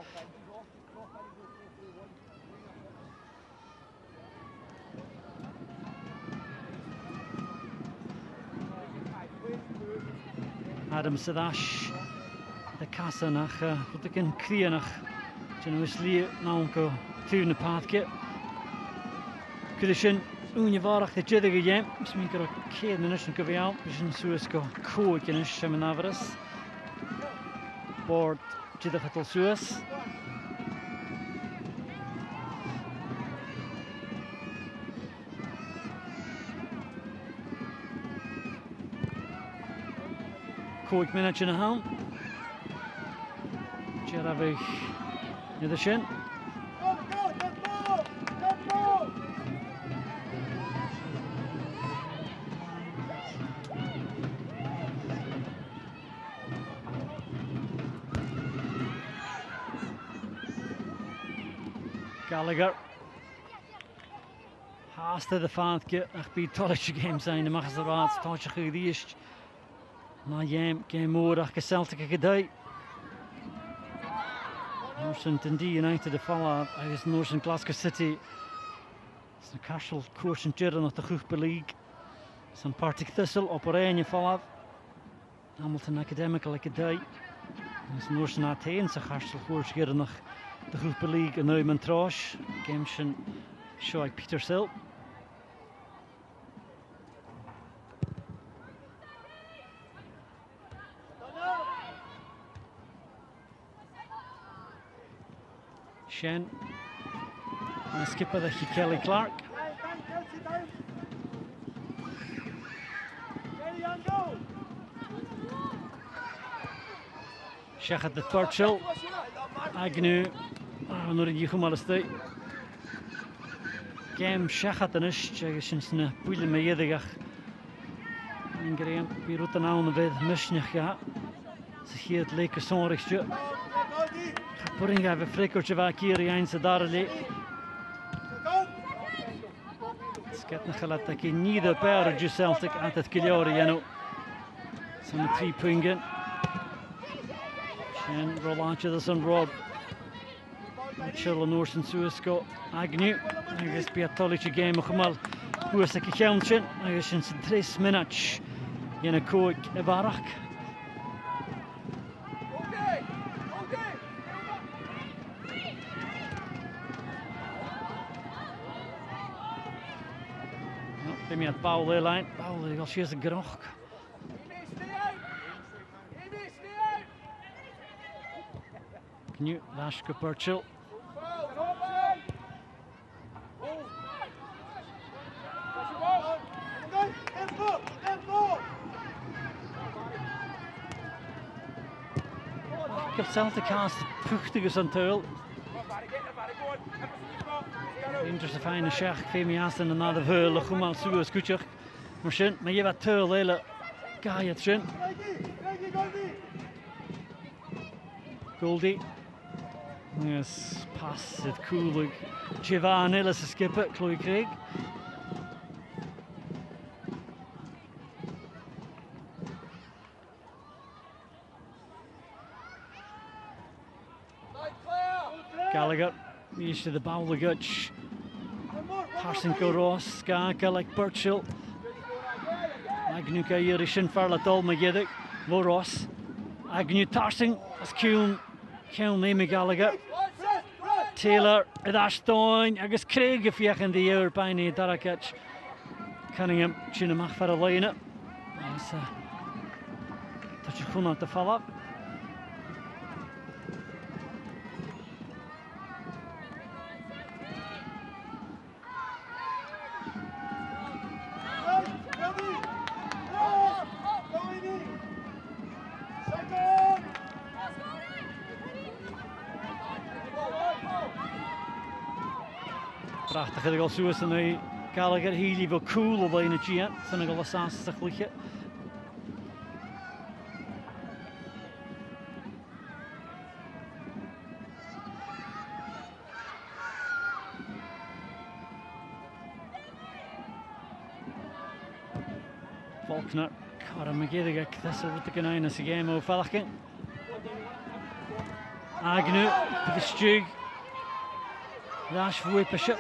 Adam Sadash de kassa nach wat ik een krienach Genouslie naonko tuurne paadje. Kudishin Unjevarach de jiddige game, misschien kan ik geen minussen geweest, misschien Suesko kook in Schemenavaris. Board jiddige tot Suez. Kook minutje in de hand. Jeravig in de shin. Gallagher. Haast de vaantje, ach bij tolletje game zijn, de mag ze raad, tolletje gediest. Na jem, geen moer, ach Celtic gedij. Norsen ten die United de vallen, hij is Norsen Glasgow City. Het is een Cashel koers en tjeren nog de Groep League. Het is een Partick Thistle op een rijnje vallen. Hamilton Academical gedij. Het is Norsen Athene, ze Cashel koers tjeren nog. De Groep League en Neumann Trosh, Gamschen, Shoik Thistle. Shen, en skipper de Kelly Clark. Shechat de Birchall, Agnew. Nog een Jugemalestij. game shachatanish agus sin bhuiile me iadagach an Graham bí rút an án a bheith misneach ga sa chiad leike sonrichtje Puring have a flicker to Vakiri and Sadarli. Sketnachalataki neither pair of Celtic at the Kilioriano. Some 3 Pungen. Shen Rolancha the Sun Rob. Chilla Norson Suisco. Agnew. I guess be a Tolichi game of Humal. Who is a Kikanchin. I guess in 3 minutes. In a cook a barak. Timmy at Paul line. Paul, als je is een groch. Nu, Lashka Burchill. Ik heb Celtic haast puchtiges aan tuil. Rangers fine Shach, Femi Aston and another Verle, Humal Suez Kuchak. Marshin, may you have a turl, Lela Gayat Shin. Goldie. Yes, pass it cool. Jivan Ellis a skipper, Chloe Craig. Gallagher, used to the Bowler Gutch. Parsinko Ross, Skaka like Burchill. Agnew Kairi Shin Farla Dol Magidic, Lo Ross. Agnew Tarsing, as Kuhn Amy Gallagher. Taylor, at Ashton, I guess Craig if you can the air by the Darakach. Cunningham, Chinamach for a line up. Touch of Kuna to follow up. Prachtig dat ik al zo is en Gallagher heel veel cool op in het jaar. Zijn ik al een saastig lichtje. Faulkner, Cara McGilligan, Thistle with the Ganina Sigamo Falcon. Agnew, the Stug. SWPL.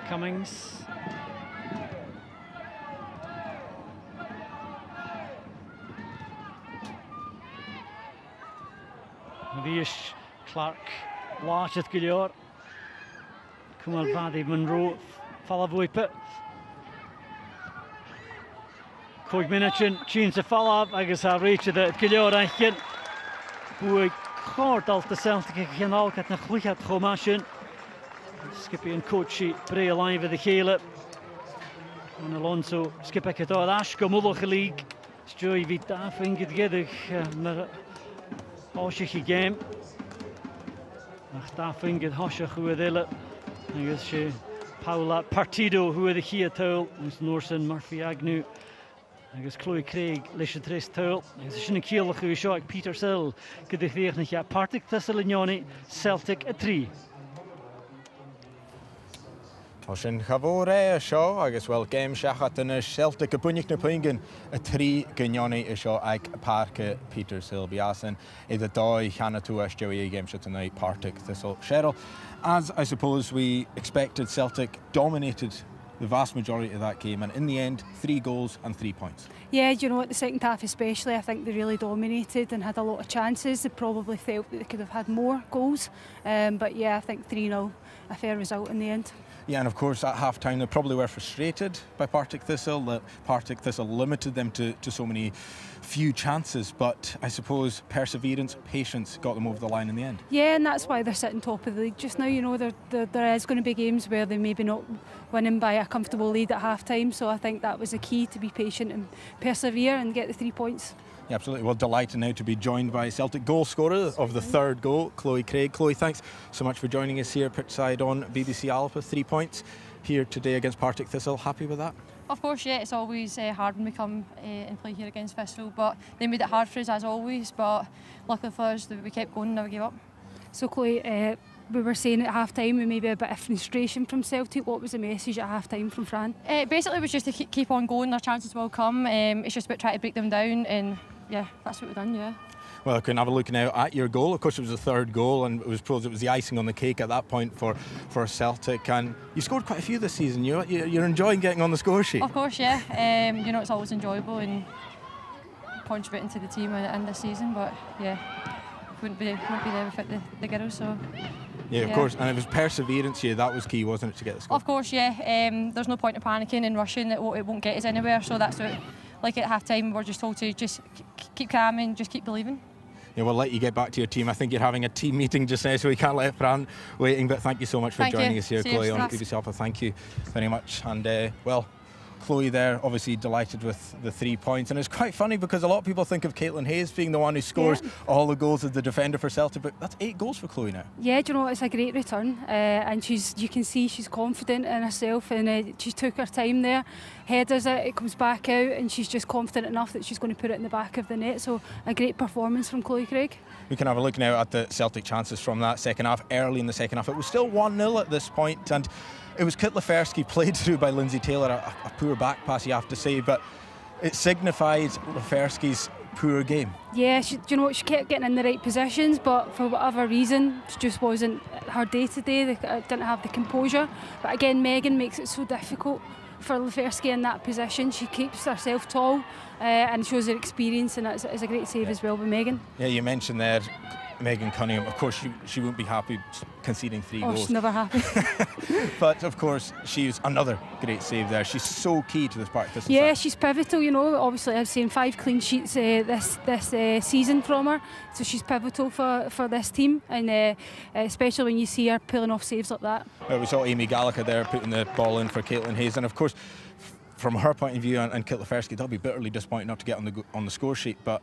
Cummings. Vish Clark. Larchet Gilior. Kumal Vadi Monroe. SWPL. Coig Minachin, Chins a follow up, I guess I'll reach the Gilior Aiken. Boy, hard alt the Celtic can all get a quick at Homashin. Skippy and Coachy, Bray alive with the Hale. And Alonso, Skipper Kato, Ashko Mulloch League. Joy Vita, finger together. Hoshiki game. Nach finger Hoshach who are there. I guess she Paula Partido who are the Kia Toll. It's Norson, Murphy Agnew. I guess Chloe Craig, Lisha Tres Toll. I guess Shinna Kiel who shot Peter Sill. Good to hear that Partick, Thistle and Johnny, Celtic at 3. Oshin Chavore a show, I guess well game Shachatana Celtic a Bunyik na Pingen a 3 Ganyoni a show ag Parke Peter Silbiasen in the Doi Hanatu Joey game shot tonight Partick Thistle Cheryl. As I suppose we expected, Celtic dominated the vast majority of that game, and in the end 3 goals and 3 points. Yeah, you know what, the second half especially, I think they really dominated and had a lot of chances. They probably felt that they could have had more goals, but yeah, I think 3-0, a fair result in the end. Yeah, and of course at half-time they probably were frustrated by Partick Thistle, that Partick Thistle limited them to so many few chances, but I suppose perseverance, patience got them over the line in the end. Yeah, and that's why they're sitting top of the league just now. You know, there is going to be games where they maybe not winning by a comfortable lead at half time, so I think that was the key, to be patient and persevere and get the 3 points. Yeah, absolutely. Well, delighted now to be joined by Celtic goal scorer of the third goal, Chloe Craig. Chloe, thanks so much for joining us here pitchside on BBC Alpha. 3 points here today against Partick Thistle. Happy with that? Of course, yeah, it's always hard when we come and play here against Thistle, but they made it hard for us as always, but luckily for us we kept going and never gave up. So Chloe, we were saying at half time we maybe a bit of frustration from Celtic. What was the message at half time from Fran? Basically it was just to keep on going, our chances will come, it's just about trying to break them down, and yeah, that's what we've done, yeah. Well, I can have a look now at your goal. Of course, it was the third goal, and it was the icing on the cake at that point for Celtic. And you scored quite a few this season. You're enjoying getting on the score sheet. Of course, yeah. You know, it's always enjoyable and contributing to the team in this season. But yeah, wouldn't be there without the girls. So. Yeah, of course. And it was perseverance here. That was key, wasn't it, to get the score? Of course, yeah. There's no point in panicking and rushing. It won't get us anywhere. So that's what, like at half time, we're just told to just keep calm and just keep believing. Yeah, we'll let you get back to your team. I think you're having a team meeting just now, so we can't let Fran waiting. But thank you so much for joining us here, Chloe, on BBC Alpha. Thank you very much. And well, Chloe there, obviously delighted with the 3 points. And it's quite funny because a lot of people think of Caitlin Hayes being the one who scores all the goals as the defender for Celtic, but that's 8 goals for Chloe now. Yeah, do you know what? It's a great return, and you can see she's confident in herself, and she took her time there. Headers it comes back out, and she's just confident enough that she's going to put it in the back of the net. So a great performance from Chloe Craig. We can have a look now at the Celtic chances from that second half. Early in the second half, it was still 1-0 at this point, and it was Kitlaferski played through by Lindsay Taylor, a poor back pass you have to say, but it signified Leferski's poor game. Yeah, do you know what? She kept getting in the right positions, but for whatever reason, it just wasn't her day today. They didn't have the composure. But again, Megan makes it so difficult for Leferski in that position. She keeps herself tall and shows her experience, and it's a great save as well by Megan. Yeah, you mentioned there Megan Cunningham. Of course, she won't be happy conceding 3 goals. She's never happy. But of course, she's another great save there. She's so key to this part. Yeah, she's pivotal. You know, obviously I've seen 5 clean sheets this season from her, so she's pivotal for this team, and especially when you see her pulling off saves like that. Well, we saw Amy Gallagher there putting the ball in for Caitlin Hayes, and of course, from her point of view, and Kit Leferski, they'll be bitterly disappointed not to get on the score sheet, but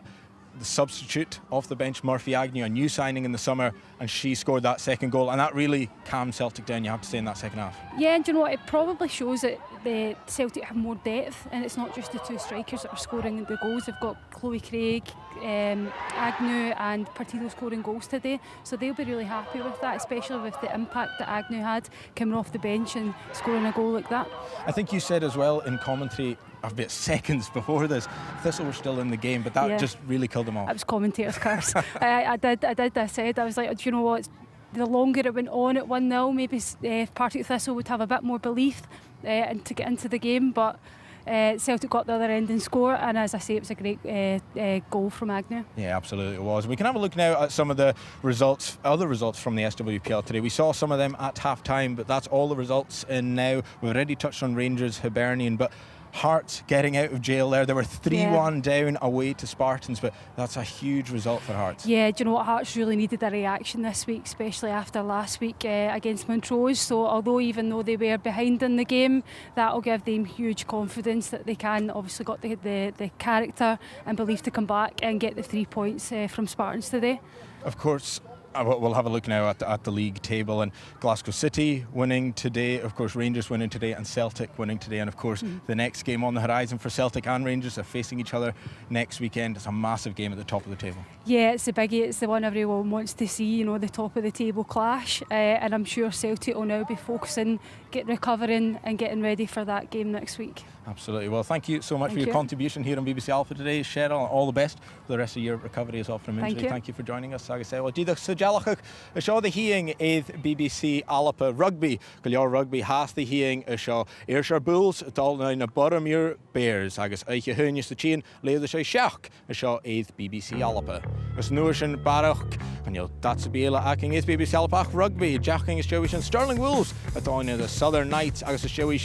the substitute off the bench, Murphy Agnew, a new signing in the summer, and she scored that second goal, and that really calmed Celtic down, you have to say, in that second half. Yeah, and do you know what, it probably shows that the Celtic have more depth, and it's not just the 2 strikers that are scoring the goals. They've got Chloe Craig, Agnew and Partick scoring goals today, so they'll be really happy with that, especially with the impact that Agnew had coming off the bench and scoring a goal like that. I think you said as well in commentary a bit seconds before this, Thistle were still in the game, but that just really killed them off. That was commentator's curse. I said, I was like, do you know what, the longer it went on at 1-0, maybe Partick Thistle would have a bit more belief and to get into the game, but Celtic got the other end and score, and as I say, it was a great goal from Agnew. Yeah, absolutely it was. We can have a look now at some of the results, other results from the SWPL today. We saw some of them at half time, but that's all the results in now. We've already touched on Rangers, Hibernian, but Hearts getting out of jail there. They were 3-1 down away to Spartans, but that's a huge result for Hearts. Yeah, do you know what? Hearts really needed a reaction this week, especially after last week against Montrose. So although even though they were behind in the game, that'll give them huge confidence that they can obviously got the character and belief to come back and get the 3 points from Spartans today. Of course, we'll have a look now at the league table, and Glasgow City winning today, of course Rangers winning today, and Celtic winning today, and of course the next game on the horizon for Celtic and Rangers are facing each other next weekend. It's a massive game at the top of the table. Yeah, it's a biggie. It's the one everyone wants to see, you know, the top of the table clash, and I'm sure Celtic will now be focusing, recovering and getting ready for that game next week. Absolutely. Well, thank you so much for your contribution here on BBC Alpha today, Cheryl, and all the best for the rest of your recovery as well from injury. Thank you for joining us. Like I said, well, díadach sa dealachach is seo the hearing is BBC Alpha Rugby. Go leor rugby has the hearing is seo Ayrshire Bulls dal na Boroughmuir Bears agus eiche hunnis the chain leir sé seach is seo is BBC Alpha. Is nuasin barach and you'll that's a bela acting is BBC Alpha Rugby jacking is Joey Stirling Wolves at on the Southern Knights agus is Joey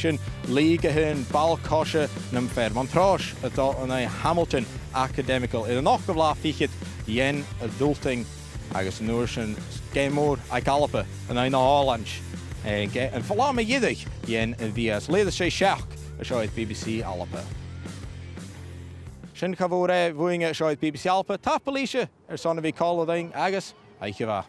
League hun Balcon cosha nam fer Montrose atá an Hamilton Academical in an och of la fichit yen adulting agus nuirsin gémór a galapa an na Hollands and falama yidig yen vias leda sé seach a shoid BBC Alpa. Sin cavore vuinga shoid BBC Alpa tapalisha son of a collading agus aikiva.